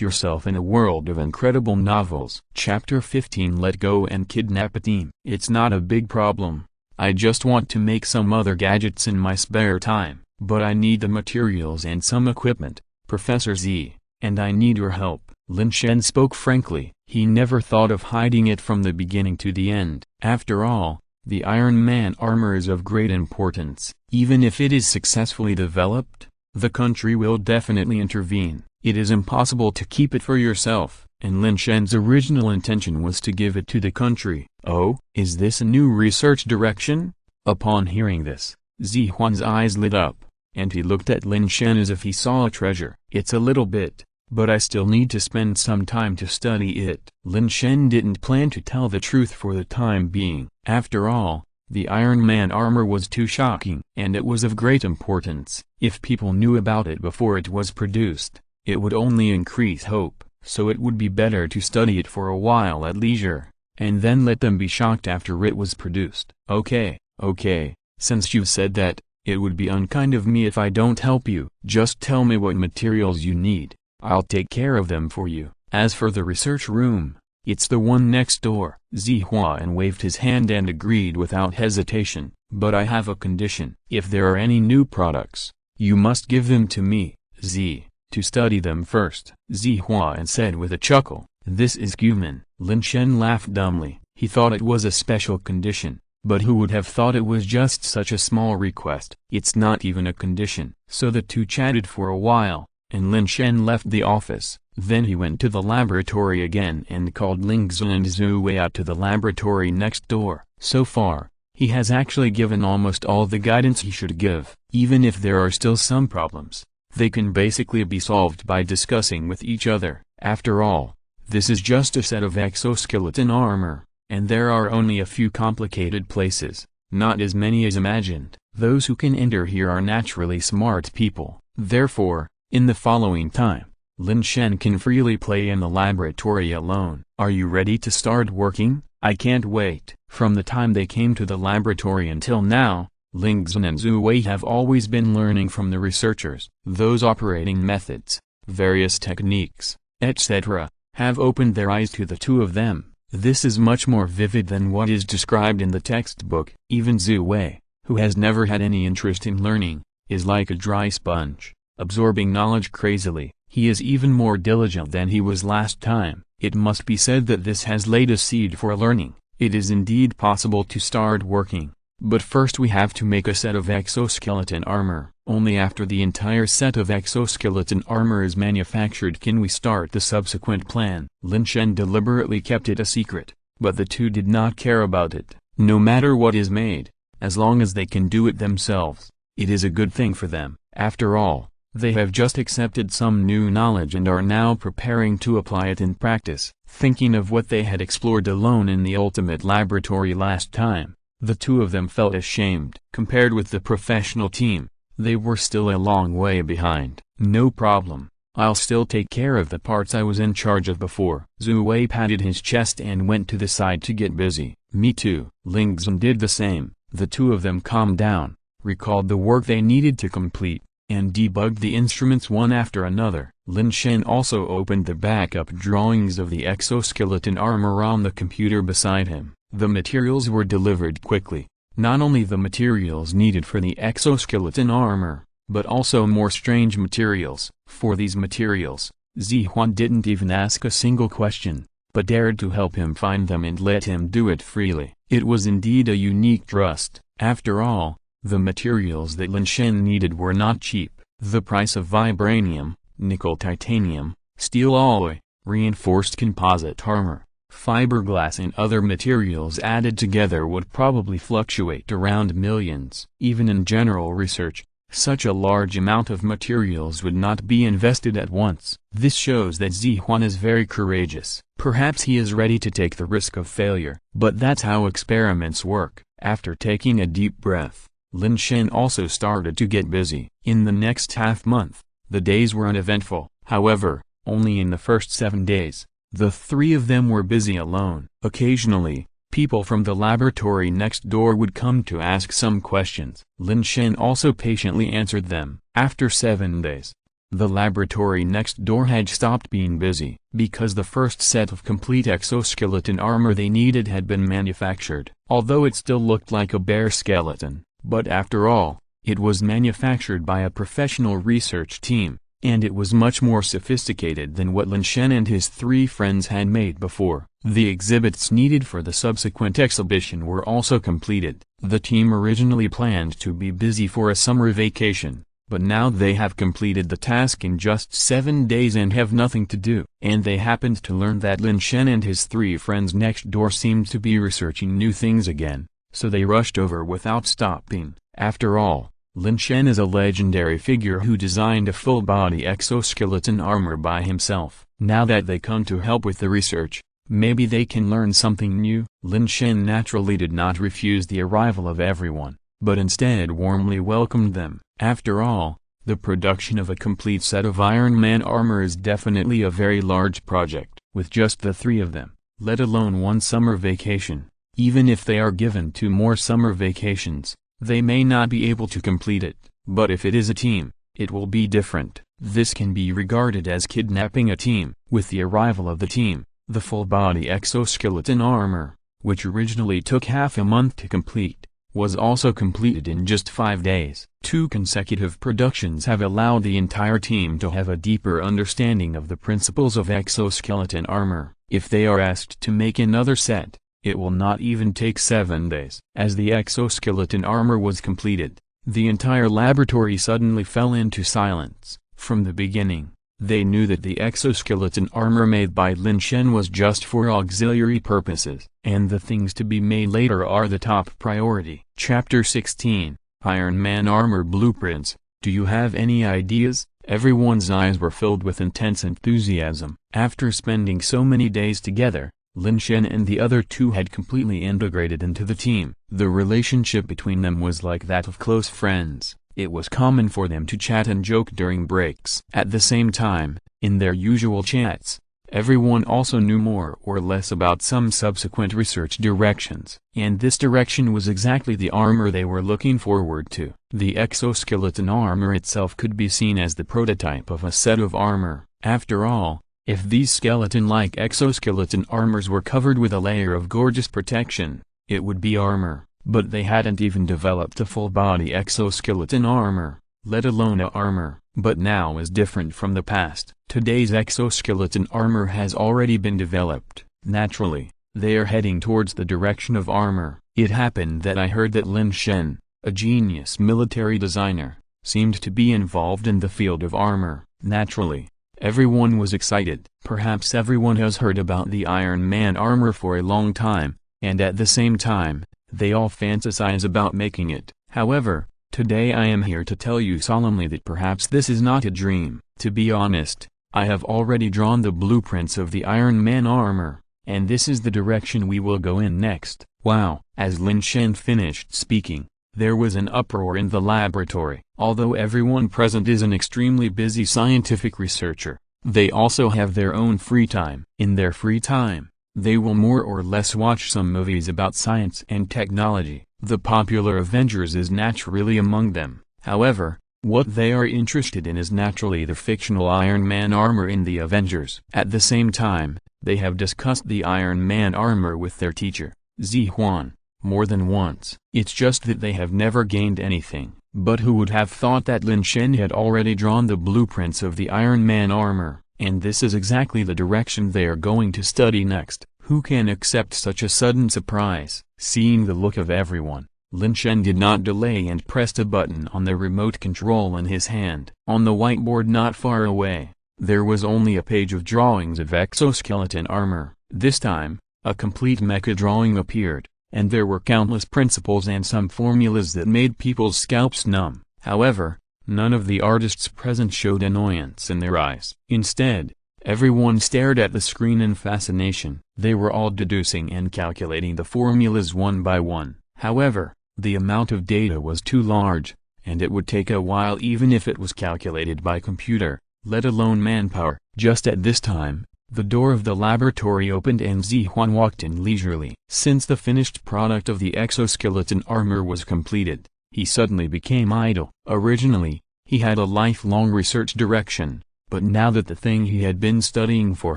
yourself in a world of incredible novels. Chapter 15 Let Go and Kidnap a Team. It's not a big problem. I just want to make some other gadgets in my spare time, but I need the materials and some equipment, Professor Z, and I need your help. Lin Shen spoke frankly. He never thought of hiding it from the beginning to the end. After all, the Iron Man armor is of great importance. Even if it is successfully developed, the country will definitely intervene. It is impossible to keep it for yourself, and Lin Shen's original intention was to give it to the country. Oh, is this a new research direction? Upon hearing this, Zihuan's eyes lit up, and he looked at Lin Shen as if he saw a treasure. It's a little bit, but I still need to spend some time to study it. Lin Shen didn't plan to tell the truth for the time being. After all, the Iron Man armor was too shocking, and it was of great importance. If people knew about it before it was produced, it would only increase hope, so it would be better to study it for a while at leisure, and then let them be shocked after it was produced. Okay, since you've said that, it would be unkind of me if I don't help you. Just tell me what materials you need. I'll take care of them for you. As for the research room, it's the one next door. Zihuan waved his hand and agreed without hesitation. But I have a condition. If there are any new products, you must give them to me, Z, to study them first. Zihuan said with a chuckle. This is human. Lin Shen laughed dumbly. He thought it was a special condition, but who would have thought it was just such a small request? It's not even a condition. So the two chatted for a while, and Lin Shen left the office. Then he went to the laboratory again and called Ling Zhen and Zhu Wei out to the laboratory next door. So far, he has actually given almost all the guidance he should give. Even if there are still some problems, they can basically be solved by discussing with each other. After all, this is just a set of exoskeleton armor, and there are only a few complicated places, not as many as imagined. Those who can enter here are naturally smart people. Therefore, in the following time, Lin Shen can freely play in the laboratory alone. Are you ready to start working? I can't wait. From the time they came to the laboratory until now, Ling Zhen and Zhu Wei have always been learning from the researchers. Those operating methods, various techniques, etc., have opened their eyes to the two of them. This is much more vivid than what is described in the textbook. Even Zhu Wei, who has never had any interest in learning, is like a dry sponge, absorbing knowledge crazily. He is even more diligent than he was last time. It must be said that this has laid a seed for learning. It is indeed possible to start working, but first we have to make a set of exoskeleton armor. Only after the entire set of exoskeleton armor is manufactured can we start the subsequent plan. Lin Shen deliberately kept it a secret, but the two did not care about it. No matter what is made, as long as they can do it themselves, it is a good thing for them. After all, They have just accepted some new knowledge and are now preparing to apply it in practice. Thinking of what they had explored alone in the ultimate laboratory last time, the two of them felt ashamed. Compared with the professional team, they were still a long way behind. No problem. I'll still take care of the parts I was in charge of before. Zhu Wei patted his chest and went to the side to get busy. Me too. Ling Zhen did the same. The two of them calmed down, recalled the work they needed to complete, and debugged the instruments one after another. Lin Shen also opened the backup drawings of the exoskeleton armor on the computer beside him. The materials were delivered quickly. Not only the materials needed for the exoskeleton armor, but also more strange materials. For these materials, Zihuan didn't even ask a single question, but dared to help him find them and let him do it freely. It was indeed a unique trust. After all, the materials that Lin Shen needed were not cheap. The price of vibranium, nickel titanium, steel alloy, reinforced composite armor, fiberglass and other materials added together would probably fluctuate around millions. Even in general research, such a large amount of materials would not be invested at once. This shows that Zihuan is very courageous. Perhaps he is ready to take the risk of failure. But that's how experiments work. After taking a deep breath, Lin Shen also started to get busy. In the next half-month, the days were uneventful. However, only in the first 7 days, the three of them were busy alone. Occasionally, people from the laboratory next door would come to ask some questions. Lin Shen also patiently answered them. After 7 days, the laboratory next door had stopped being busy, because the first set of complete exoskeleton armor they needed had been manufactured. Although it still looked like a bare skeleton, but after all, it was manufactured by a professional research team, and it was much more sophisticated than what Lin Shen and his three friends had made before. The exhibits needed for the subsequent exhibition were also completed. The team originally planned to be busy for a summer vacation, but now they have completed the task in just 7 days and have nothing to do. And they happened to learn that Lin Shen and his three friends next door seemed to be researching new things again, so they rushed over without stopping. After all, Lin Shen is a legendary figure who designed a full-body exoskeleton armor by himself. Now that they come to help with the research, maybe they can learn something new. Lin Shen naturally did not refuse the arrival of everyone, but instead warmly welcomed them. After all, the production of a complete set of Iron Man armor is definitely a very large project. With just the three of them, let alone one summer vacation, even if they are given 2 more summer vacations, they may not be able to complete it. But if it is a team, it will be different. This can be regarded as kidnapping a team. With the arrival of the team, the full-body exoskeleton armor, which originally took half a month to complete, was also completed in just 5 days. 2 consecutive productions have allowed the entire team to have a deeper understanding of the principles of exoskeleton armor. If they are asked to make another set, it will not even take 7 days. As the exoskeleton armor was completed, the entire laboratory suddenly fell into silence. From the beginning, they knew that the exoskeleton armor made by Lin Shen was just for auxiliary purposes, and the things to be made later are the top priority. Chapter 16, Iron Man Armor Blueprints. Do you have any ideas? Everyone's eyes were filled with intense enthusiasm. After spending so many days together, Lin Shen and the other two had completely integrated into the team. The relationship between them was like that of close friends. It was common for them to chat and joke during breaks. At the same time, in their usual chats, everyone also knew more or less about some subsequent research directions. And this direction was exactly the armor they were looking forward to. The exoskeleton armor itself could be seen as the prototype of a set of armor. After all, if these skeleton-like exoskeleton armors were covered with a layer of gorgeous protection, it would be armor. But they hadn't even developed a full-body exoskeleton armor, let alone a armor. But now is different from the past. Today's exoskeleton armor has already been developed. Naturally, they are heading towards the direction of armor. It happened that I heard that Lin Shen, a genius military designer, seemed to be involved in the field of armor. Naturally, everyone was excited. Perhaps everyone has heard about the Iron Man armor for a long time, and at the same time, they all fantasize about making it. However, Today I am here to tell you solemnly that perhaps this is not a dream. To be honest, I have already drawn the blueprints of the Iron Man armor, and this is the direction we will go in next. Wow! As Lin Shen finished speaking, there was an uproar in the laboratory. Although everyone present is an extremely busy scientific researcher, they also have their own free time. In their free time, they will more or less watch some movies about science and technology. The popular Avengers is naturally among them. However, what they are interested in is naturally the fictional Iron Man armor in the Avengers. At the same time, they have discussed the Iron Man armor with their teacher, Zihuan, more than once. It's just that they have never gained anything. But who would have thought that Lin Shen had already drawn the blueprints of the Iron Man armor, and this is exactly the direction they are going to study next. Who can accept such a sudden surprise? Seeing the look of everyone, Lin Shen did not delay and pressed a button on the remote control in his hand. On the whiteboard not far away, there was only a page of drawings of exoskeleton armor. This time, a complete mecha drawing appeared, and there were countless principles and some formulas that made people's scalps numb. However, none of the artists present showed annoyance in their eyes. Instead, everyone stared at the screen in fascination. They were all deducing and calculating the formulas one by one. However, the amount of data was too large, and it would take a while even if it was calculated by computer, let alone manpower. Just at this time, the door of the laboratory opened and Zihuan walked in leisurely. Since the finished product of the exoskeleton armor was completed, he suddenly became idle. Originally, he had a lifelong research direction, but now that the thing he had been studying for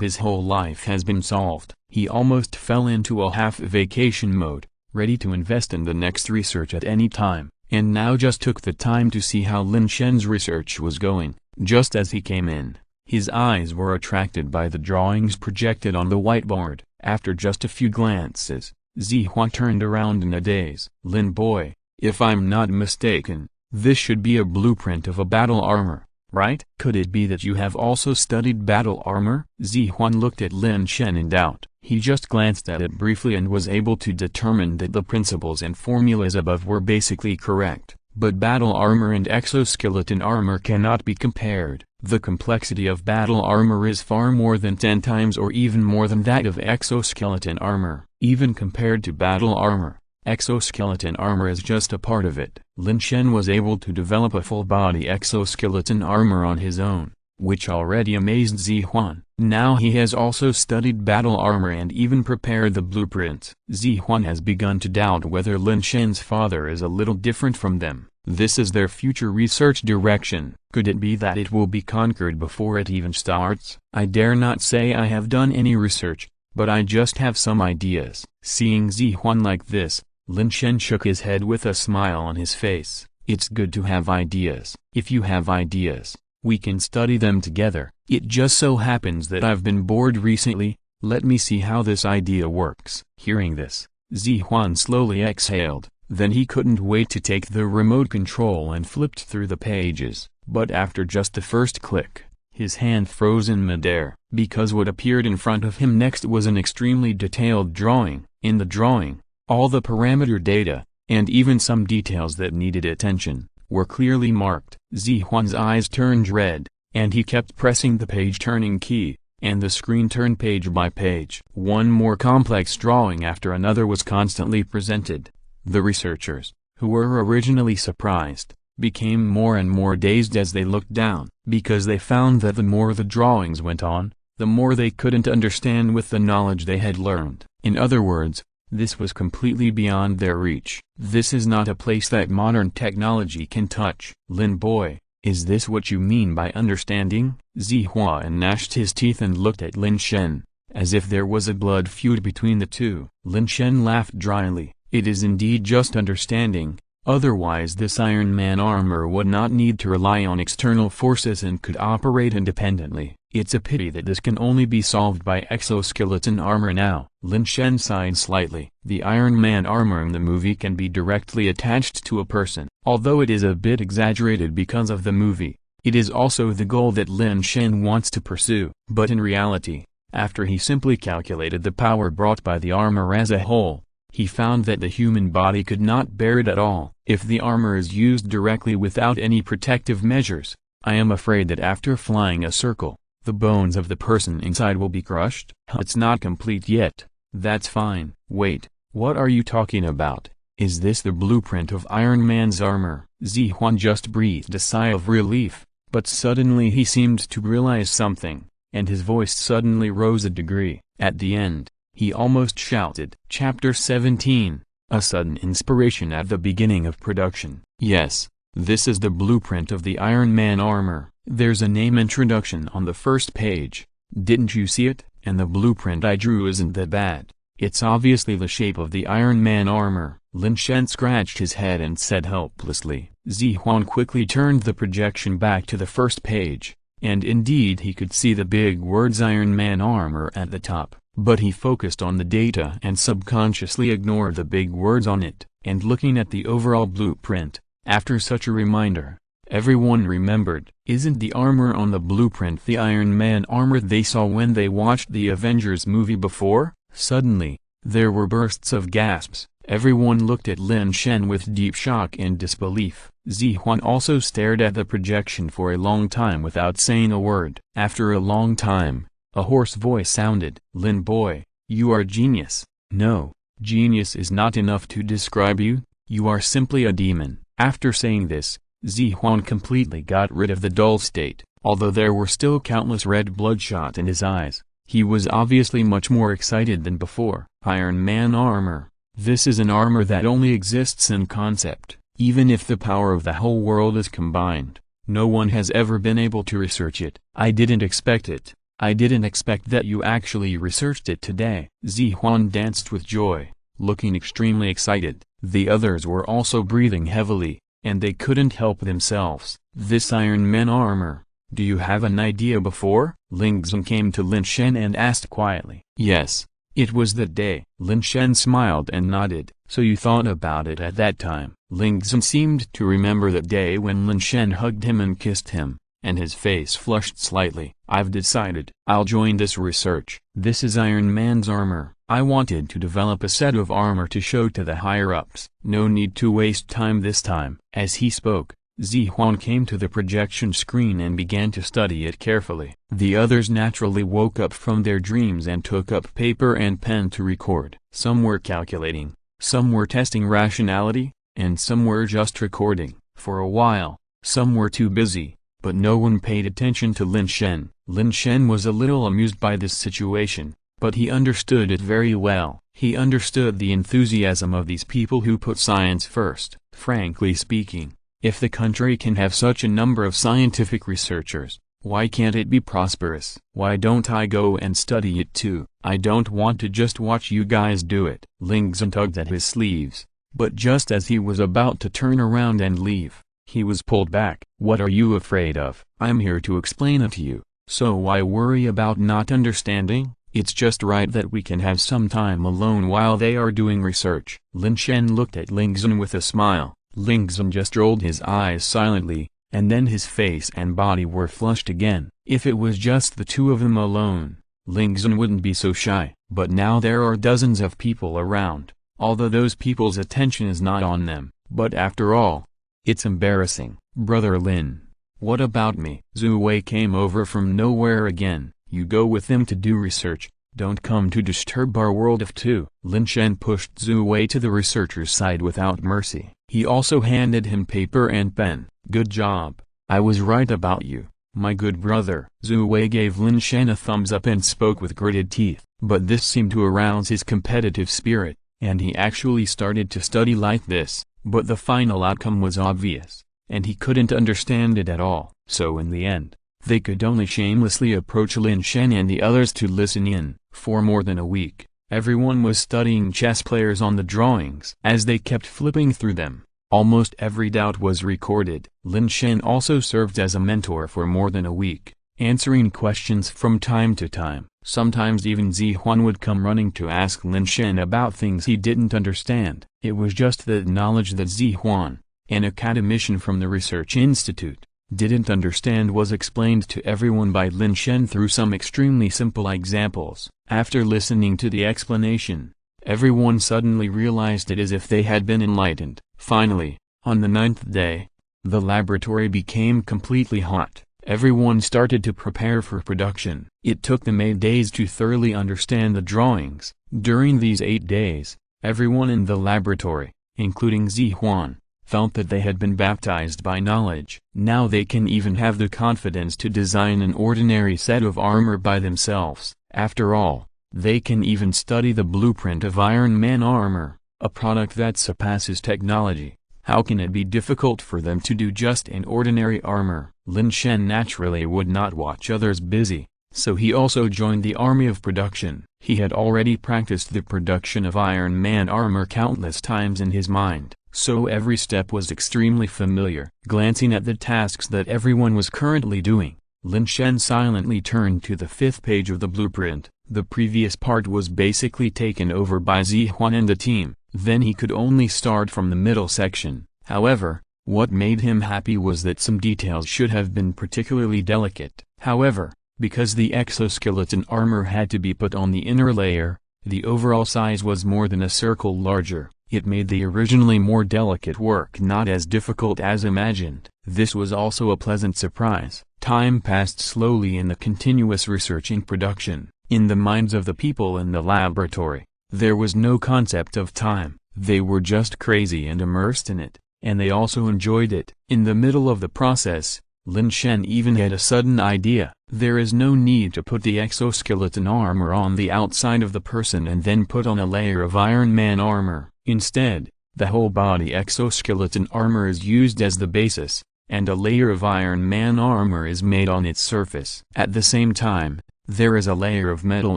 his whole life has been solved, he almost fell into a half-vacation mode, ready to invest in the next research at any time, and now just took the time to see how Lin Shen's research was going. Just as he came in, his eyes were attracted by the drawings projected on the whiteboard. After just a few glances, Zihuan turned around in a daze. Lin boy, if I'm not mistaken, this should be a blueprint of a battle armor, right? Could it be that you have also studied battle armor? Zihuan looked at Lin Shen in doubt. He just glanced at it briefly and was able to determine that the principles and formulas above were basically correct. But battle armor and exoskeleton armor cannot be compared. The complexity of battle armor is far more than 10 times or even more than that of exoskeleton armor. Even compared to battle armor, exoskeleton armor is just a part of it. Lin Shen was able to develop a full-body exoskeleton armor on his own, which already amazed Zihuan. Now he has also studied battle armor and even prepared the blueprints. Zihuan has begun to doubt whether Lin Shen's father is a little different from them. This is their future research direction. Could it be that it will be conquered before it even starts? I dare not say I have done any research, but I just have some ideas. Seeing Zihuan like this, Lin Shen shook his head with a smile on his face. It's good to have ideas. If you have ideas, we can study them together. It just so happens that I've been bored recently, let me see how this idea works. Hearing this, Zihuan slowly exhaled, then he couldn't wait to take the remote control and flipped through the pages. But after just the first click, his hand froze in midair, because what appeared in front of him next was an extremely detailed drawing. In the drawing, all the parameter data, and even some details that needed attention, were clearly marked. Zihuan's eyes turned red, and he kept pressing the page-turning key, and the screen turned page by page. One more complex drawing after another was constantly presented. The researchers, who were originally surprised, became more and more dazed as they looked down, because they found that the more the drawings went on, the more they couldn't understand with the knowledge they had learned. In other words, this was completely beyond their reach. This is not a place that modern technology can touch. Lin boy, is this what you mean by understanding? Zihuan gnashed his teeth and looked at Lin Shen, as if there was a blood feud between the two. Lin Shen laughed dryly. It is indeed just understanding, otherwise this Iron Man armor would not need to rely on external forces and could operate independently. It's a pity that this can only be solved by exoskeleton armor now. Lin Shen sighed slightly. The Iron Man armor in the movie can be directly attached to a person. Although it is a bit exaggerated because of the movie, it is also the goal that Lin Shen wants to pursue. But in reality, after he simply calculated the power brought by the armor as a whole, he found that the human body could not bear it at all. If the armor is used directly without any protective measures, I am afraid that after flying a circle, the bones of the person inside will be crushed. It's not complete yet. That's fine. Wait, what are you talking about? Is this the blueprint of Iron Man's armor? Zihuan just breathed a sigh of relief, but suddenly he seemed to realize something, and his voice suddenly rose a degree. At the end, he almost shouted. Chapter 17, a sudden inspiration at the beginning of production. Yes, this is the blueprint of the Iron Man armor. There's a name introduction on the first page. Didn't you see it? And the blueprint I drew isn't that bad. It's obviously the shape of the Iron Man armor. Lin Shen scratched his head and said helplessly. Zihuan quickly turned the projection back to the first page, and indeed he could see the big words Iron Man armor at the top, but he focused on the data and subconsciously ignored the big words on it. And looking at the overall blueprint, after such a reminder, everyone remembered. Isn't the armor on the blueprint the Iron Man armor they saw when they watched the Avengers movie before? Suddenly, there were bursts of gasps. Everyone looked at Lin Shen with deep shock and disbelief. Zihuan also stared at the projection for a long time without saying a word. After a long time, a hoarse voice sounded. Lin boy, you are genius. No, genius is not enough to describe you. You are simply a demon. After saying this, Zihuan completely got rid of the dull state. Although there were still countless red bloodshot in his eyes, he was obviously much more excited than before. Iron Man armor. This is an armor that only exists in concept. Even if the power of the whole world is combined, no one has ever been able to research it. I didn't expect it. I didn't expect that you actually researched it today. Zihuan danced with joy, looking extremely excited. The others were also breathing heavily, and they couldn't help themselves. This Iron Man armor, do you have an idea before? Ling Zhen came to Lin Shen and asked quietly. Yes, it was that day. Lin Shen smiled and nodded. So you thought about it at that time. Ling Zhen seemed to remember that day when Lin Shen hugged him and kissed him, and his face flushed slightly. I've decided. I'll join this research. This is Iron Man's armor. I wanted to develop a set of armor to show to the higher-ups. No need to waste time this time. As he spoke, Zihuan came to the projection screen and began to study it carefully. The others naturally woke up from their dreams and took up paper and pen to record. Some were calculating, some were testing rationality, and some were just recording. For a while, some were too busy, but no one paid attention to Lin Shen. Lin Shen was a little amused by this situation, but he understood it very well. He understood the enthusiasm of these people who put science first. Frankly speaking, if the country can have such a number of scientific researchers, why can't it be prosperous? Why don't I go and study it too? I don't want to just watch you guys do it. Ling Zhen tugged at his sleeves, but just as he was about to turn around and leave, he was pulled back. What are you afraid of? I'm here to explain it to you, so why worry about not understanding? It's just right that we can have some time alone while they are doing research. Lin Shen looked at Ling Zhen with a smile. Ling Zhen just rolled his eyes silently, and then his face and body were flushed again. If it was just the two of them alone, Ling Zhen wouldn't be so shy. But now there are dozens of people around, although those people's attention is not on them. But after all, it's embarrassing. Brother Lin, what about me? Zhu Wei came over from nowhere again. You go with them to do research. Don't come to disturb our world of two. Lin Shen pushed Zhu Wei to the researcher's side without mercy. He also handed him paper and pen. Good job. I was right about you, my good brother. Zhu Wei gave Lin Shen a thumbs up and spoke with gritted teeth. But this seemed to arouse his competitive spirit, and he actually started to study like this. But the final outcome was obvious, and he couldn't understand it at all. So in the end, they could only shamelessly approach Lin Shen and the others to listen in. For more than a week, everyone was studying chess players on the drawings. As they kept flipping through them, almost every doubt was recorded. Lin Shen also served as a mentor for more than a week, answering questions from time to time. Sometimes even Zihuan would come running to ask Lin Shen about things he didn't understand. It was just the knowledge that Zihuan, an academician from the research institute, didn't understand was explained to everyone by Lin Shen through some extremely simple examples. After listening to the explanation, Everyone suddenly realized it as if they had been enlightened. Finally, on the 9th day, the laboratory became completely hot. Everyone started to prepare for production. It took them 8 days to thoroughly understand the drawings. During these 8 days, everyone in the laboratory, including Zihuan, felt that they had been baptized by knowledge. Now they can even have the confidence to design an ordinary set of armor by themselves. After all, they can even study the blueprint of Iron Man armor, a product that surpasses technology. How can it be difficult for them to do just an ordinary armor? Lin Shen naturally would not watch others busy, so he also joined the army of production. He had already practiced the production of Iron Man armor countless times in his mind, so every step was extremely familiar. Glancing at the tasks that everyone was currently doing, Lin Shen silently turned to the 5th page of the blueprint. The previous part was basically taken over by Zihuan and the team. Then he could only start from the middle section. However, what made him happy was that some details should have been particularly delicate. However, because the exoskeleton armor had to be put on the inner layer, the overall size was more than a circle larger. It made the originally more delicate work not as difficult as imagined. This was also a pleasant surprise. Time passed slowly in the continuous research and production. In the minds of the people in the laboratory, there was no concept of time. They were just crazy and immersed in it, and they also enjoyed it. In the middle of the process, Lin Shen even had a sudden idea. There is no need to put the exoskeleton armor on the outside of the person and then put on a layer of Iron Man armor. Instead, the whole body exoskeleton armor is used as the basis, and a layer of Iron Man armor is made on its surface. At the same time, there is a layer of metal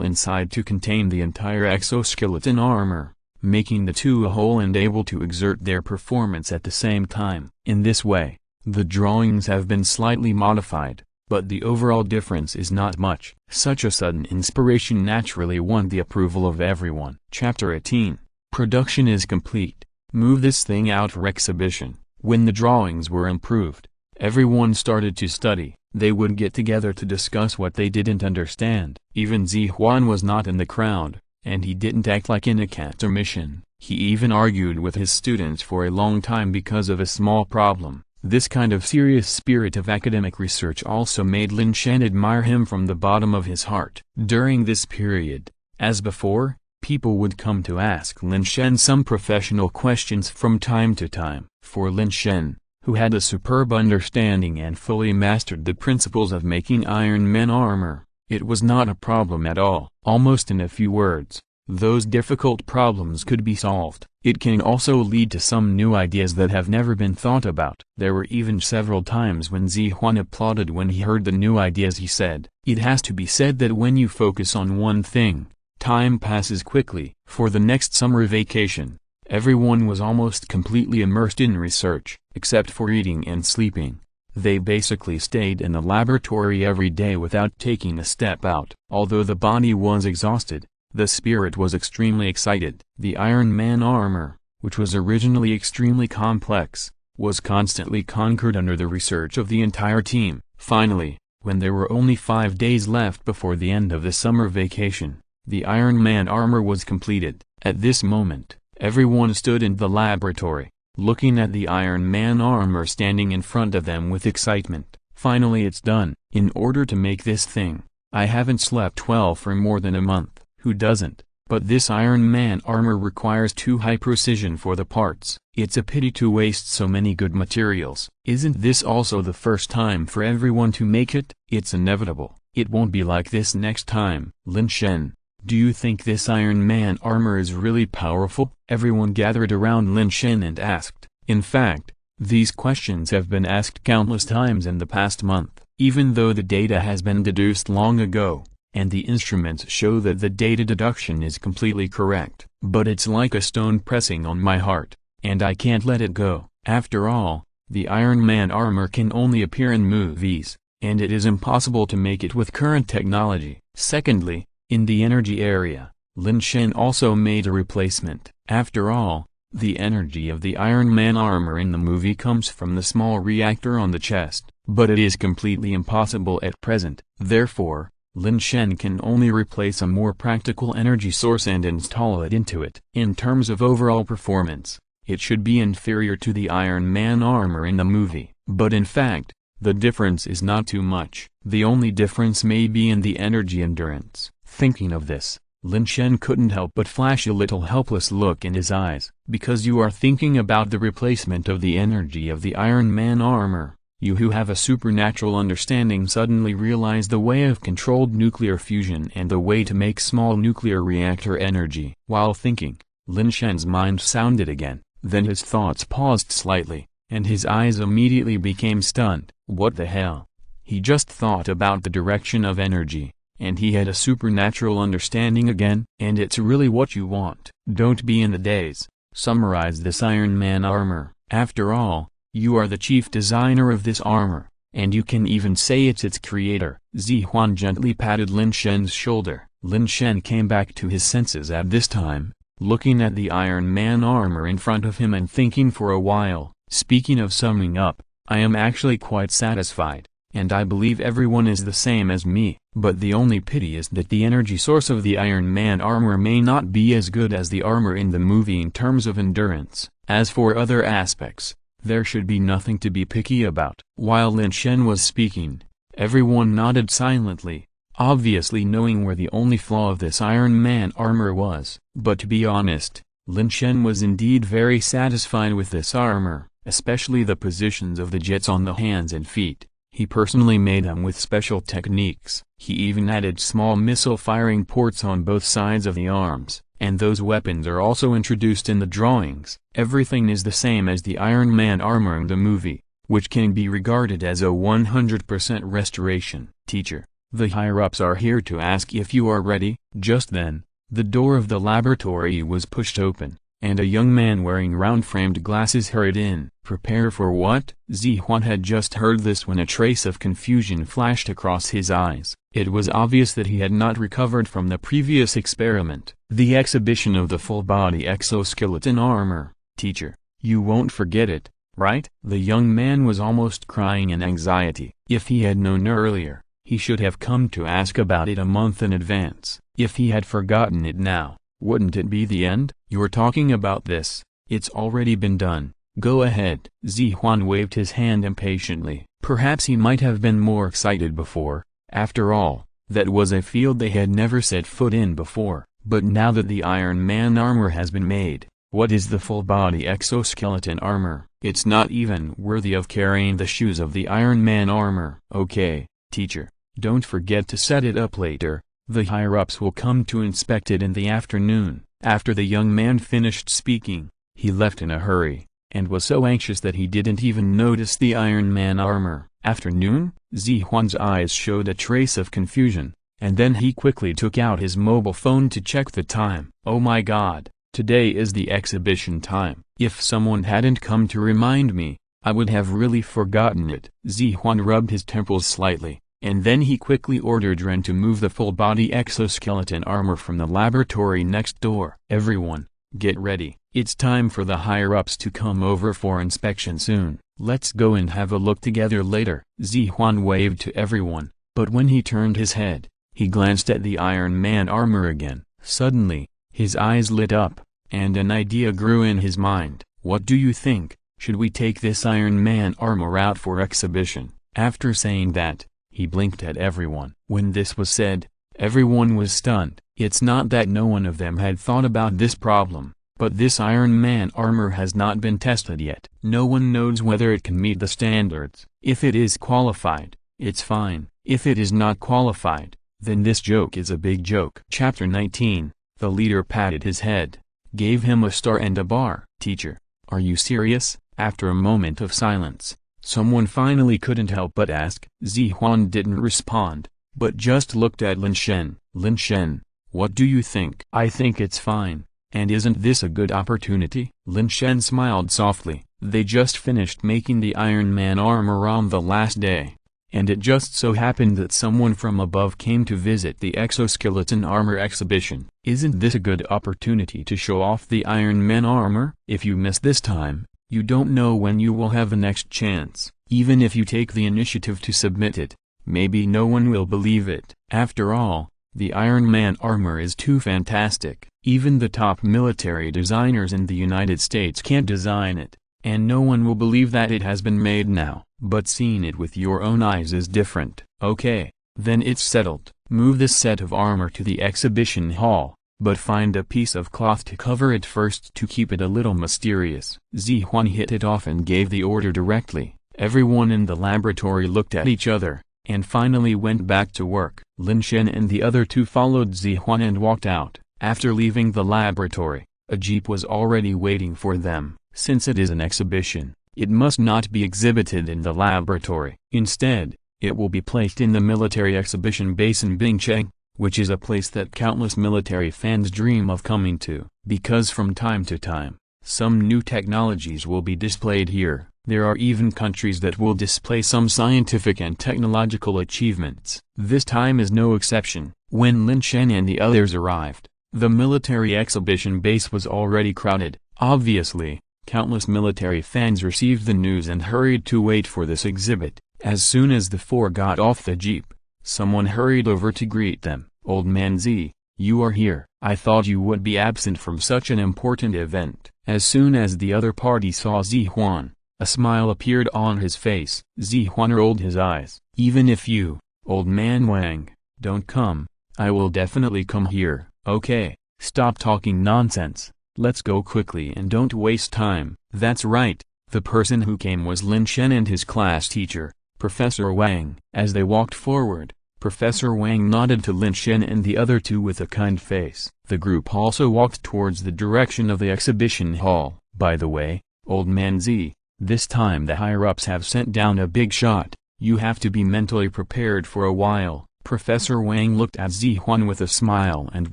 inside to contain the entire exoskeleton armor, making the two a whole and able to exert their performance at the same time. In this way, the drawings have been slightly modified, but the overall difference is not much. Such a sudden inspiration naturally won the approval of everyone. Chapter 18. Production is complete. Move this thing out for exhibition. When the drawings were improved, everyone started to study. They would get together to discuss what they didn't understand. Even Zihuan was not in the crowd, and he didn't act like in a intermission. He even argued with his students for a long time because of a small problem. This kind of serious spirit of academic research also made Lin Shen admire him from the bottom of his heart. During this period, as before, people would come to ask Lin Shen some professional questions from time to time. For Lin Shen, who had a superb understanding and fully mastered the principles of making Iron Man armor, it was not a problem at all. Almost in a few words, those difficult problems could be solved. It can also lead to some new ideas that have never been thought about. There were even several times when Zihuan applauded when he heard the new ideas he said. It has to be said that when you focus on one thing, time passes quickly. For the next summer vacation, everyone was almost completely immersed in research, except for eating and sleeping. They basically stayed in the laboratory every day without taking a step out. Although the body was exhausted, the spirit was extremely excited. The Iron Man armor, which was originally extremely complex, was constantly conquered under the research of the entire team. Finally, when there were only 5 days left before the end of the summer vacation, the Iron Man armor was completed. At this moment, everyone stood in the laboratory, looking at the Iron Man armor standing in front of them with excitement. Finally it's done. In order to make this thing, I haven't slept well for more than a month. Who doesn't? But this Iron Man armor requires too high precision for the parts. It's a pity to waste so many good materials. Isn't this also the first time for everyone to make it? It's inevitable. It won't be like this next time. Lin Shen, do you think this Iron Man armor is really powerful? Everyone gathered around Lin Shen and asked. In fact, these questions have been asked countless times in the past month. Even though the data has been deduced long ago, and the instruments show that the data deduction is completely correct, but it's like a stone pressing on my heart, and I can't let it go. After all, the Iron Man armor can only appear in movies, and it is impossible to make it with current technology. Secondly, in the energy area, Lin Shen also made a replacement. After all, the energy of the Iron Man armor in the movie comes from the small reactor on the chest, but it is completely impossible at present. Therefore, Lin Shen can only replace a more practical energy source and install it into it. In terms of overall performance, it should be inferior to the Iron Man armor in the movie. But in fact, the difference is not too much. The only difference may be in the energy endurance. Thinking of this, Lin Shen couldn't help but flash a little helpless look in his eyes. Because you are thinking about the replacement of the energy of the Iron Man armor, you who have a supernatural understanding suddenly realize the way of controlled nuclear fusion and the way to make small nuclear reactor energy. While thinking, Lin Shen's mind sounded again, then his thoughts paused slightly, and his eyes immediately became stunned. What the hell? He just thought about the direction of energy, and he had a supernatural understanding again. And it's really what you want. Don't be in the daze. Summarize this Iron Man armor. After all, you are the chief designer of this armor, and you can even say it's its creator. Zihuan gently patted Lin Shen's shoulder. Lin Shen came back to his senses at this time, looking at the Iron Man armor in front of him and thinking for a while. Speaking of summing up, I am actually quite satisfied, and I believe everyone is the same as me. But the only pity is that the energy source of the Iron Man armor may not be as good as the armor in the movie in terms of endurance. As for other aspects, there should be nothing to be picky about. While Lin Shen was speaking, everyone nodded silently, obviously knowing where the only flaw of this Iron Man armor was. But to be honest, Lin Shen was indeed very satisfied with this armor, especially the positions of the jets on the hands and feet. He personally made them with special techniques. He even added small missile firing ports on both sides of the arms, and those weapons are also introduced in the drawings. Everything is the same as the Iron Man armor in the movie, which can be regarded as a 100% restoration. Teacher, the higher-ups are here to ask if you are ready. Just then, the door of the laboratory was pushed open, and a young man wearing round-framed glasses hurried in. Prepare for what? Zihuan had just heard this when a trace of confusion flashed across his eyes. It was obvious that he had not recovered from the previous experiment. The exhibition of the full-body exoskeleton armor. Teacher, you won't forget it, right? The young man was almost crying in anxiety. If he had known earlier, he should have come to ask about it a month in advance. If he had forgotten it now, wouldn't it be the end? You're talking about this. It's already been done. Go ahead. Zihuan waved his hand impatiently. Perhaps he might have been more excited before. After all, that was a field they had never set foot in before. But now that the Iron Man armor has been made, what is the full-body exoskeleton armor? It's not even worthy of carrying the shoes of the Iron Man armor. Okay, teacher, don't forget to set it up later. The higher-ups will come to inspect it in the afternoon. After the young man finished speaking, he left in a hurry, and was so anxious that he didn't even notice the Iron Man armor. Afternoon? Zihuan's eyes showed a trace of confusion, and then he quickly took out his mobile phone to check the time. Oh my god, today is the exhibition time. If someone hadn't come to remind me, I would have really forgotten it. Zihuan rubbed his temples slightly, and then he quickly ordered Ren to move the full-body exoskeleton armor from the laboratory next door. Everyone, get ready. It's time for the higher-ups to come over for inspection soon. Let's go and have a look together later. Zihuan waved to everyone, but when he turned his head, he glanced at the Iron Man armor again. Suddenly, his eyes lit up, and an idea grew in his mind. What do you think? Should we take this Iron Man armor out for exhibition? After saying that, he blinked at everyone. When this was said, everyone was stunned. It's not that no one of them had thought about this problem, but this Iron Man armor has not been tested yet. No one knows whether it can meet the standards. If it is qualified, it's fine. If it is not qualified, then this joke is a big joke. Chapter 19. The leader patted his head, gave him a star and a bar. Teacher, are you serious? After a moment of silence, someone finally couldn't help but ask. Zihuan didn't respond, but just looked at Lin Shen. Lin Shen, what do you think? I think it's fine. And isn't this a good opportunity? Lin Shen smiled softly. They just finished making the Iron Man armor on the last day, and it just so happened that someone from above came to visit the exoskeleton armor exhibition. Isn't this a good opportunity to show off the Iron Man armor? If you miss this time, you don't know when you will have the next chance. Even if you take the initiative to submit it, maybe no one will believe it. After all, the Iron Man armor is too fantastic. Even the top military designers in the United States can't design it, and no one will believe that it has been made now. But seeing it with your own eyes is different. Okay, then it's settled. Move this set of armor to the exhibition hall, but find a piece of cloth to cover it first to keep it a little mysterious. Zihuan hit it off and gave the order directly. Everyone in the laboratory looked at each other, and finally went back to work. Lin Shen and the other two followed Zihuan and walked out. After leaving the laboratory, a jeep was already waiting for them. Since it is an exhibition, it must not be exhibited in the laboratory. Instead, it will be placed in the military exhibition base in Bingcheng, which is a place that countless military fans dream of coming to. Because from time to time, some new technologies will be displayed here. There are even countries that will display some scientific and technological achievements. This time is no exception. When Lin Shen and the others arrived, the military exhibition base was already crowded. Obviously, countless military fans received the news and hurried to wait for this exhibit. As soon as the four got off the jeep, someone hurried over to greet them. "Old Man Z, you are here. I thought you would be absent from such an important event." As soon as the other party saw Zihuan, a smile appeared on his face. Zihuan rolled his eyes. "Even if you, Old Man Wang, don't come, I will definitely come here." "Okay, stop talking nonsense. Let's go quickly and don't waste time." That's right, the person who came was Lin Shen and his class teacher, Professor Wang. As they walked forward, Professor Wang nodded to Lin Shen and the other two with a kind face. The group also walked towards the direction of the exhibition hall. "By the way, Old Man Z, this time the higher-ups have sent down a big shot. You have to be mentally prepared for a while." Professor Wang looked at Zihuan with a smile and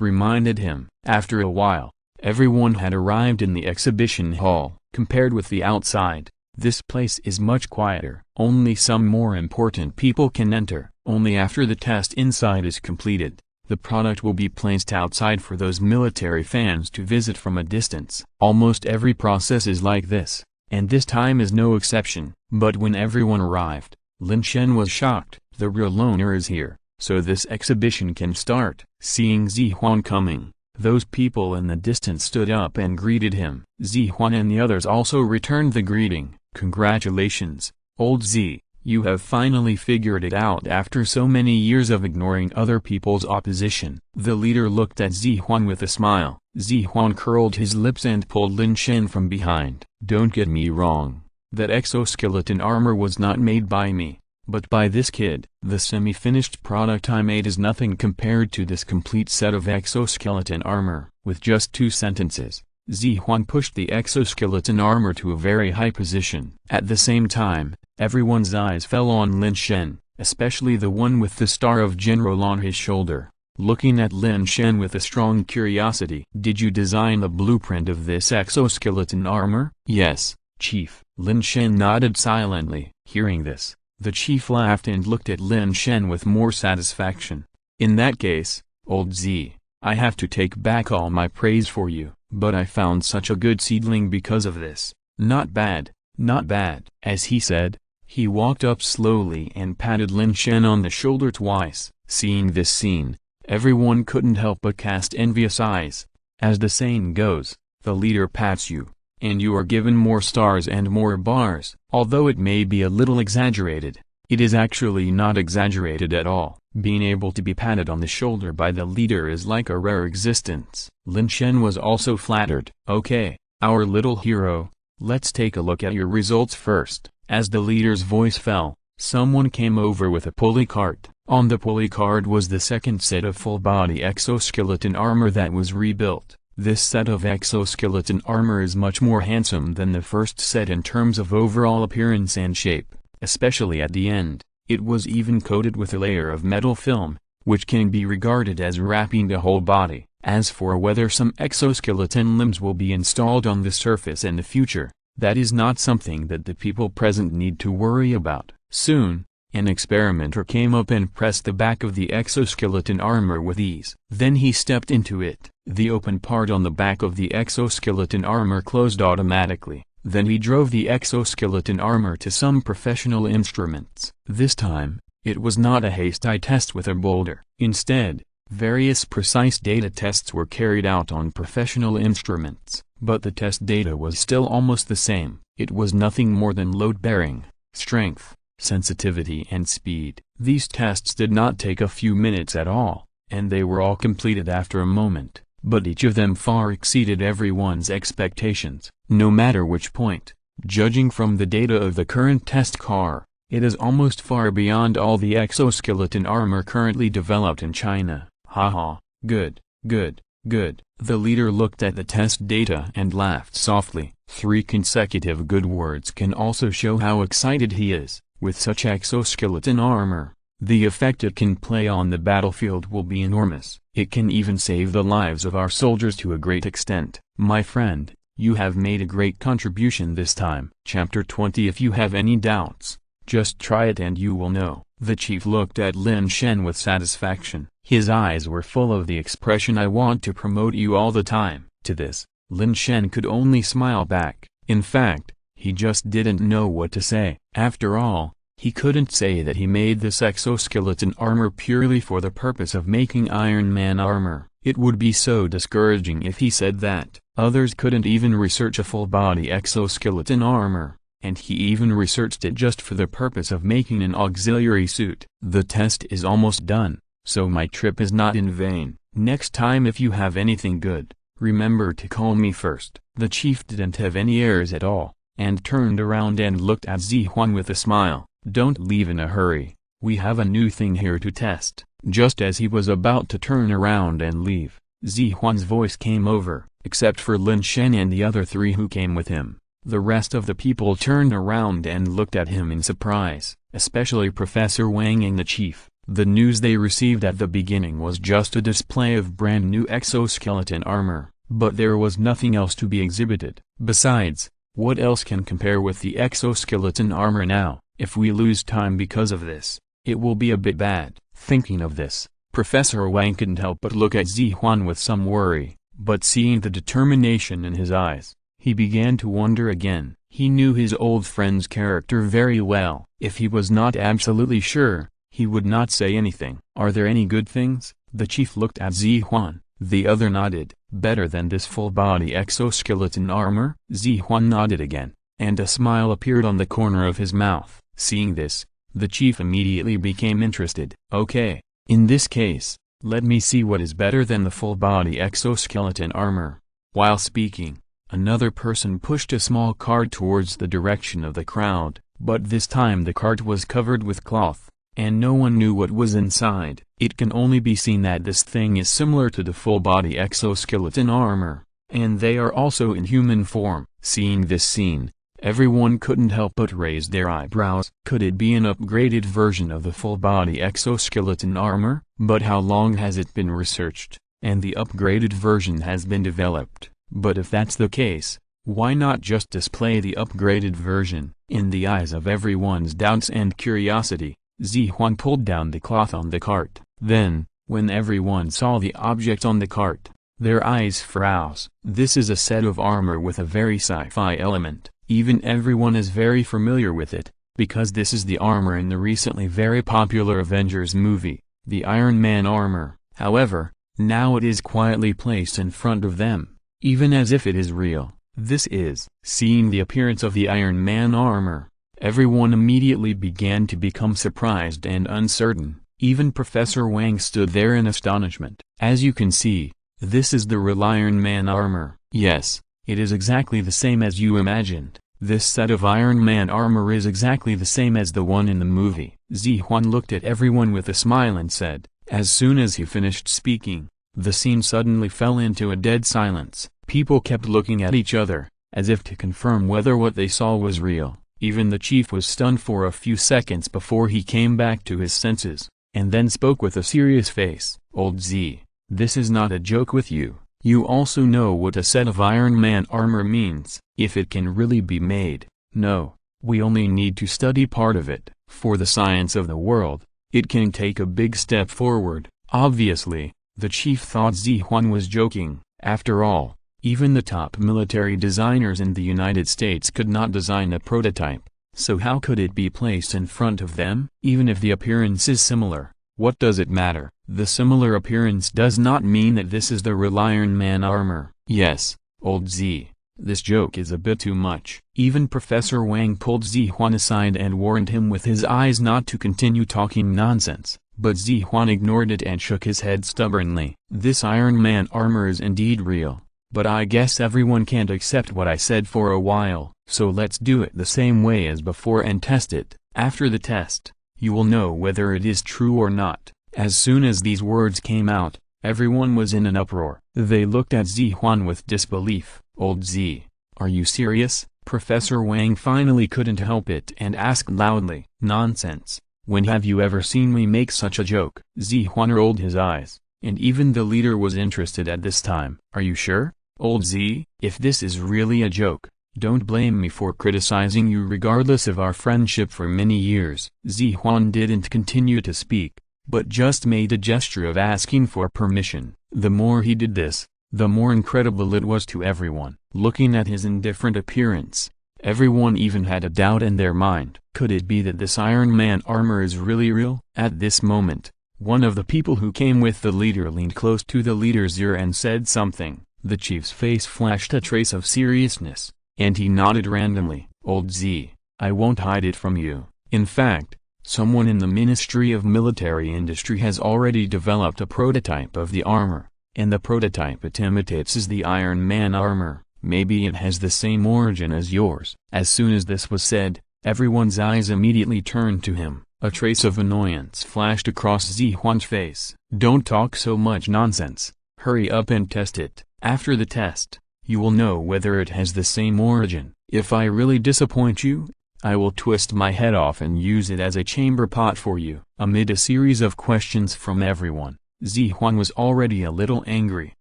reminded him. After a while, everyone had arrived in the exhibition hall. Compared with the outside, this place is much quieter. Only some more important people can enter. Only after the test inside is completed, the product will be placed outside for those military fans to visit from a distance. Almost every process is like this, and this time is no exception. But when everyone arrived, Lin Shen was shocked. The real owner is here, so this exhibition can start. Seeing Zihuan coming, those people in the distance stood up and greeted him. Zihuan and the others also returned the greeting. "Congratulations, Old Z, you have finally figured it out after so many years of ignoring other people's opposition." The leader looked at Zihuan with a smile. Zihuan curled his lips and pulled Lin Shen from behind. "Don't get me wrong, that exoskeleton armor was not made by me, but by this kid. The semi-finished product I made is nothing compared to this complete set of exoskeleton armor." With just 2 sentences, Zihuan pushed the exoskeleton armor to a very high position. At the same time, everyone's eyes fell on Lin Shen, especially the one with the star of General on his shoulder, looking at Lin Shen with a strong curiosity. "Did you design the blueprint of this exoskeleton armor?" "Yes, Chief." Lin Shen nodded silently. Hearing this, the chief laughed and looked at Lin Shen with more satisfaction. "In that case, Old Z, I have to take back all my praise for you, but I found such a good seedling because of this. Not bad, not bad." As he said, he walked up slowly and patted Lin Shen on the shoulder twice. Seeing this scene, everyone couldn't help but cast envious eyes. As the saying goes, the leader pats you, and you are given more stars and more bars. Although it may be a little exaggerated, it is actually not exaggerated at all. Being able to be patted on the shoulder by the leader is like a rare existence. Lin Shen was also flattered. "Okay, our little hero, let's take a look at your results first." As the leader's voice fell, someone came over with a pulley cart. On the pulley cart was the second set of full-body exoskeleton armor that was rebuilt. This set of exoskeleton armor is much more handsome than the first set in terms of overall appearance and shape, especially at the end. It was even coated with a layer of metal film, which can be regarded as wrapping the whole body. As for whether some exoskeleton limbs will be installed on the surface in the future, that is not something that the people present need to worry about. Soon, an experimenter came up and pressed the back of the exoskeleton armor with ease. Then he stepped into it. The open part on the back of the exoskeleton armor closed automatically. Then he drove the exoskeleton armor to some professional instruments. This time, It was not a hasty test with a boulder. Instead, various precise data tests were carried out on professional instruments, but the test data was still almost the same. It was nothing more than load-bearing, strength, sensitivity and speed. These tests did not take a few minutes at all, and they were all completed after a moment, but each of them far exceeded everyone's expectations. No matter which point, judging from the data of the current test car, it is almost far beyond all the exoskeleton armor currently developed in China. Haha, good, good, good. The leader looked at the test data and laughed softly. 3 consecutive good words can also show how excited he is. With such exoskeleton armor, the effect it can play on the battlefield will be enormous. It can even save the lives of our soldiers to a great extent. My friend, you have made a great contribution this time. Chapter 20. If you have any doubts, just try it and you will know. The chief looked at Lin Shen with satisfaction. His eyes were full of the expression "I want to promote you all the time." To this, Lin Shen could only smile back. In fact, he just didn't know what to say. After all, he couldn't say that he made this exoskeleton armor purely for the purpose of making Iron Man armor. It would be so discouraging if he said that. Others couldn't even research a full-body exoskeleton armor, and he even researched it just for the purpose of making an auxiliary suit. The test is almost done, so my trip is not in vain. Next time if you have anything good, remember to call me first. The chief didn't have any airs at all, and turned around and looked at Zihuan with a smile. Don't leave in a hurry, we have a new thing here to test. Just as he was about to turn around and leave, Zihuan's voice came over. Except for Lin Shen and the other 3 who came with him, the rest of the people turned around and looked at him in surprise, especially Professor Wang and the chief. The news they received at the beginning was just a display of brand new exoskeleton armor, but there was nothing else to be exhibited. Besides, what else can compare with the exoskeleton armor now? If we lose time because of this, it will be a bit bad. Thinking of this, Professor Wang couldn't help but look at Zihuan with some worry, but seeing the determination in his eyes, he began to wonder again. He knew his old friend's character very well. If he was not absolutely sure, he would not say anything. Are there any good things? The chief looked at Zihuan. The other nodded. Better than this full-body exoskeleton armor? Zihuan nodded again, and a smile appeared on the corner of his mouth. Seeing this, the chief immediately became interested. Okay, in this case, let me see what is better than the full-body exoskeleton armor. While speaking, another person pushed a small cart towards the direction of the crowd, but this time the cart was covered with cloth, and no one knew what was inside. It can only be seen that this thing is similar to the full-body exoskeleton armor, and they are also in human form. Seeing this scene, everyone couldn't help but raise their eyebrows. Could it be an upgraded version of the full-body exoskeleton armor? But how long has it been researched, and the upgraded version has been developed? But if that's the case, why not just display the upgraded version? In the eyes of everyone's doubts and curiosity, Zihuan pulled down the cloth on the cart. Then, when everyone saw the object on the cart, their eyes froze. This is a set of armor with a very sci-fi element. Even everyone is very familiar with it, because this is the armor in the recently very popular Avengers movie, the Iron Man armor. However, now it is quietly placed in front of them, even as if it is real. This is. Seeing the appearance of the Iron Man armor, everyone immediately began to become surprised and uncertain. Even Professor Wang stood there in astonishment. As you can see, this is the real Iron Man armor. Yes, it is exactly the same as you imagined. This set of Iron Man armor is exactly the same as the one in the movie. Zihuan looked at everyone with a smile and said. As soon as he finished speaking, the scene suddenly fell into a dead silence. People kept looking at each other, as if to confirm whether what they saw was real. Even the chief was stunned for a few seconds before he came back to his senses, and then spoke with a serious face. Old Z, this is not a joke with you. You also know what a set of Iron Man armor means. If it can really be made, no, we only need to study part of it. For the science of the world, it can take a big step forward. Obviously, the chief thought Zihuan was joking. After all, even the top military designers in the United States could not design a prototype, So how could it be placed in front of them? Even if the appearance is similar, what does it matter? The similar appearance does not mean that this is the real Iron Man armor. Yes, old Z, this joke is a bit too much. Even Professor Wang pulled Zihuan aside and warned him with his eyes not to continue talking nonsense, but Zihuan ignored it and shook his head stubbornly. This Iron Man armor is indeed real, but I guess everyone can't accept what I said for a while, so let's do it the same way as before and test it. After the test, you will know whether it is true or not. As soon as these words came out, everyone was in an uproar. They looked at Zihuan with disbelief. Old Z, are you serious? Professor Wang finally couldn't help it and asked loudly. Nonsense. When have you ever seen me make such a joke? Zihuan rolled his eyes, and even the leader was interested at this time. Are you sure, old Z? If this is really a joke, don't blame me for criticizing you regardless of our friendship for many years. Zihuan didn't continue to speak, but just made a gesture of asking for permission. The more he did this, the more incredible it was to everyone. Looking at his indifferent appearance, everyone even had a doubt in their mind. Could it be that this Iron Man armor is really real? At this moment, one of the people who came with the leader leaned close to the leader's ear and said something. The chief's face flashed a trace of seriousness, and he nodded randomly. Old Z, I won't hide it from you. In fact, someone in the Ministry of Military Industry has already developed a prototype of the armor, and the prototype it imitates is the Iron Man armor. Maybe it has the same origin as yours. As soon as this was said, everyone's eyes immediately turned to him. A trace of annoyance flashed across Zihuan's face. Don't talk so much nonsense. Hurry up and test it. After the test, you will know whether it has the same origin. If I really disappoint you, I will twist my head off and use it as a chamber pot for you. Amid a series of questions from everyone, Zihuan was already a little angry,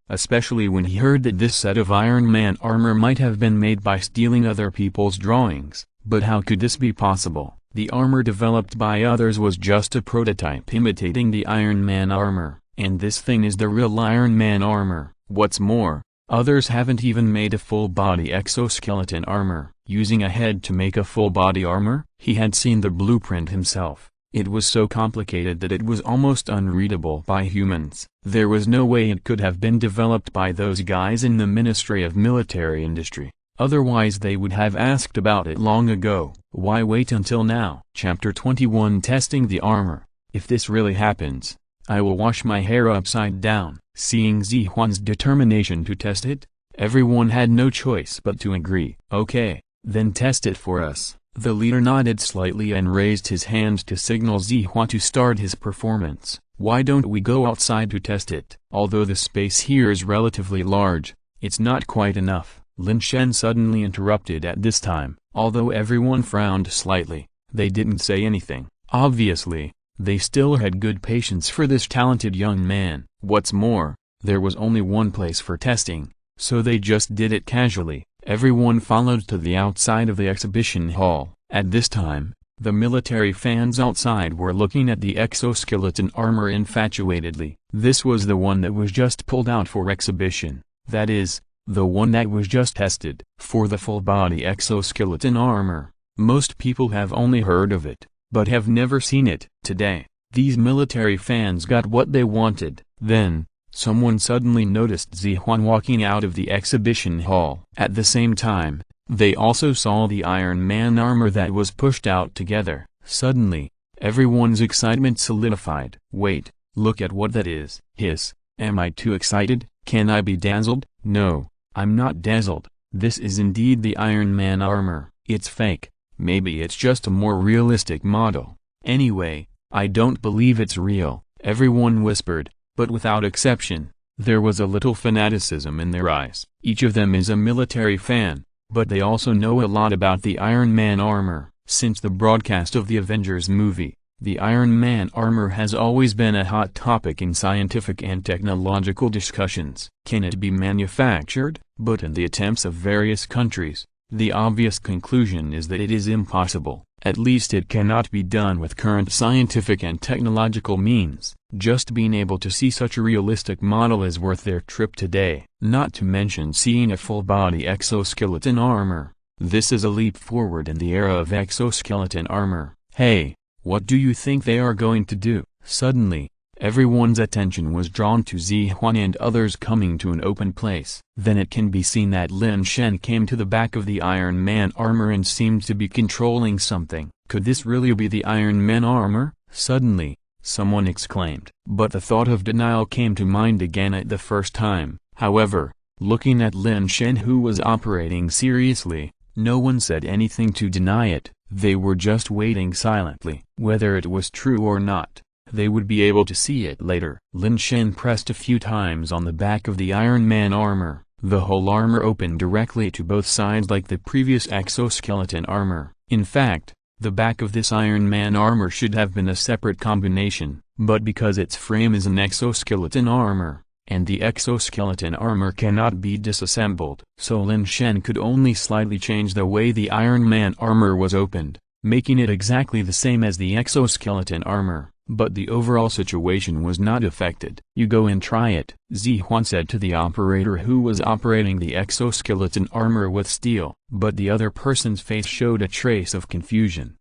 especially when he heard that this set of Iron Man armor might have been made by stealing other people's drawings. But how could this be possible? The armor developed by others was just a prototype imitating the Iron Man armor, and this thing is the real Iron Man armor. What's more, others haven't even made a full-body exoskeleton armor. Using a head to make a full-body armor? He had seen the blueprint himself. It was so complicated that it was almost unreadable by humans. There was no way it could have been developed by those guys in the Ministry of Military Industry. Otherwise they would have asked about it long ago. Why wait until now? Chapter 21 Testing the Armor. If this really happens, I will wash my hair upside down. Seeing Zihuan's determination to test it, everyone had no choice but to agree. Okay, then test it for us. The leader nodded slightly and raised his hand to signal Zihuan to start his performance. Why don't we go outside to test it? Although the space here is relatively large, it's not quite enough. Lin Shen suddenly interrupted at this time. Although everyone frowned slightly, they didn't say anything. Obviously, they still had good patience for this talented young man. What's more, there was only one place for testing, so they just did it casually. Everyone followed to the outside of the exhibition hall. At this time, the military fans outside were looking at the exoskeleton armor infatuatedly. This was the one that was just pulled out for exhibition. That is, the one that was just tested. For the full-body exoskeleton armor, most people have only heard of it, but have never seen it. Today, these military fans got what they wanted. Then, someone suddenly noticed Zihuan walking out of the exhibition hall. At the same time, they also saw the Iron Man armor that was pushed out together. Suddenly, everyone's excitement solidified. Wait, look at what that is. Hiss, am I too excited? Can I be dazzled? No, I'm not dazzled. This is indeed the Iron Man armor. It's fake. Maybe it's just a more realistic model. Anyway, I don't believe it's real. Everyone whispered, but without exception, there was a little fanaticism in their eyes. Each of them is a military fan, but they also know a lot about the Iron Man armor. Since the broadcast of the Avengers movie, the Iron Man armor has always been a hot topic in scientific and technological discussions. Can it be manufactured? But in the attempts of various countries, the obvious conclusion is that it is impossible. At least it cannot be done with current scientific and technological means. Just being able to see such a realistic model is worth their trip today. Not to mention seeing a full-body exoskeleton armor. This is a leap forward in the era of exoskeleton armor. Hey, what do you think they are going to do? Suddenly, everyone's attention was drawn to Zihuan and others coming to an open place. Then it can be seen that Lin Shen came to the back of the Iron Man armor and seemed to be controlling something. Could this really be the Iron Man armor? Suddenly, someone exclaimed. But the thought of denial came to mind again at the first time. However, looking at Lin Shen, who was operating seriously, no one said anything to deny it. They were just waiting silently. Whether it was true or not, they would be able to see it later. Lin Shen pressed a few times on the back of the Iron Man armor. The whole armor opened directly to both sides like the previous exoskeleton armor. In fact, the back of this Iron Man armor should have been a separate combination, but because its frame is an exoskeleton armor, and the exoskeleton armor cannot be disassembled, so Lin Shen could only slightly change the way the Iron Man armor was opened, making it exactly the same as the exoskeleton armor. But the overall situation was not affected. You go and try it, Zihuan said to the operator who was operating the exoskeleton armor with steel. But the other person's face showed a trace of confusion.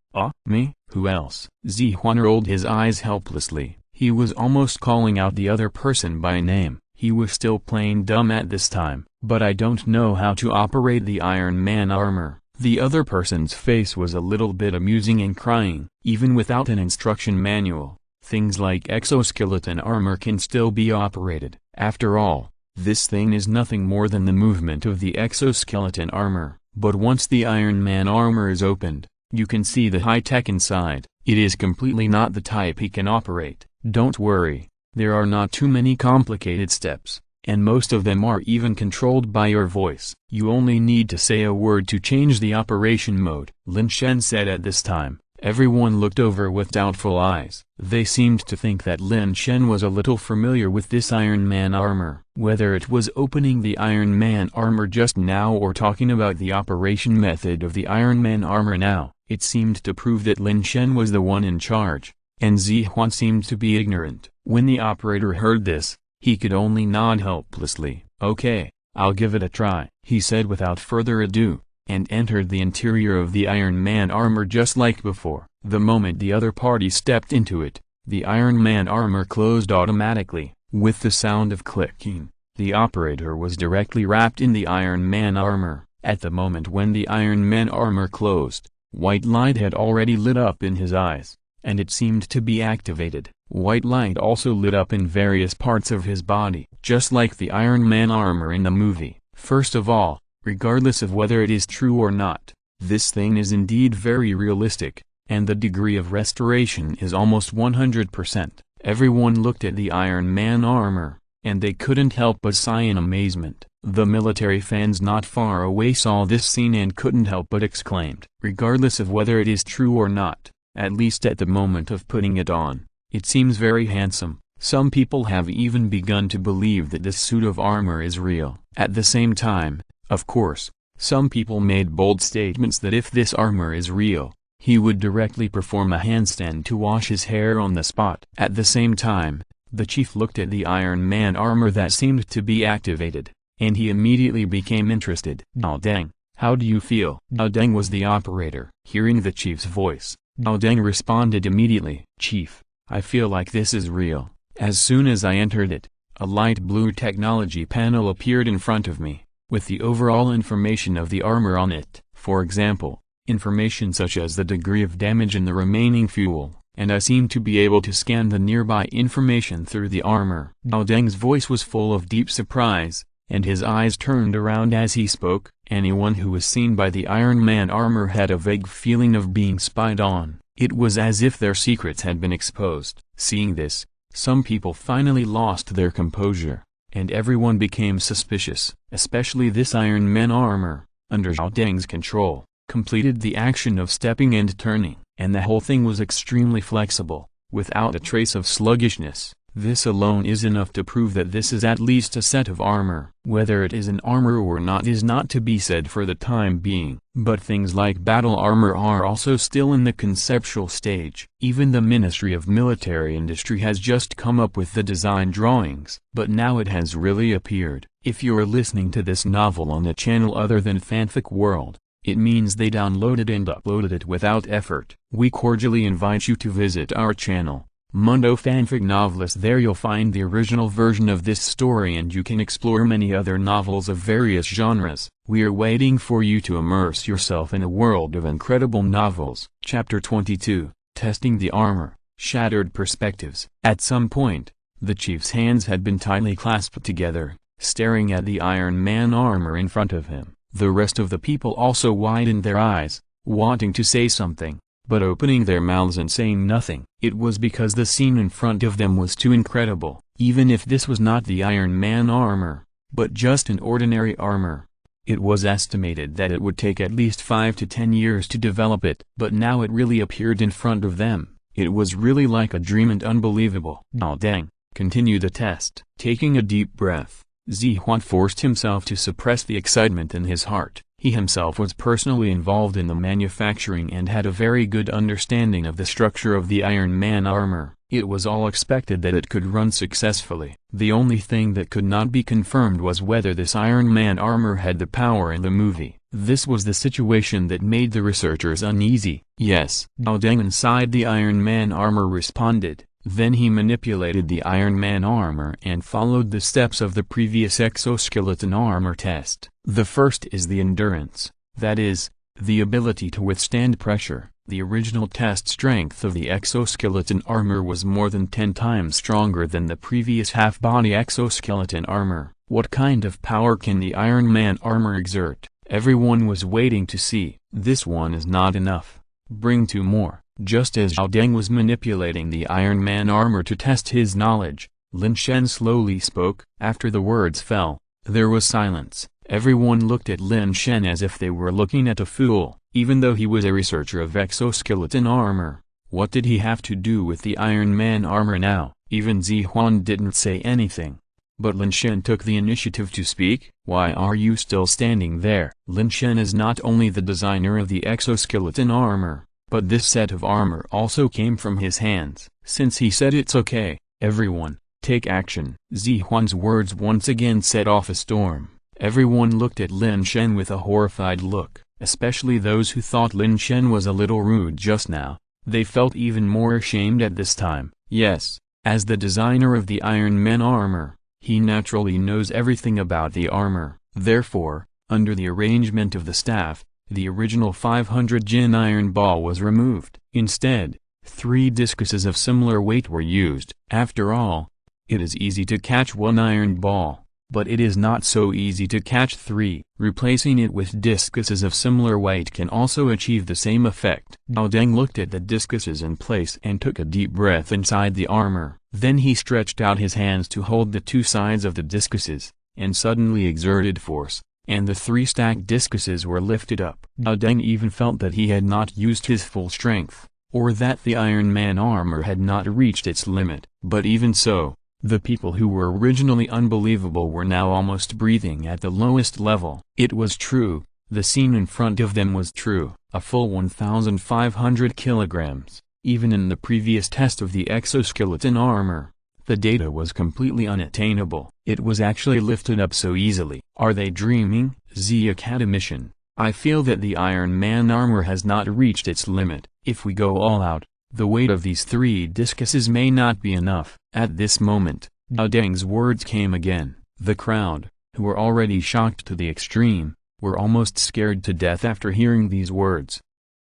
Me? Who else? Zihuan rolled his eyes helplessly. He was almost calling out the other person by name. He was still playing dumb at this time. But I don't know how to operate the Iron Man armor. The other person's face was a little bit amusing and crying. Even without an instruction manual, things like exoskeleton armor can still be operated. After all, this thing is nothing more than the movement of the exoskeleton armor. But once the Iron Man armor is opened, you can see the high-tech inside. It is completely not the type he can operate. Don't worry, there are not too many complicated steps, and most of them are even controlled by your voice. You only need to say a word to change the operation mode, Lin Shen said at this time. Everyone looked over with doubtful eyes. They seemed to think that Lin Shen was a little familiar with this Iron Man armor. Whether it was opening the Iron Man armor just now or talking about the operation method of the Iron Man armor now, it seemed to prove that Lin Shen was the one in charge, and Zihuan seemed to be ignorant. When the operator heard this, he could only nod helplessly. Okay, I'll give it a try, he said without further ado, and entered the interior of the Iron Man armor just like before. The moment the other party stepped into it, the Iron Man armor closed automatically. With the sound of clicking, the operator was directly wrapped in the Iron Man armor. At the moment when the Iron Man armor closed, white light had already lit up in his eyes, and it seemed to be activated. White light also lit up in various parts of his body, just like the Iron Man armor in the movie. First of all, regardless of whether it is true or not, this thing is indeed very realistic, and the degree of restoration is almost 100%. Everyone looked at the Iron Man armor, and they couldn't help but sigh in amazement. The military fans not far away saw this scene and couldn't help but exclaimed. Regardless of whether it is true or not, at least at the moment of putting it on, it seems very handsome. Some people have even begun to believe that this suit of armor is real. At the same time, of course, some people made bold statements that if this armor is real, he would directly perform a handstand to wash his hair on the spot. At the same time, the chief looked at the Iron Man armor that seemed to be activated, and he immediately became interested. Dao Deng, how do you feel? Dao Deng was the operator. Hearing the chief's voice, Dao Deng responded immediately. Chief, I feel like this is real. As soon as I entered it, a light blue technology panel appeared in front of me, with the overall information of the armor on it. For example, information such as the degree of damage and the remaining fuel, and I seemed to be able to scan the nearby information through the armor. Dao Deng's voice was full of deep surprise, and his eyes turned around as he spoke. Anyone who was seen by the Iron Man armor had a vague feeling of being spied on. It was as if their secrets had been exposed. Seeing this, some people finally lost their composure, and everyone became suspicious. Especially this Iron Man armor, under Dao Deng's control, completed the action of stepping and turning, and the whole thing was extremely flexible, without a trace of sluggishness. This alone is enough to prove that this is at least a set of armor. Whether it is an armor or not is not to be said for the time being, but things like battle armor are also still in the conceptual stage. Even the Ministry of Military Industry has just come up with the design drawings, but now it has really appeared. If you're listening to this novel on a channel other than Fanfic World, It means they downloaded and uploaded it without effort. We cordially invite you to visit our channel, Mundo Fanfic Novelist. There you'll find the original version of this story and you can explore many other novels of various genres. We are waiting for you to immerse yourself in a world of incredible novels. Chapter 22, Testing the Armor, Shattered Perspectives. At some point, the chief's hands had been tightly clasped together, staring at the Iron Man armor in front of him. The rest of the people also widened their eyes, wanting to say something, but opening their mouths and saying nothing. It was because the scene in front of them was too incredible. Even if this was not the Iron Man armor, but just an ordinary armor, it was estimated that it would take at least 5 to 10 years to develop it. But now it really appeared in front of them. It was really like a dream and unbelievable. Oh dang, continue the test. Taking a deep breath, Zihuan forced himself to suppress the excitement in his heart. He himself was personally involved in the manufacturing and had a very good understanding of the structure of the Iron Man armor. It was all expected that it could run successfully. The only thing that could not be confirmed was whether this Iron Man armor had the power in the movie. This was the situation that made the researchers uneasy. Yes, Dao Deng inside the Iron Man armor responded. Then he manipulated the Iron Man armor and followed the steps of the previous exoskeleton armor test. The first is the endurance, that is, the ability to withstand pressure. The original test strength of the exoskeleton armor was more than 10 times stronger than the previous half-body exoskeleton armor. What kind of power can the Iron Man armor exert? Everyone was waiting to see. This one is not enough. Bring 2 more. Just as Zhao Deng was manipulating the Iron Man armor to test his knowledge, Lin Shen slowly spoke. After the words fell, there was silence. Everyone looked at Lin Shen as if they were looking at a fool. Even though he was a researcher of exoskeleton armor, what did he have to do with the Iron Man armor now? Even Zihuan didn't say anything. But Lin Shen took the initiative to speak. Why are you still standing there? Lin Shen is not only the designer of the exoskeleton armor, but this set of armor also came from his hands. Since he said it's okay, everyone, take action. Zihuan's words once again set off a storm. Everyone looked at Lin Shen with a horrified look, especially those who thought Lin Shen was a little rude just now. They felt even more ashamed at this time. Yes, as the designer of the Iron Man armor, he naturally knows everything about the armor. Therefore, under the arrangement of the staff, the original 500 Jin iron ball was removed. Instead, 3 discuses of similar weight were used. After all, it is easy to catch 1 iron ball, but it is not so easy to catch 3. Replacing it with discuses of similar weight can also achieve the same effect. Dao Deng looked at the discuses in place and took a deep breath inside the armor. Then he stretched out his hands to hold the 2 sides of the discuses, and suddenly exerted force, and the 3 stacked discuses were lifted up. Dao Deng even felt that he had not used his full strength, or that the Iron Man armor had not reached its limit. But even so, the people who were originally unbelievable were now almost breathing at the lowest level. It was true, the scene in front of them was true. A full 1,500 kilograms, even in the previous test of the exoskeleton armor, the data was completely unattainable. It was actually lifted up so easily. Are they dreaming? Z Academician, I feel that the Iron Man armor has not reached its limit. If we go all out, the weight of these 3 discuses may not be enough. At this moment, Dao Deng's words came again. The crowd, who were already shocked to the extreme, were almost scared to death after hearing these words.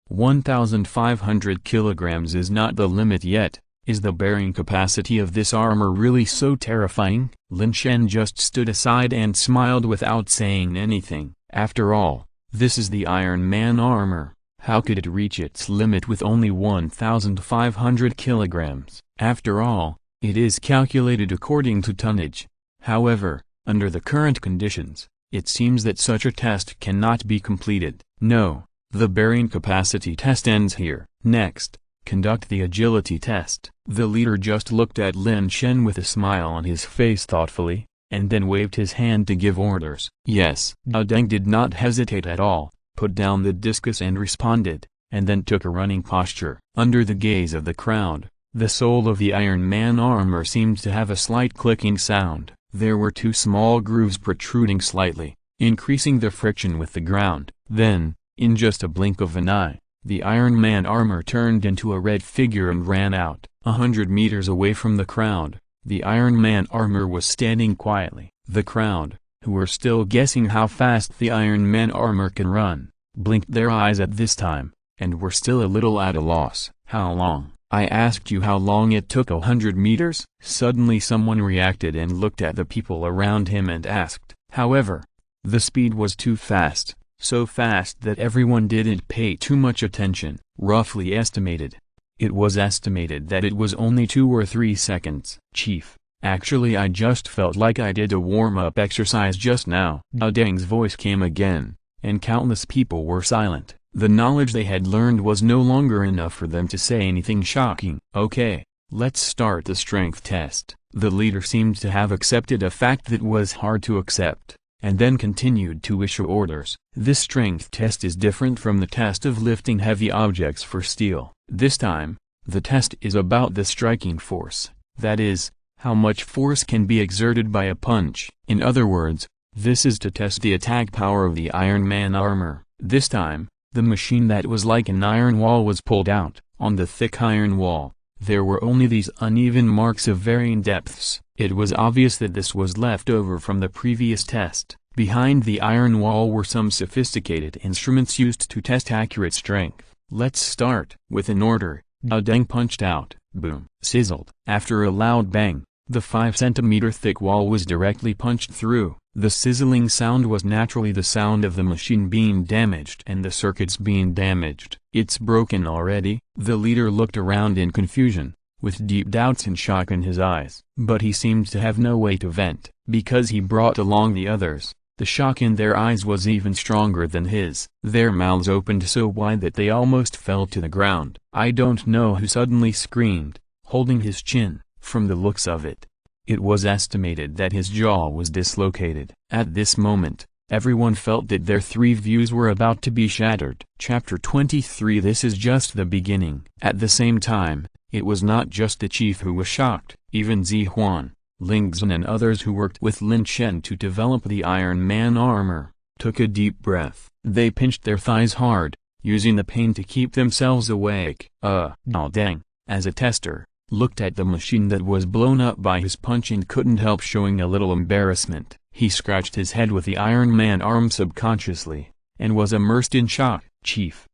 1,500 kilograms is not the limit yet. Is the bearing capacity of this armor really so terrifying? Lin Shen just stood aside and smiled without saying anything. After all, this is the Iron Man armor. How could it reach its limit with only 1,500 kilograms? After all, it is calculated according to tonnage. However, under the current conditions, it seems that such a test cannot be completed. No, the bearing capacity test ends here. Next, conduct the agility test. The leader just looked at Lin Shen with a smile on his face thoughtfully, and then waved his hand to give orders. Yes, Dao Deng did not hesitate at all, put down the discus and responded, and then took a running posture. Under the gaze of the crowd, the sole of the Iron Man armor seemed to have a slight clicking sound. There were 2 small grooves protruding slightly, increasing the friction with the ground. Then, In just a blink of an eye, the Iron Man armor turned into a red figure and ran out. 100 meters away from the crowd, the Iron Man armor was standing quietly. The crowd, who were still guessing how fast the Iron Man armor can run, blinked their eyes at this time, and were still a little at a loss. How long? I asked you how long it took. 100 meters? Suddenly someone reacted and looked at the people around him and asked. However, the speed was too fast, so fast that everyone didn't pay too much attention. Roughly estimated. It was estimated that it was only 2 or 3 seconds. Chief, actually I just felt like I did a warm-up exercise just now. Dao Deng's voice came again, and countless people were silent. The knowledge they had learned was no longer enough for them to say anything shocking. Okay, let's start the strength test. The leader seemed to have accepted a fact that was hard to accept, and then continued to issue orders. This strength test is different from the test of lifting heavy objects for steel. This time, the test is about the striking force, that is, how much force can be exerted by a punch. In other words, this is to test the attack power of the Iron Man armor. This time, the machine that was like an iron wall was pulled out. On the thick iron wall, there were only these uneven marks of varying depths. It was obvious that this was left over from the previous test. Behind the iron wall were some sophisticated instruments used to test accurate strength. Let's start. With an order, Dao Deng punched out. Boom. Sizzled. After a loud bang, the 5-centimeter thick wall was directly punched through. The sizzling sound was naturally the sound of the machine being damaged and the circuits being damaged. It's broken already? The leader looked around in confusion, with deep doubts and shock in his eyes. But he seemed to have no way to vent, because he brought along the others. The shock in their eyes was even stronger than his. Their mouths opened so wide that they almost fell to the ground. I don't know who suddenly screamed, holding his chin. From the looks of it, it was estimated that his jaw was dislocated. At this moment, everyone felt that their 3 views were about to be shattered. Chapter 23. This is just the beginning. At the same time, it was not just the chief who was shocked. Even Zi Huan, Ling Zhen and others who worked with Lin Shen to develop the Iron Man armor, took a deep breath. They pinched their thighs hard, using the pain to keep themselves awake. Dao Deng, as a tester, looked at the machine that was blown up by his punch and couldn't help showing a little embarrassment. He scratched his head with the Iron Man arm subconsciously, and was immersed in shock. Chief,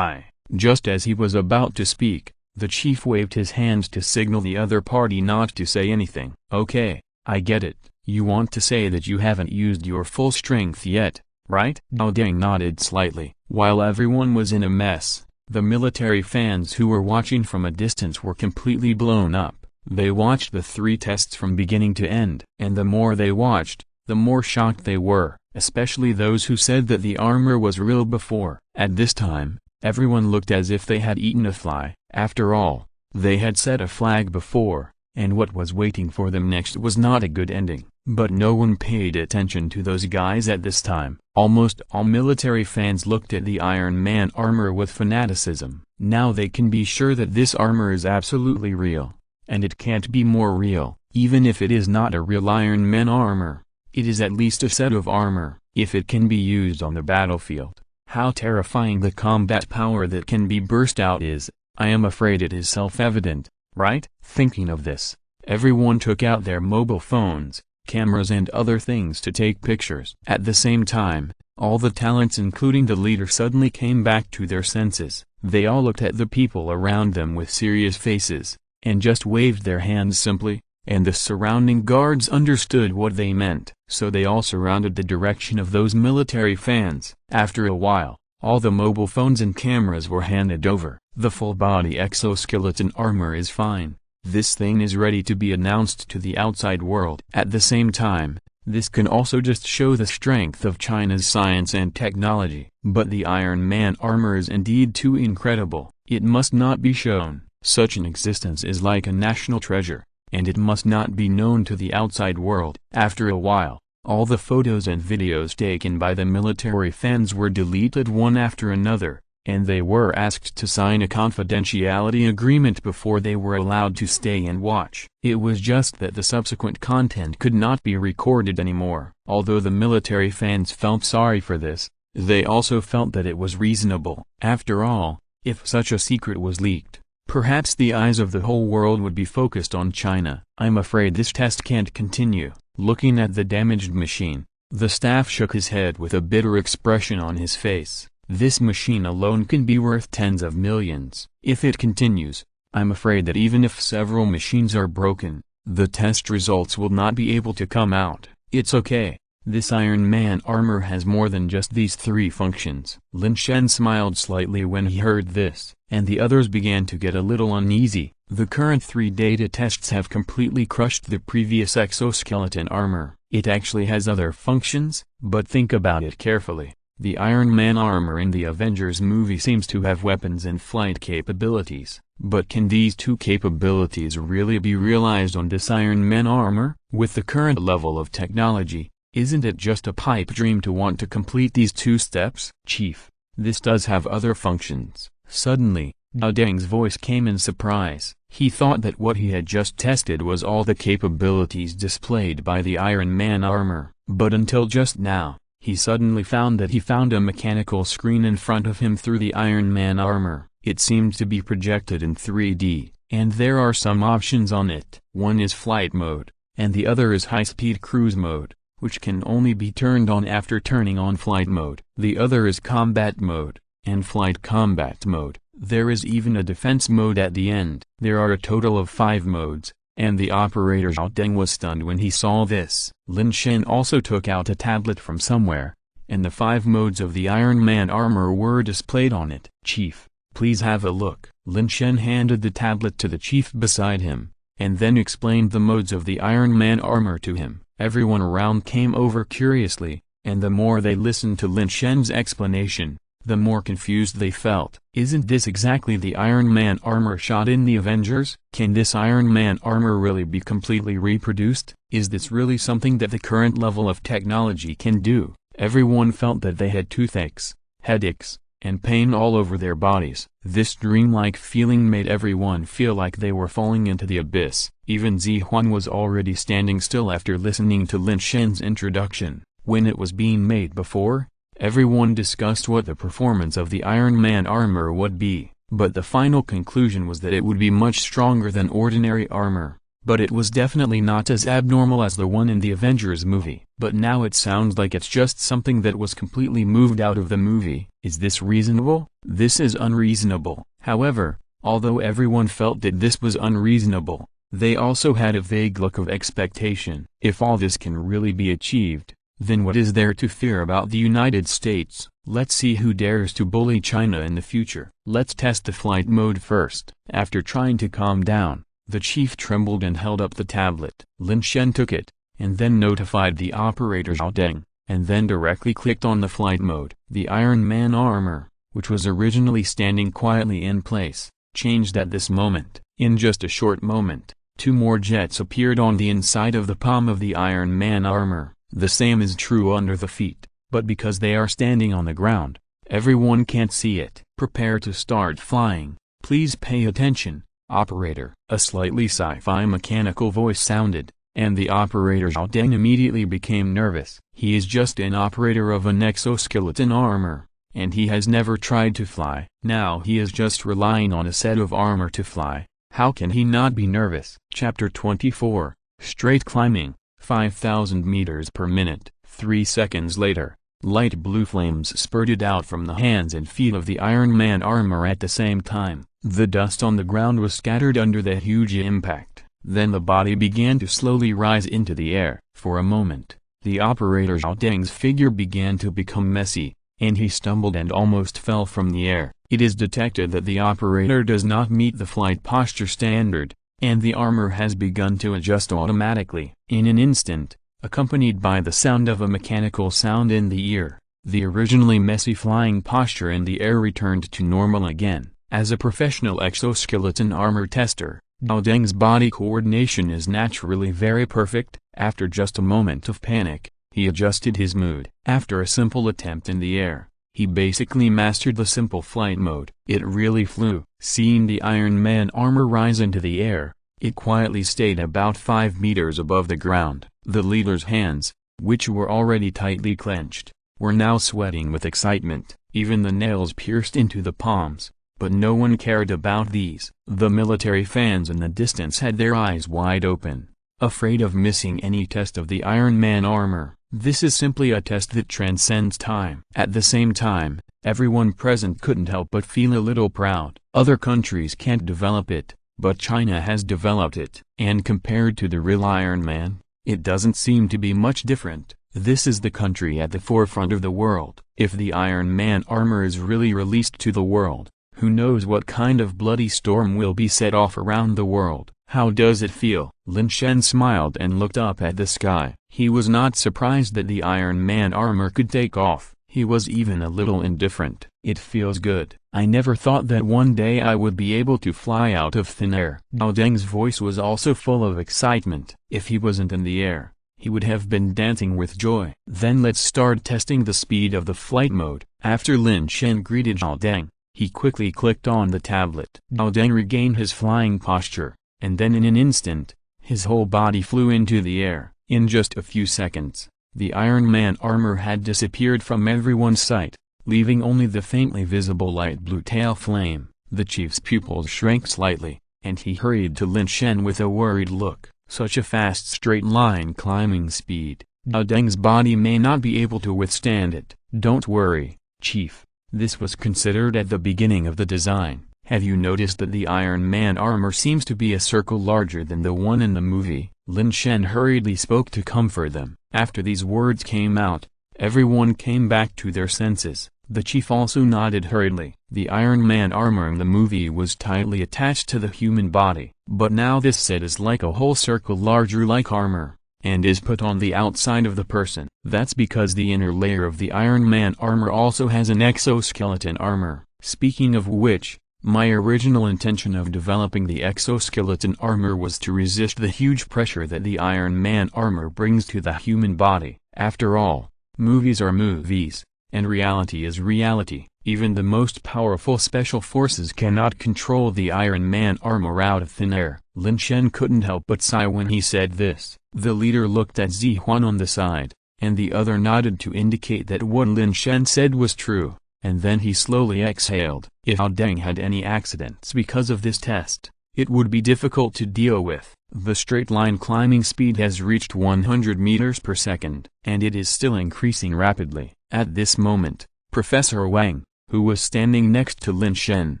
just as he was about to speak, the chief waved his hand to signal the other party not to say anything. Okay, I get it. You want to say that you haven't used your full strength yet, right? Dao Deng nodded slightly. While everyone was in a mess, the military fans who were watching from a distance were completely blown up. They watched the 3 tests from beginning to end. And the more they watched, the more shocked they were, especially those who said that the armor was real before. At this time, everyone looked as if they had eaten a fly. After all, they had set a flag before, and what was waiting for them next was not a good ending. But no one paid attention to those guys at this time. Almost all military fans looked at the Iron Man armor with fanaticism. Now they can be sure that this armor is absolutely real, and it can't be more real. Even if it is not a real Iron Man armor, it is at least a set of armor. If it can be used on the battlefield, how terrifying the combat power that can be burst out is. I am afraid it is self-evident, right? Thinking of this, everyone took out their mobile phones, cameras and other things to take pictures. At the same time, all the talents including the leader suddenly came back to their senses. They all looked at the people around them with serious faces, and just waved their hands simply, and the surrounding guards understood what they meant. So they all surrounded the direction of those military fans. After a while, all the mobile phones and cameras were handed over. The full-body exoskeleton armor is fine. This thing is ready to be announced to the outside world. At the same time, this can also just show the strength of China's science and technology. But the Iron Man armor is indeed too incredible. It must not be shown. Such an existence is like a national treasure, and it must not be known to the outside world. After a while, all the photos and videos taken by the military fans were deleted one after another, and they were asked to sign a confidentiality agreement before they were allowed to stay and watch. It was just that the subsequent content could not be recorded anymore. Although the military fans felt sorry for this, They also felt that it was reasonable. After all, if such a secret was leaked, perhaps the eyes of the whole world would be focused on China. I'm afraid this test can't continue. Looking at the damaged machine, the staff shook his head with a bitter expression on his face. This machine alone can be worth tens of millions. If it continues, I'm afraid that even if several machines are broken, the test results will not be able to come out. It's okay. This Iron Man armor has more than just these three functions. Lin Shen smiled slightly when he heard this, and the others began to get a little uneasy. The current 3 data tests have completely crushed the previous exoskeleton armor. It actually has other functions, but think about it carefully. The Iron Man armor in the Avengers movie seems to have weapons and flight capabilities, but can these two capabilities really be realized on this Iron Man armor? With the current level of technology, isn't it just a pipe dream to want to complete these 2 steps? Chief, this does have other functions. Suddenly, Gao Deng's voice came in surprise. He thought that what he had just tested was all the capabilities displayed by the Iron Man armor, but until just now, he suddenly found that he found a mechanical screen in front of him through the Iron Man armor. It seemed to be projected in 3D, and there are some options on it. One is flight mode, and the other is high-speed cruise mode, which can only be turned on after turning on flight mode. The other is combat mode, and flight combat mode. There is even a defense mode at the end. There are a total of 5 modes, and the operator Zhao Deng was stunned when he saw this. Lin Shen also took out a tablet from somewhere, and the 5 modes of the Iron Man armor were displayed on it. Chief, please have a look. Lin Shen handed the tablet to the chief beside him, and then explained the modes of the Iron Man armor to him. Everyone around came over curiously, and the more they listened to Lin Shen's explanation, the more confused they felt. Isn't this exactly the Iron Man armor shot in the Avengers? Can this Iron Man armor really be completely reproduced? Is this really something that the current level of technology can do? Everyone felt that they had toothaches, headaches, and pain all over their bodies. This dreamlike feeling made everyone feel like they were falling into the abyss. Even Zihuan was already standing still after listening to Lin Shen's introduction. When it was being made before, everyone discussed what the performance of the Iron Man armor would be, but the final conclusion was that it would be much stronger than ordinary armor. But it was definitely not as abnormal as the one in the Avengers movie. But now it sounds like it's just something that was completely moved out of the movie. Is this reasonable? This is unreasonable. However, although everyone felt that this was unreasonable, they also had a vague look of expectation. If all this can really be achieved, then what is there to fear about the United States? Let's see who dares to bully China in the future. Let's test the flight mode first. After trying to calm down, the chief trembled and held up the tablet. Lin Shen took it, and then notified the operator Zhao Deng, and then directly clicked on the flight mode. The Iron Man armor, which was originally standing quietly in place, changed at this moment. In just a short moment, 2 more jets appeared on the inside of the palm of the Iron Man armor. The same is true under the feet, but because they are standing on the ground, everyone can't see it. Prepare to start flying. Please pay attention, operator. A slightly sci-fi mechanical voice sounded, and the operator Zhao Deng immediately became nervous. He is just an operator of an exoskeleton armor, and he has never tried to fly. Now he is just relying on a set of armor to fly. How can he not be nervous? Chapter 24, Straight Climbing, 5,000 meters per minute. 3 seconds later, light blue flames spurted out from the hands and feet of the Iron Man armor at the same time. The dust on the ground was scattered under the huge impact. Then the body began to slowly rise into the air. For a moment, the operator Zhao Deng's figure began to become messy, and he stumbled and almost fell from the air. It is detected that the operator does not meet the flight posture standard, and the armor has begun to adjust automatically. In an instant, accompanied by the sound of a mechanical sound in the ear, the originally messy flying posture in the air returned to normal again. As a professional exoskeleton armor tester, Zhao Deng's body coordination is naturally very perfect. After just a moment of panic, he adjusted his mood. After a simple attempt in the air, he basically mastered the simple flight mode. It really flew. Seeing the Iron Man armor rise into the air, it quietly stayed about 5 meters above the ground. The leader's hands, which were already tightly clenched, were now sweating with excitement, even the nails pierced into the palms. But no one cared about these. The military fans in the distance had their eyes wide open, afraid of missing any test of the Iron Man armor. This is simply a test that transcends time. At the same time, everyone present couldn't help but feel a little proud. Other countries can't develop it, but China has developed it. And compared to the real Iron Man, it doesn't seem to be much different. This is the country at the forefront of the world. If the Iron Man armor is really released to the world, who knows what kind of bloody storm will be set off around the world. How does it feel? Lin Shen smiled and looked up at the sky. He was not surprised that the Iron Man armor could take off. He was even a little indifferent. It feels good. I never thought that one day I would be able to fly out of thin air. Zhao Deng's voice was also full of excitement. If he wasn't in the air, he would have been dancing with joy. Then let's start testing the speed of the flight mode. After Lin Shen greeted Zhao Deng, he quickly clicked on the tablet. Zhao Deng regained his flying posture, and then in an instant, his whole body flew into the air. In just a few seconds, the Iron Man armor had disappeared from everyone's sight, leaving only the faintly visible light blue tail flame. The chief's pupils shrank slightly, and he hurried to Lin Shen with a worried look. Such a fast straight line climbing speed, Zhao Deng's body may not be able to withstand it. Don't worry, Chief. This was considered at the beginning of the design. Have you noticed that the Iron Man armor seems to be a circle larger than the one in the movie? Lin Shen hurriedly spoke to comfort them. After these words came out, everyone came back to their senses. The chief also nodded hurriedly. The Iron Man armor in the movie was tightly attached to the human body, but now this set is like a whole circle larger like armor, and is put on the outside of the person. That's because the inner layer of the Iron Man armor also has an exoskeleton armor. Speaking of which, my original intention of developing the exoskeleton armor was to resist the huge pressure that the Iron Man armor brings to the human body. After all, movies are movies, and reality is reality. Even the most powerful special forces cannot control the Iron Man armor out of thin air. Lin Shen couldn't help but sigh when he said this. The leader looked at Zihuan on the side, and the other nodded to indicate that what Lin Shen said was true, and then he slowly exhaled. If Zhao Deng had any accidents because of this test, it would be difficult to deal with. The straight line climbing speed has reached 100 meters per second, and it is still increasing rapidly. At this moment, Professor Wang, who was standing next to Lin Shen,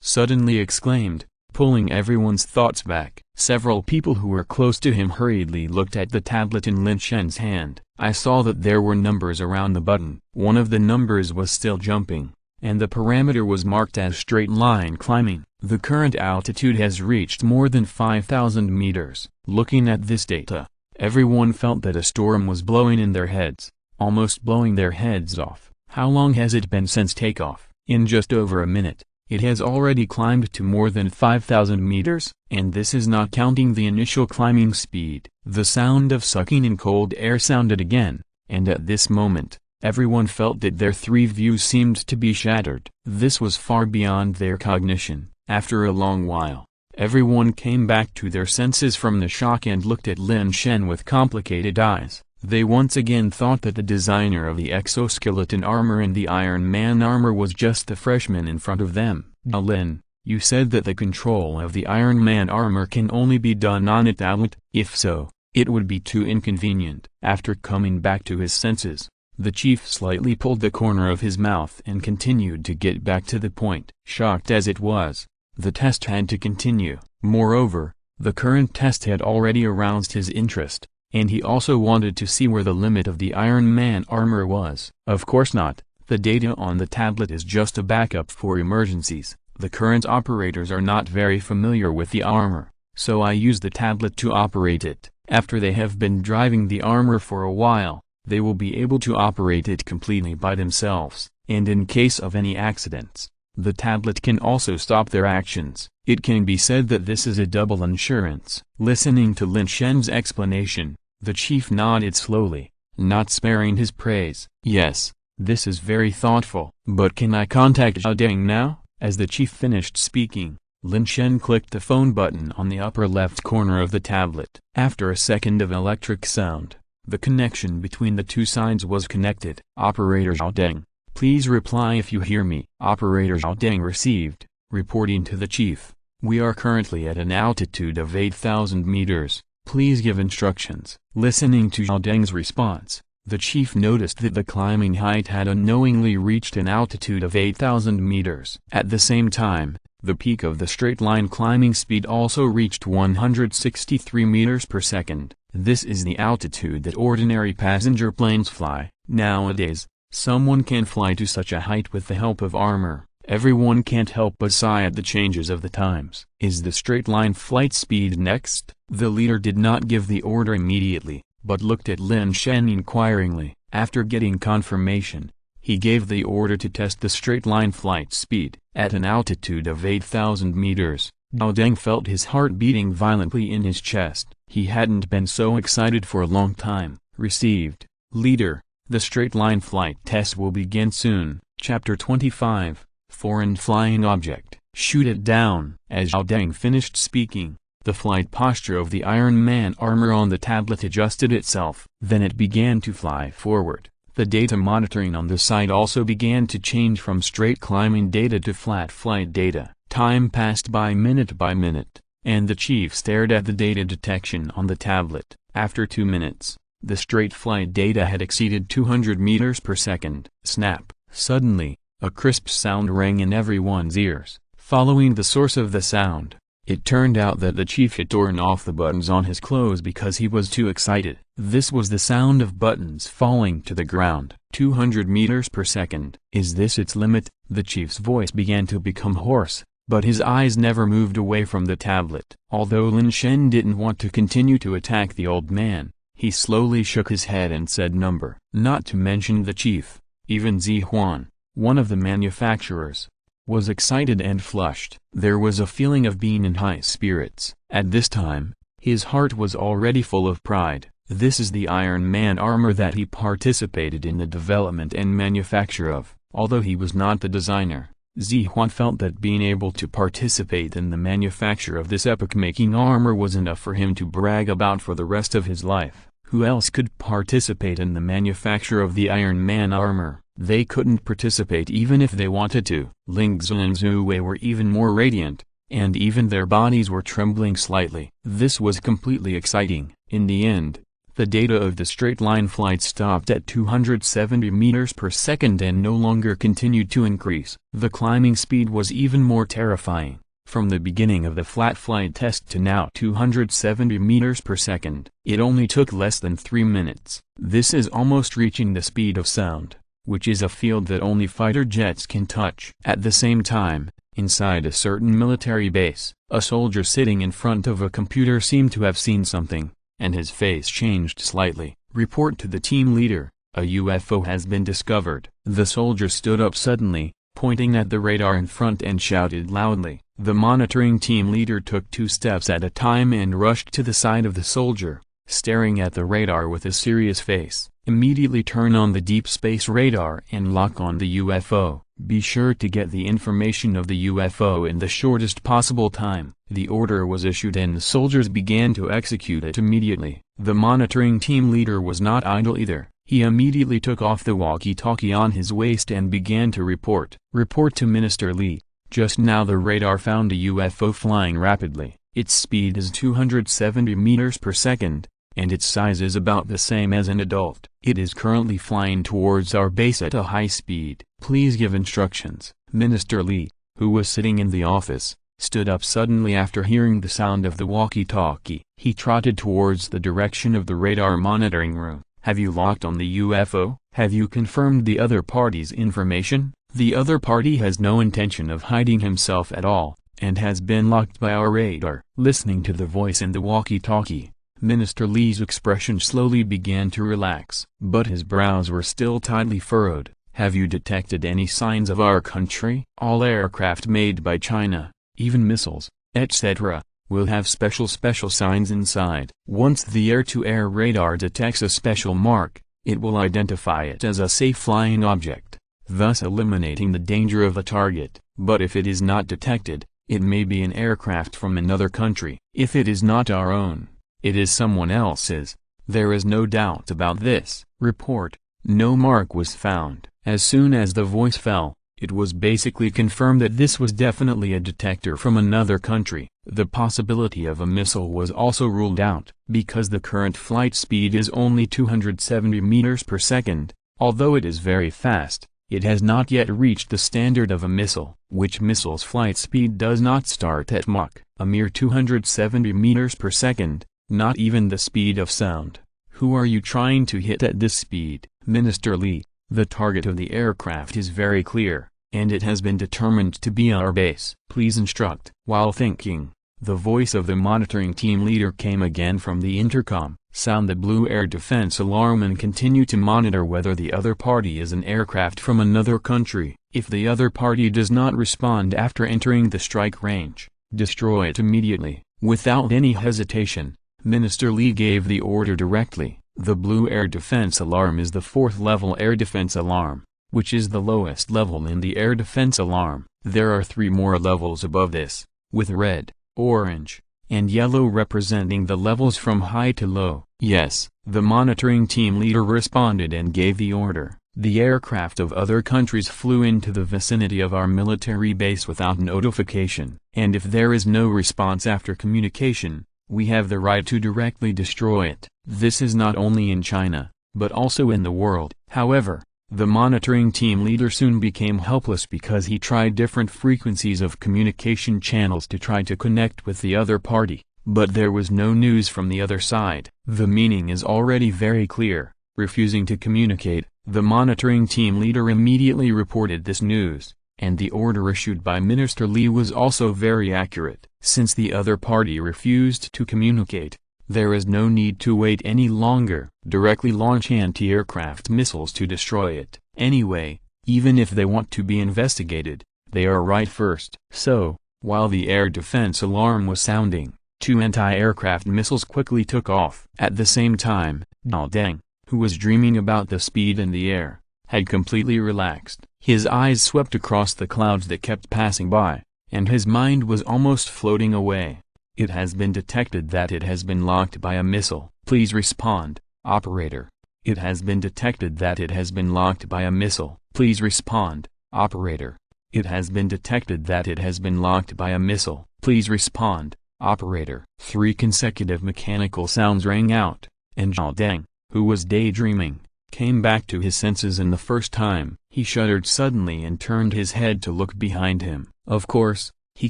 suddenly exclaimed, pulling everyone's thoughts back. Several people who were close to him hurriedly looked at the tablet in Lin Shen's hand. I saw that there were numbers around the button. One of the numbers was still jumping, and the parameter was marked as straight line climbing. The current altitude has reached more than 5,000 meters. Looking at this data, everyone felt that a storm was blowing in their heads, almost blowing their heads off. How long has it been since takeoff? In just over a minute, it has already climbed to more than 5,000 meters, and this is not counting the initial climbing speed. The sound of sucking in cold air sounded again, and at this moment, everyone felt that their three views seemed to be shattered. This was far beyond their cognition. After a long while, everyone came back to their senses from the shock and looked at Lin Shen with complicated eyes. They once again thought that the designer of the exoskeleton armor and the Iron Man armor was just the freshman in front of them. Lin, you said that the control of the Iron Man armor can only be done on a tablet. If so, it would be too inconvenient. After coming back to his senses, the chief slightly pulled the corner of his mouth and continued to get back to the point. Shocked as it was, the test had to continue. Moreover, the current test had already aroused his interest, and he also wanted to see where the limit of the Iron Man armor was. Of course not, the data on the tablet is just a backup for emergencies. The current operators are not very familiar with the armor, so I use the tablet to operate it. After they have been driving the armor for a while, they will be able to operate it completely by themselves, and in case of any accidents, the tablet can also stop their actions. It can be said that this is a double insurance. Listening to Lin Shen's explanation, the chief nodded slowly, not sparing his praise. Yes, this is very thoughtful. But can I contact Zhao Deng now? As the chief finished speaking, Lin Shen clicked the phone button on the upper left corner of the tablet. After a second of electric sound, The connection between the two sides was connected. Operator Zhao Deng, please reply if you hear me. Operator Zhao Deng received, reporting to the chief. We are currently at an altitude of 8,000 meters. Please give instructions. Listening to Zhao Deng's response, the chief noticed that the climbing height had unknowingly reached an altitude of 8,000 meters. At the same time, the peak of the straight-line climbing speed also reached 163 meters per second. This is the altitude that ordinary passenger planes fly. Nowadays, someone can fly to such a height with the help of armor. Everyone can't help but sigh at the changes of the times. Is the straight-line flight speed next? The leader did not give the order immediately, but looked at Lin Shen inquiringly. After getting confirmation, he gave the order to test the straight-line flight speed. At an altitude of 8,000 meters, Zhao Deng felt his heart beating violently in his chest. He hadn't been so excited for a long time. Received. Leader, the straight-line flight test will begin soon. Chapter 25, Foreign Flying Object. Shoot it down. As Zhao Deng finished speaking, the flight posture of the Iron Man armor on the tablet adjusted itself. Then it began to fly forward. The data monitoring on the side also began to change from straight climbing data to flat flight data. Time passed by minute, and the chief stared at the data detection on the tablet. After 2 minutes, the straight flight data had exceeded 200 meters per second. Snap! Suddenly, a crisp sound rang in everyone's ears. Following the source of the sound, it turned out that the chief had torn off the buttons on his clothes because he was too excited. This was the sound of buttons falling to the ground. 200 meters per second. Is this its limit? The chief's voice began to become hoarse, but his eyes never moved away from the tablet. Although Lin Shen didn't want to continue to attack the old man, he slowly shook his head and said number. Not to mention the chief, even Zi Huan, one of the manufacturers, was excited and flushed. There was a feeling of being in high spirits. At this time, his heart was already full of pride. This is the Iron Man armor that he participated in the development and manufacture of. Although he was not the designer, Zi Huan felt that being able to participate in the manufacture of this epoch-making armor was enough for him to brag about for the rest of his life. Who else could participate in the manufacture of the Iron Man armor? They couldn't participate even if they wanted to. Ling Zhu and Zhu Wei were even more radiant, and even their bodies were trembling slightly. This was completely exciting. In the end, the data of the straight-line flight stopped at 270 meters per second and no longer continued to increase. The climbing speed was even more terrifying. From the beginning of the flat flight test to now 270 meters per second, it only took less than 3 minutes. This is almost reaching the speed of sound, which is a field that only fighter jets can touch. At the same time, inside a certain military base, a soldier sitting in front of a computer seemed to have seen something, and his face changed slightly. Report to the team leader, a UFO has been discovered. The soldier stood up suddenly, pointing at the radar in front and shouted loudly. The monitoring team leader took 2 steps at a time and rushed to the side of the soldier, staring at the radar with a serious face. Immediately turn on the deep space radar and lock on the UFO. Be sure to get the information of the UFO in the shortest possible time. The order was issued and the soldiers began to execute it immediately. The monitoring team leader was not idle either. He immediately took off the walkie-talkie on his waist and began to report. Report to Minister Li. Just now the radar found a UFO flying rapidly. Its speed is 270 meters per second, and its size is about the same as an adult. It is currently flying towards our base at a high speed. Please give instructions. Minister Li, who was sitting in the office, stood up suddenly after hearing the sound of the walkie-talkie. He trotted towards the direction of the radar monitoring room. Have you locked on the UFO? Have you confirmed the other party's information? The other party has no intention of hiding himself at all, and has been locked by our radar. Listening to the voice in the walkie-talkie, Minister Li's expression slowly began to relax, but his brows were still tightly furrowed. Have you detected any signs of our country? All aircraft made by China, even missiles, etc., will have special signs inside. Once the air-to-air radar detects a special mark, it will identify it as a safe flying object, thus eliminating the danger of the target. But if it is not detected, it may be an aircraft from another country. If it is not our own, it is someone else's. There is no doubt about this. Report. No mark was found. As soon as the voice fell, it was basically confirmed that this was definitely a detector from another country. The possibility of a missile was also ruled out, because the current flight speed is only 270 meters per second. Although it is very fast, it has not yet reached the standard of a missile, which missile's flight speed does not start at Mach, a mere 270 meters per second, not even the speed of sound. Who are you trying to hit at this speed? Minister Li, the target of the aircraft is very clear, and it has been determined to be our base. Please instruct. While thinking, the voice of the monitoring team leader came again from the intercom. Sound the blue air defense alarm and continue to monitor whether the other party is an aircraft from another country. If the other party does not respond after entering the strike range, destroy it immediately. Without any hesitation, Minister Li gave the order directly. The blue air defense alarm is the 4th level air defense alarm, which is the lowest level in the air defense alarm. There are 3 more levels above this, with red, orange, and yellow representing the levels from high to low. Yes, the monitoring team leader responded and gave the order. The aircraft of other countries flew into the vicinity of our military base without notification, and if there is no response after communication, we have the right to directly destroy it. This is not only in China, but also in the world. However, the monitoring team leader soon became helpless because he tried different frequencies of communication channels to try to connect with the other party, but there was no news from the other side. The meaning is already very clear. Refusing to communicate, the monitoring team leader immediately reported this news, and the order issued by Minister Li was also very accurate. Since the other party refused to communicate, there is no need to wait any longer. Directly launch anti-aircraft missiles to destroy it. Anyway, even if they want to be investigated, they are right first. So, while the air defense alarm was sounding, 2 anti-aircraft missiles quickly took off. At the same time, Dao Deng, who was dreaming about the speed in the air, had completely relaxed. His eyes swept across the clouds that kept passing by, and his mind was almost floating away. It has been detected that it has been locked by a missile. Please respond, operator. It has been detected that it has been locked by a missile. Please respond, operator. It has been detected that it has been locked by a missile. Please respond, operator. 3 consecutive mechanical sounds rang out, and Zhao Deng, who was daydreaming, came back to his senses in the first time. He shuddered suddenly and turned his head to look behind him. Of course, he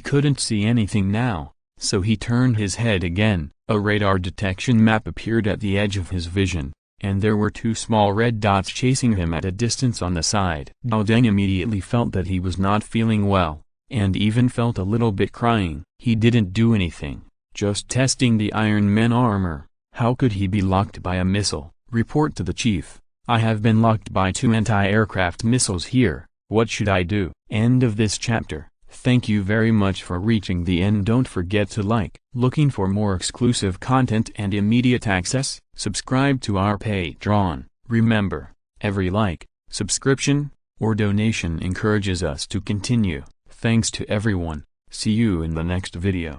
couldn't see anything now, so he turned his head again. A radar detection map appeared at the edge of his vision, and there were 2 small red dots chasing him at a distance on the side. Dao Deng immediately felt that he was not feeling well, and even felt a little bit crying. He didn't do anything, just testing the Iron Man armor. How could he be locked by a missile? Report to the chief. I have been locked by 2 anti-aircraft missiles here. What should I do? End of this chapter. Thank you very much for reaching the end. Don't forget to like. Looking for more exclusive content and immediate access? Subscribe to our Patreon. Remember, every like, subscription, or donation encourages us to continue. Thanks to everyone. See you in the next video.